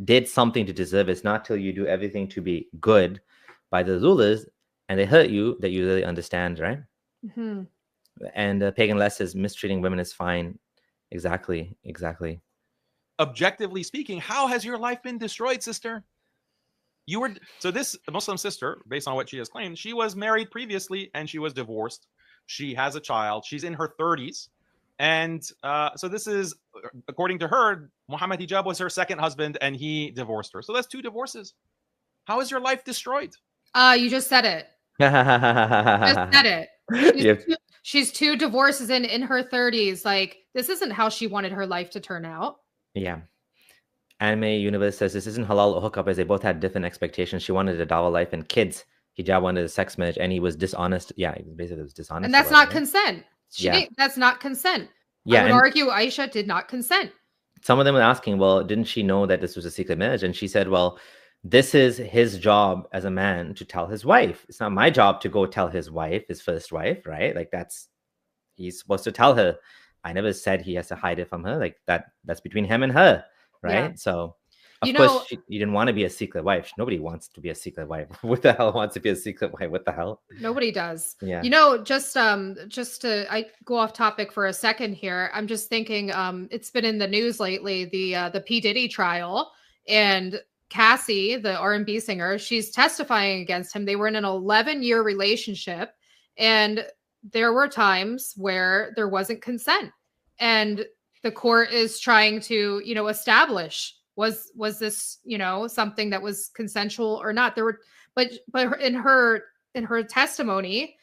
did something to deserve it. It's not till you do everything to be good by the rulers and they hurt you that you really understand, right? And Pagan Les says, mistreating women is fine. Exactly. Objectively speaking, how has your life been destroyed, sister? So this Muslim sister, based on what she has claimed, she was married previously and she was divorced. She has a child. She's in her 30s. And so this is, according to her, Muhammad Hijab was her second husband and he divorced her. So that's 2 divorces. How is your life destroyed? You just said it. Just said it. She's 2 divorces in her 30s. Like, this isn't how she wanted her life to turn out. Yeah. Anime Universe says this isn't halal or hookup as they both had different expectations. She wanted a dawah life and kids. Hijab wanted a sex marriage, and he was dishonest. Yeah, basically, it was dishonest. And that's not consent. That's not consent. Yeah, I would argue Aisha did not consent. Some of them were asking, well, didn't she know that this was a secret marriage? And she said, well, this is his job as a man to tell his wife. It's not my job to go tell his wife, his first wife, right? Like he's supposed to tell her. I never said he has to hide it from her. Like that's between him and her, right? Yeah. So of course, you didn't want to be a secret wife. Nobody wants to be a secret wife. What the hell wants to be a secret wife? What the hell? Nobody does. Yeah. Just to go off topic for a second here. I'm just thinking, it's been in the news lately, the P. Diddy trial, and Cassie, the R&B singer, she's testifying against him. They were in an 11-year relationship, and there were times where there wasn't consent, and the court is trying to, establish was this, something that was consensual or not. There were, but in her testimony,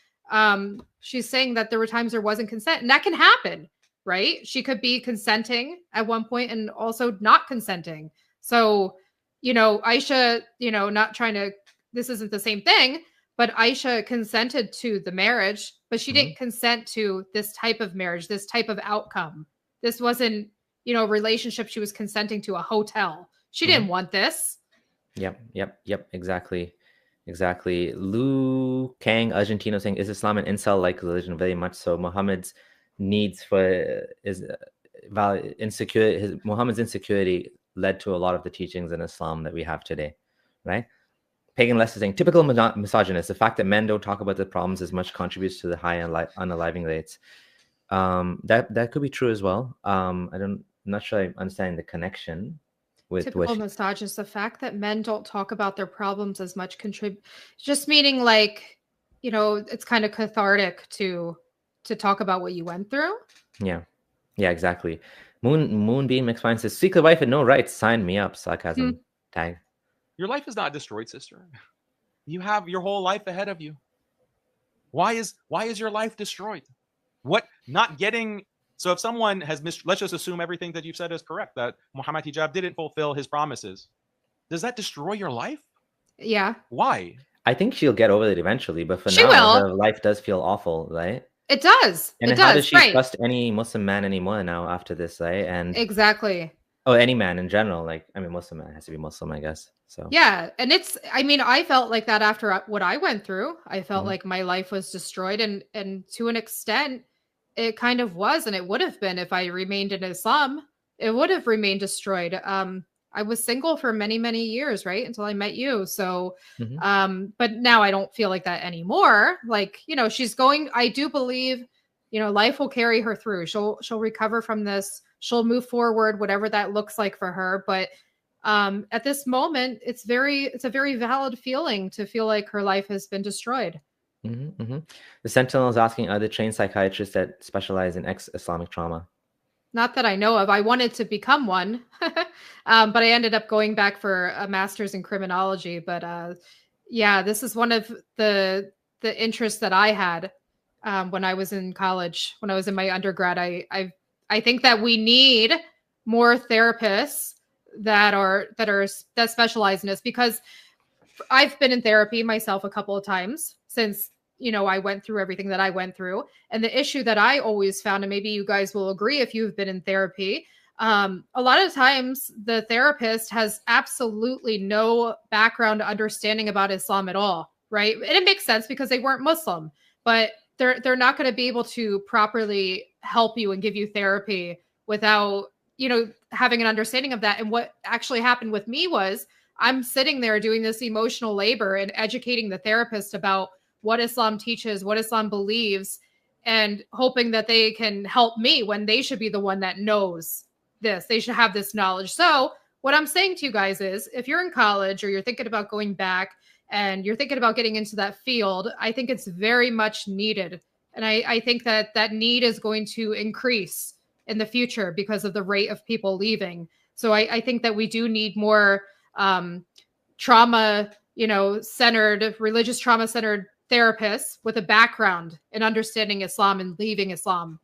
she's saying that there were times there wasn't consent, and that can happen, right? She could be consenting at one point and also not consenting. So, Aisha, not trying to, this isn't the same thing, but Aisha consented to the marriage, but she didn't consent to this type of marriage, this type of outcome. This wasn't, a relationship she was consenting to, a hotel. She didn't want this. Yep. Exactly. Lu Kang Argentino saying, is Islam an incel-like religion? Very much so. Muhammad's needs for Muhammad's insecurity led to a lot of the teachings in Islam that we have today, right? Pagan Lester saying, typical misogynist. The fact that men don't talk about the problems as much contributes to the high unaliving rates. That could be true as well. I'm not sure I understand the connection with typical misogynist. The fact that men don't talk about their problems as much just meaning like, it's kind of cathartic to talk about what you went through. Yeah, exactly. Moonbeam X5 says, secret wife and no rights. Sign me up. Sarcasm tag. Your life is not destroyed, sister. You have your whole life ahead of you. Why is your life destroyed? What not getting? So if someone has let's just assume everything that you've said is correct, that Muhammad Hijab didn't fulfill his promises. Does that destroy your life? Yeah. Why? I think she'll get over it eventually, but for now, her life does feel awful, right? It does. And how does she trust any Muslim man anymore now after this, right? And exactly. Oh, any man in general. Like, I mean, Muslim man has to be Muslim, I guess. So yeah, and I felt like that after what I went through. I felt like my life was destroyed, and to an extent, it kind of was, and it would have been if I remained in Islam. It would have remained destroyed. I was single for many, many years, right, until I met you. So, but now I don't feel like that anymore. Like, she's going. I do believe, life will carry her through. She'll recover from this. She'll move forward, whatever that looks like for her. But at this moment, it's a very valid feeling to feel like her life has been destroyed. The Sentinel is asking, are there trained psychiatrists that specialize in ex-Islamic trauma? Not that I know of. I wanted to become one, but I ended up going back for a master's in criminology. But yeah, this is one of the interests that I had when I was in college, when I was in my undergrad. I think that we need more therapists that specialize in this, because I've been in therapy myself a couple of times since I went through everything that I went through. And the issue that I always found, and maybe you guys will agree if you've been in therapy, a lot of times the therapist has absolutely no background understanding about Islam at all, right? And it makes sense because they weren't Muslim, but they're not going to be able to properly help you and give you therapy without, having an understanding of that. And what actually happened with me was I'm sitting there doing this emotional labor and educating the therapist about what Islam teaches, what Islam believes, and hoping that they can help me when they should be the one that knows this. They should have this knowledge. So what I'm saying to you guys is, if you're in college or you're thinking about going back and you're thinking about getting into that field, I think it's very much needed. And I think that need is going to increase in the future because of the rate of people leaving. So I think that we do need more trauma, centered, religious trauma centered therapists with a background in understanding Islam and leaving Islam.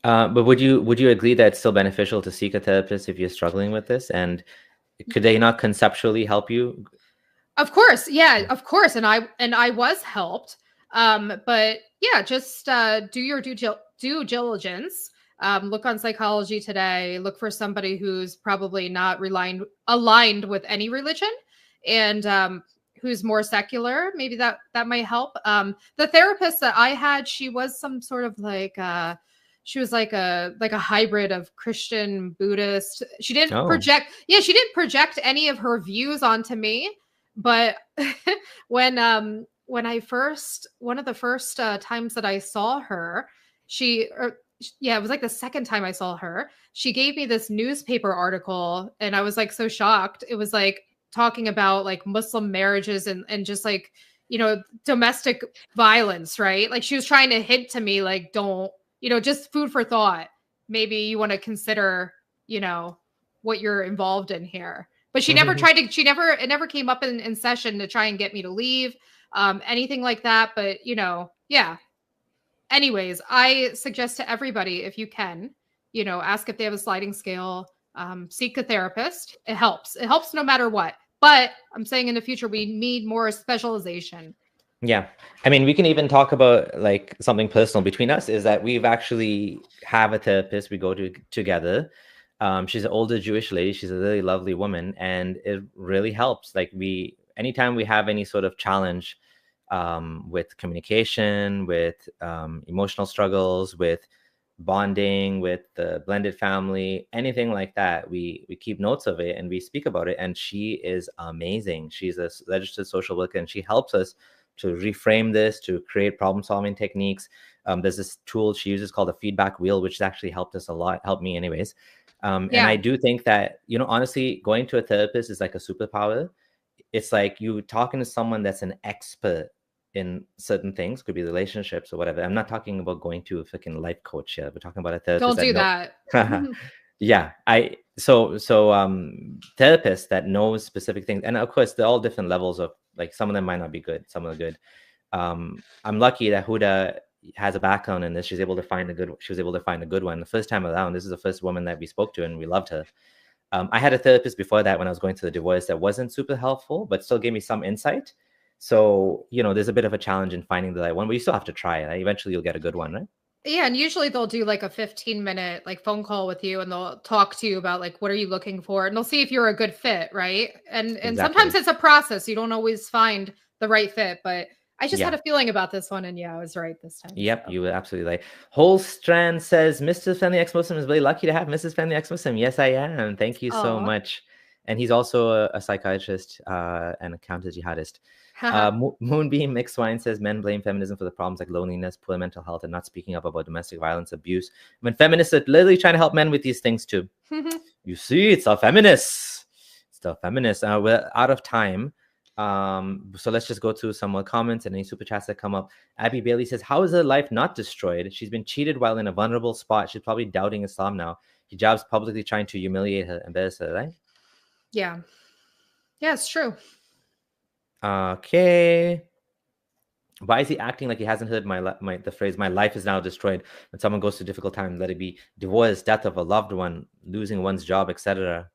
But would you agree that it's still beneficial to seek a therapist if you're struggling with this? And could they not conceptually help you? Of course, yeah, of course. And I was helped. But yeah, just do your due diligence. Look on Psychology Today. Look for somebody who's probably not aligned with any religion, and who's more secular. Maybe that might help. The therapist that I had, she was some sort of like she was like a hybrid of Christian, Buddhist. She didn't project. Yeah, she didn't project any of her views onto me. But when I first, one of the first times that I saw her, it was like the second time I saw her, she gave me this newspaper article, and I was like so shocked. It was like talking about like Muslim marriages and just like, domestic violence, right? Like she was trying to hint to me like, don't, just food for thought. Maybe you want to consider, what you're involved in here. But she never tried to, it never came up in session to try and get me to leave, anything like that. But, yeah. Anyways, I suggest to everybody, if you can, ask if they have a sliding scale, seek a therapist. It helps. It helps no matter what. But I'm saying in the future, we need more specialization. Yeah. I mean, we can even talk about like something personal between us is that we've actually have a therapist. We go to together. She's an older Jewish lady. She's a really lovely woman, and it really helps. Like anytime we have any sort of challenge with communication, with emotional struggles, with bonding, with the blended family, anything like that, we keep notes of it and we speak about it. And she is amazing. She's a registered social worker, and she helps us to reframe this, to create problem-solving techniques. There's this tool she uses called the feedback wheel, which has actually helped us a lot, helped me anyways. And I do think that, honestly, going to a therapist is like a superpower. It's like you talking to someone that's an expert in certain things, could be relationships or whatever. I'm not talking about going to a freaking life coach here. We're talking about a therapist. Don't do that. Yeah. Therapists that knows specific things. And of course, they're all different levels of, like, some of them might not be good. Some are good. I'm lucky that Huda has a background in this. She was able to find a good one. The first time around, this is the first woman that we spoke to, and we loved her. I had a therapist before that when I was going through the divorce that wasn't super helpful, but still gave me some insight. So, there's a bit of a challenge in finding the right one, but you still have to try it. Eventually you'll get a good one, right? Yeah. And usually they'll do like a 15-minute like phone call with you, and they'll talk to you about like, what are you looking for? And they'll see if you're a good fit. Right. And sometimes it's a process. You don't always find the right fit, but I just had a feeling about this one, and I was right this time. Yep, so. You were absolutely right. Whole Strand says, Mr. Friendly Ex-Muslim is really lucky to have Mrs. Friendly Ex-Muslim. Yes, I am. Thank you so much. And he's also a psychiatrist and a counter-jihadist. Moonbeam Mixed Wine says, men blame feminism for the problems like loneliness, poor mental health, and not speaking up about domestic violence, abuse. When feminists are literally trying to help men with these things too. You see, it's all feminists. We're out of time. So let's just go through some more comments and any super chats that come up. Abby Bailey says, how is her life not destroyed? She's been cheated while in a vulnerable spot. She's probably doubting Islam now. Hijab's publicly trying to humiliate her, embarrass her, right? Yeah. Yeah, it's true. Okay. Why is he acting like he hasn't heard the phrase, my life is now destroyed? When someone goes through difficult times, let it be divorce, death of a loved one, losing one's job, etc.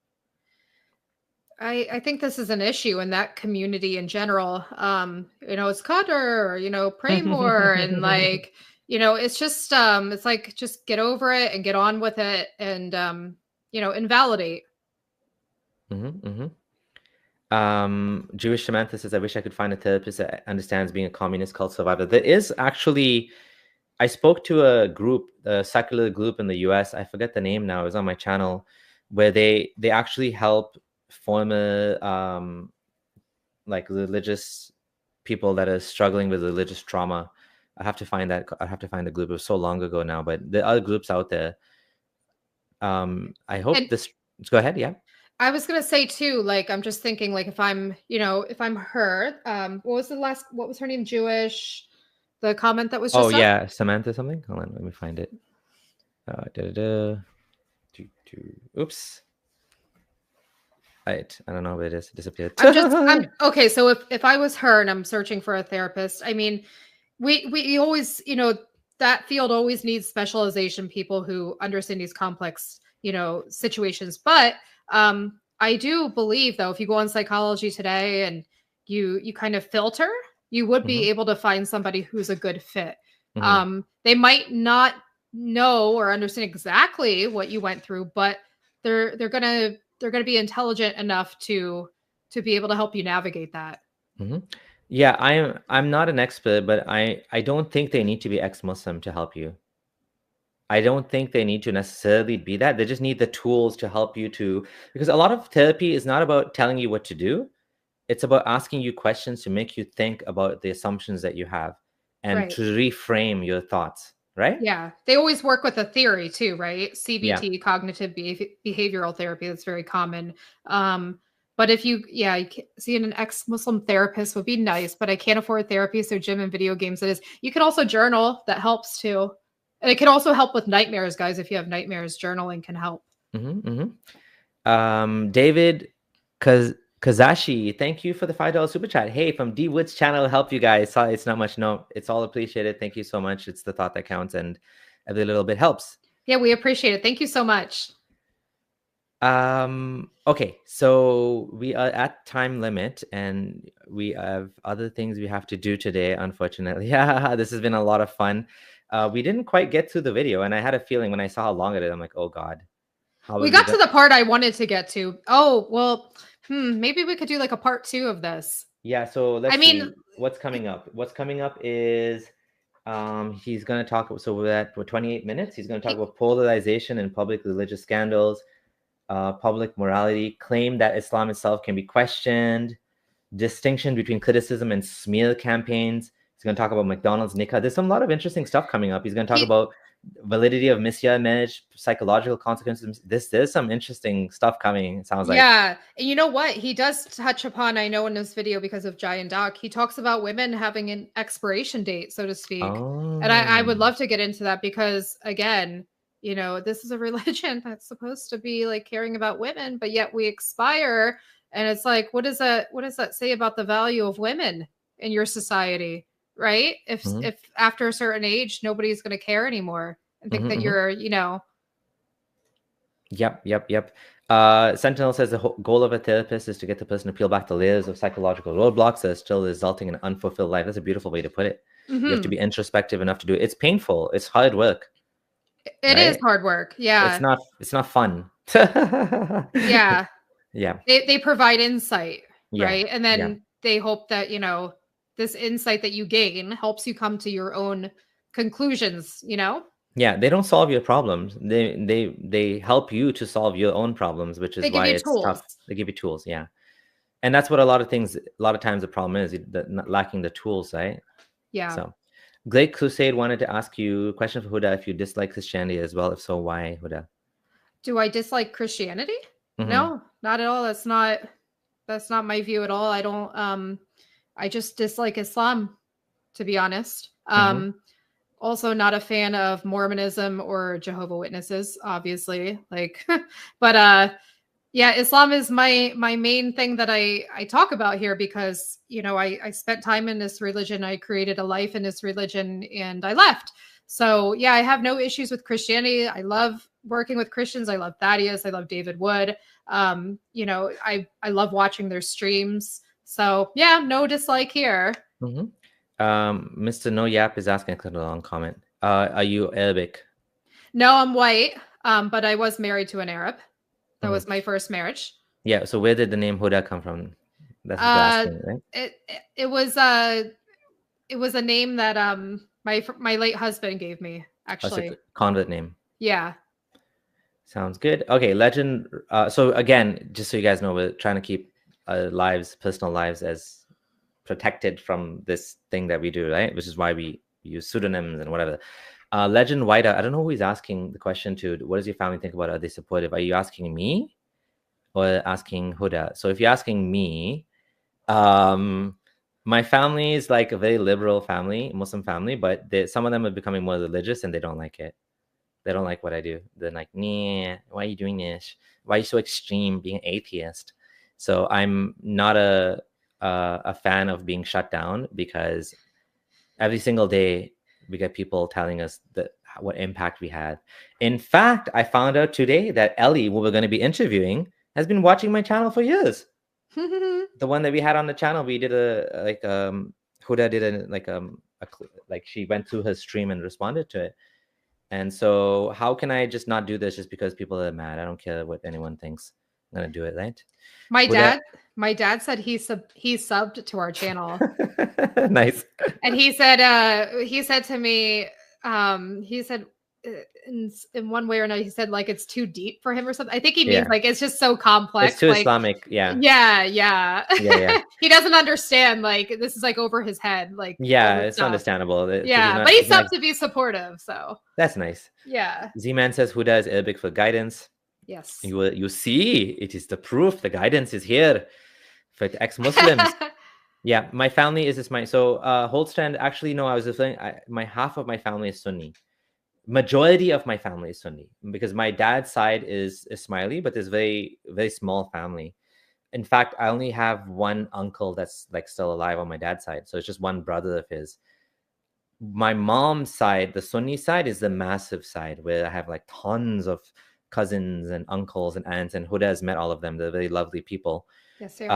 I think this is an issue in that community in general. It's Qadr, pray more. And like, it's just, it's like, just get over it and get on with it and, invalidate. Jewish Samantha says, I wish I could find a therapist that understands being a communist cult survivor. There is actually, I spoke to a secular group in the US. I forget the name now. It was on my channel, where they actually help former like religious people that are struggling with religious trauma. I have to find the group. It was so long ago now, but there are groups out there. I hope go ahead. Yeah. I was going to say too, like, I'm just thinking like, if I'm her, what was her name? Jewish, the comment that was just yeah. Samantha something. Hold on. Let me find it. Oops. Right. I don't know where it is. It disappeared. Okay. So if I was her and I'm searching for a therapist, I mean, we always, that field always needs specialization, people who understand these complex, situations. But I do believe, though, if you go on Psychology Today and you kind of filter, you would be able to find somebody who's a good fit. They might not know or understand exactly what you went through, but they're gonna be intelligent enough to be able to help you navigate that. Yeah, I'm not an expert, but I don't think they need to be ex-Muslim to help you. I don't think they need to necessarily be that. They just need the tools to help you because a lot of therapy is not about telling you what to do. It's about asking you questions to make you think about the assumptions that you have and to reframe your thoughts, right? Yeah. They always work with a theory too, right? CBT, cognitive behavioral therapy. That's very common. But if you see an ex-Muslim therapist would be nice, but I can't afford therapy. So gym and video games it is. You can also journal. That helps too. And it can also help with nightmares, guys. If you have nightmares, journaling can help. David Kazashi, thank you for the $5 super chat. Hey, from D Wood's channel, help you guys. Sorry, it's not much. No, it's all appreciated. Thank you so much. It's the thought that counts, and every little bit helps. Yeah, we appreciate it. Thank you so much. Okay, so we are at time limit, and we have other things we have to do today, unfortunately. This has been a lot of fun. We didn't quite get through the video, and I had a feeling when I saw how long it is, I'm like, oh God. We got to the part I wanted to get to. Oh, well, maybe we could do like a part 2 of this. Yeah, so let's see what's coming up. What's coming up is he's going to talk, so we're at 28 minutes. He's going to talk about polarization and public religious scandals, public morality, claim that Islam itself can be questioned, distinction between criticism and smear campaigns. He's going to talk about McDonald's nikah. There's a lot of interesting stuff coming up. He's going to talk about validity of misya marriage, psychological consequences. There's some interesting stuff coming, it sounds like. Yeah. And you know what? He does touch upon, I know in this video because of Jai and Doc, he talks about women having an expiration date, so to speak. And I would love to get into that because, again, this is a religion that's supposed to be like caring about women, but yet we expire. And it's like, what does that say about the value of women in your society? Right? If after a certain age, nobody's going to care anymore and think that you're, Yep. Sentinel says the goal of a therapist is to get the person to peel back the layers of psychological roadblocks that are still resulting in an unfulfilled life. That's a beautiful way to put it. You have to be introspective enough to do it. It's painful. It's hard work. It is hard work. Yeah. It's not fun. Yeah. Yeah. They provide insight, right? And then they hope that, this insight that you gain helps you come to your own conclusions, Yeah, they don't solve your problems. They help you to solve your own problems, which is why it's tough. They give you tools, yeah. And that's what a lot of times the problem is, lacking the tools, right? Yeah. So Great Crusade wanted to ask you a question for Huda, if you dislike Christianity as well. If so, why, Huda? Do I dislike Christianity? No, not at all. That's not my view at all. I don't I just dislike Islam, to be honest. Also not a fan of Mormonism or Jehovah's Witnesses, obviously. But Islam is my main thing that I talk about here because, I spent time in this religion. I created a life in this religion and I left. So yeah, I have no issues with Christianity. I love working with Christians. I love Thaddeus. I love David Wood. I love watching their streams. So yeah, no dislike here. Mr. No Yap is asking a long comment. Are you Arabic? No, I'm white. But I was married to an Arab. That was my first marriage. Yeah. So where did the name Huda come from? That's what asking, right? It was a name that my late husband gave me, actually. A convert name. Yeah. Sounds good. Okay, Legend. So again, just so you guys know, we're trying to keep our personal lives as protected from this thing that we do, right? Which is why we use pseudonyms and whatever. Legend White, I don't know who he's asking the question to. What does your family think about it? Are they supportive? Are you asking me or asking Huda? So if you're asking me, my family is like a very liberal family, Muslim family, but some of them are becoming more religious and they don't like it. They don't like what I do. They're like, nah, why are you doing this? Why are you so extreme being atheist? So I'm not a fan of being shut down because every single day we get people telling us that what impact we had. In fact, I found out today that Ellie, who we're going to be interviewing, has been watching my channel for years. The one that we had on the channel, we did Huda did like she went through her stream and responded to it. And so how can I just not do this just because people are mad? I don't care what anyone thinks. I'm gonna do it, right? My dad said he subbed to our channel. Nice. And he said to me, in one way or another, he said like it's too deep for him or something. I think he means like it's just so complex. It's too Islamic. Yeah. He doesn't understand, like this is like over his head. Like it's understandable. But he's up to be supportive, so that's nice. Yeah. Z-Man says Huda is Arabic for guidance. Yes. You see, it is the proof. The guidance is here for the ex-Muslims. Yeah, my family is Ismaili. So Holstrand, actually, no, I was referring, my half of my family is Sunni. Majority of my family is Sunni because my dad's side is Ismaili, but there's very, very small family. In fact, I only have one uncle that's like still alive on my dad's side. So it's just one brother of his. My mom's side, the Sunni side, is the massive side where I have like tons of cousins and uncles and aunts, and Huda has met all of them. They're very lovely people. Yes, sir.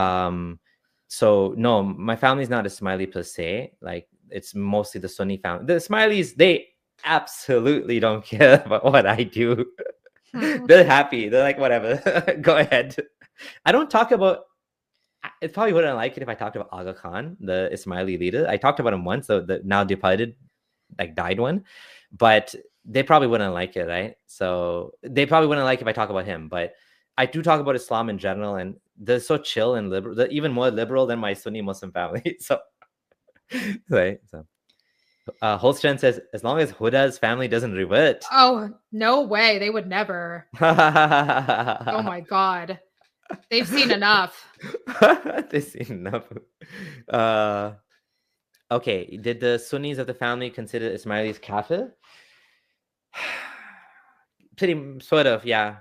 So no, my family's not Ismaili per se. Like it's mostly the Sunni family. The Ismailis, they absolutely don't care about what I do. They're happy. They're like, whatever, go ahead. I don't talk about, it probably wouldn't like it if I talked about Aga Khan, the Ismaili leader. I talked about him once, the now departed, like died one, but they probably wouldn't like it, right? So they probably wouldn't like if I talk about him, but I do talk about Islam in general, and they're so chill and liberal. They're even more liberal than my Sunni Muslim family. So, right. So, Holstern says, as long as Huda's family doesn't revert. Oh, no way. They would never. Oh my God. They've seen enough. They've seen enough. Okay. Did the Sunnis of the family consider Ismailis kafir? Pretty sort of, yeah.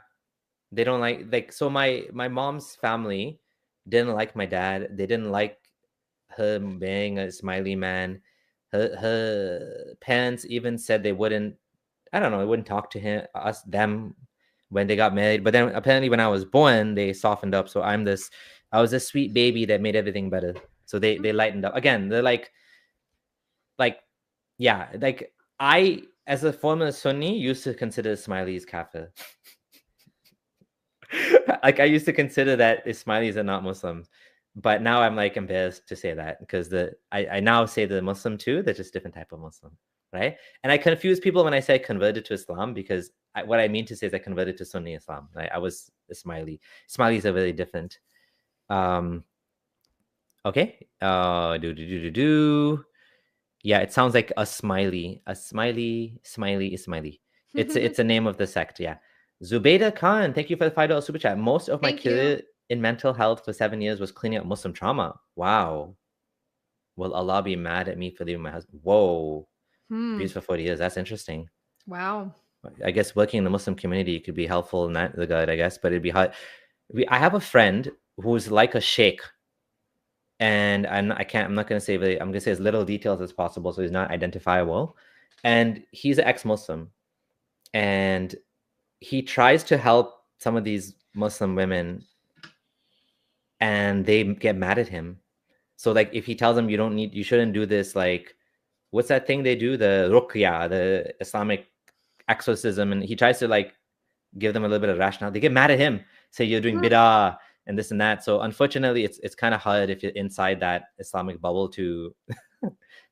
They don't like so my mom's family didn't like my dad. They didn't like her being an Ismaili man. Her parents even said they wouldn't, I don't know, they wouldn't talk to them when they got married. But then apparently when I was born, they softened up. So I was a sweet baby that made everything better. So they lightened up. Again, they're like I, as a former Sunni, used to consider Ismailis kafir. Like I used to consider that Ismailis are not Muslims. But now I'm like embarrassed to say that because I now say the Muslim too. They're just different type of Muslim, right? And I confuse people when I say I converted to Islam because what I mean to say is I converted to Sunni Islam. Right? I was Ismaili. Ismailis are very different. Okay. Yeah, it sounds like a smiley. It's a name of the sect. Yeah. Zubaydah Khan, thank you for the $5 super chat. Most of my career in mental health for 7 years was cleaning up Muslim trauma. Wow. Will Allah be mad at me for leaving my husband? Whoa. Abuse for 40 years. That's interesting. Wow. I guess working in the Muslim community could be helpful in that regard, I guess, but it'd be hard. I have a friend who's like a sheikh, and I'm not going to say, I'm going to say as little details as possible so he's not identifiable. And he's an ex-Muslim. And he tries to help some of these Muslim women and they get mad at him. So like if he tells them you shouldn't do this, like what's that thing they do, the ruqya, the Islamic exorcism, and he tries to like give them a little bit of rationale. They get mad at him, say you're doing bid'ah and this and that. So unfortunately it's kind of hard if you're inside that Islamic bubble to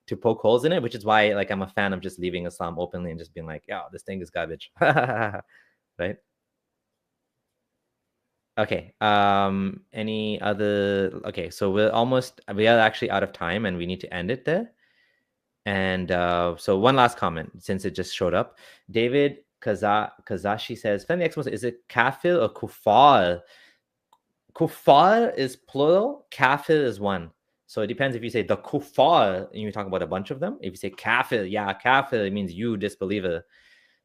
to poke holes in it, which is why like I'm a fan of just leaving Islam openly and just being like, yeah, this thing is garbage. Right? Okay. Any other? Okay, so we are actually out of time and we need to end it there. And so one last comment since it just showed up. David Kazashi says, "Friendly Exmuslim, is it kafir or kuffar? Kuffar is plural, kafir is one. So it depends if you say the kuffar and you're talking about a bunch of them. If you say kafir, yeah, kafir, it means you disbeliever.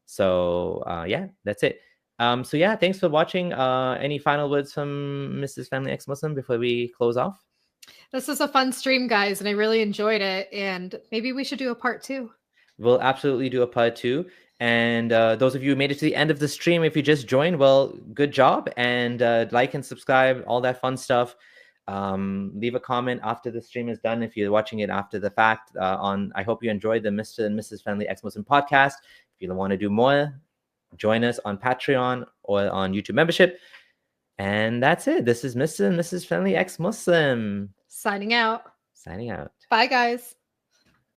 So yeah, that's it. So yeah, thanks for watching. Any final words from Mrs. Family Ex-Muslim before we close off? This was a fun stream, guys, and I really enjoyed it. And maybe we should do a part 2. we'll absolutely do a part 2. And those of you who made it to the end of the stream, if you just joined, well, good job. And like and subscribe, all that fun stuff. Leave a comment after the stream is done if you're watching it after the fact. I hope you enjoyed the Mr. and Mrs. Friendly Ex-Muslim podcast. If you want to do more, join us on Patreon or on YouTube membership. And that's it. This is Mr. and Mrs. Friendly Ex-Muslim. Signing out. Signing out. Bye, guys.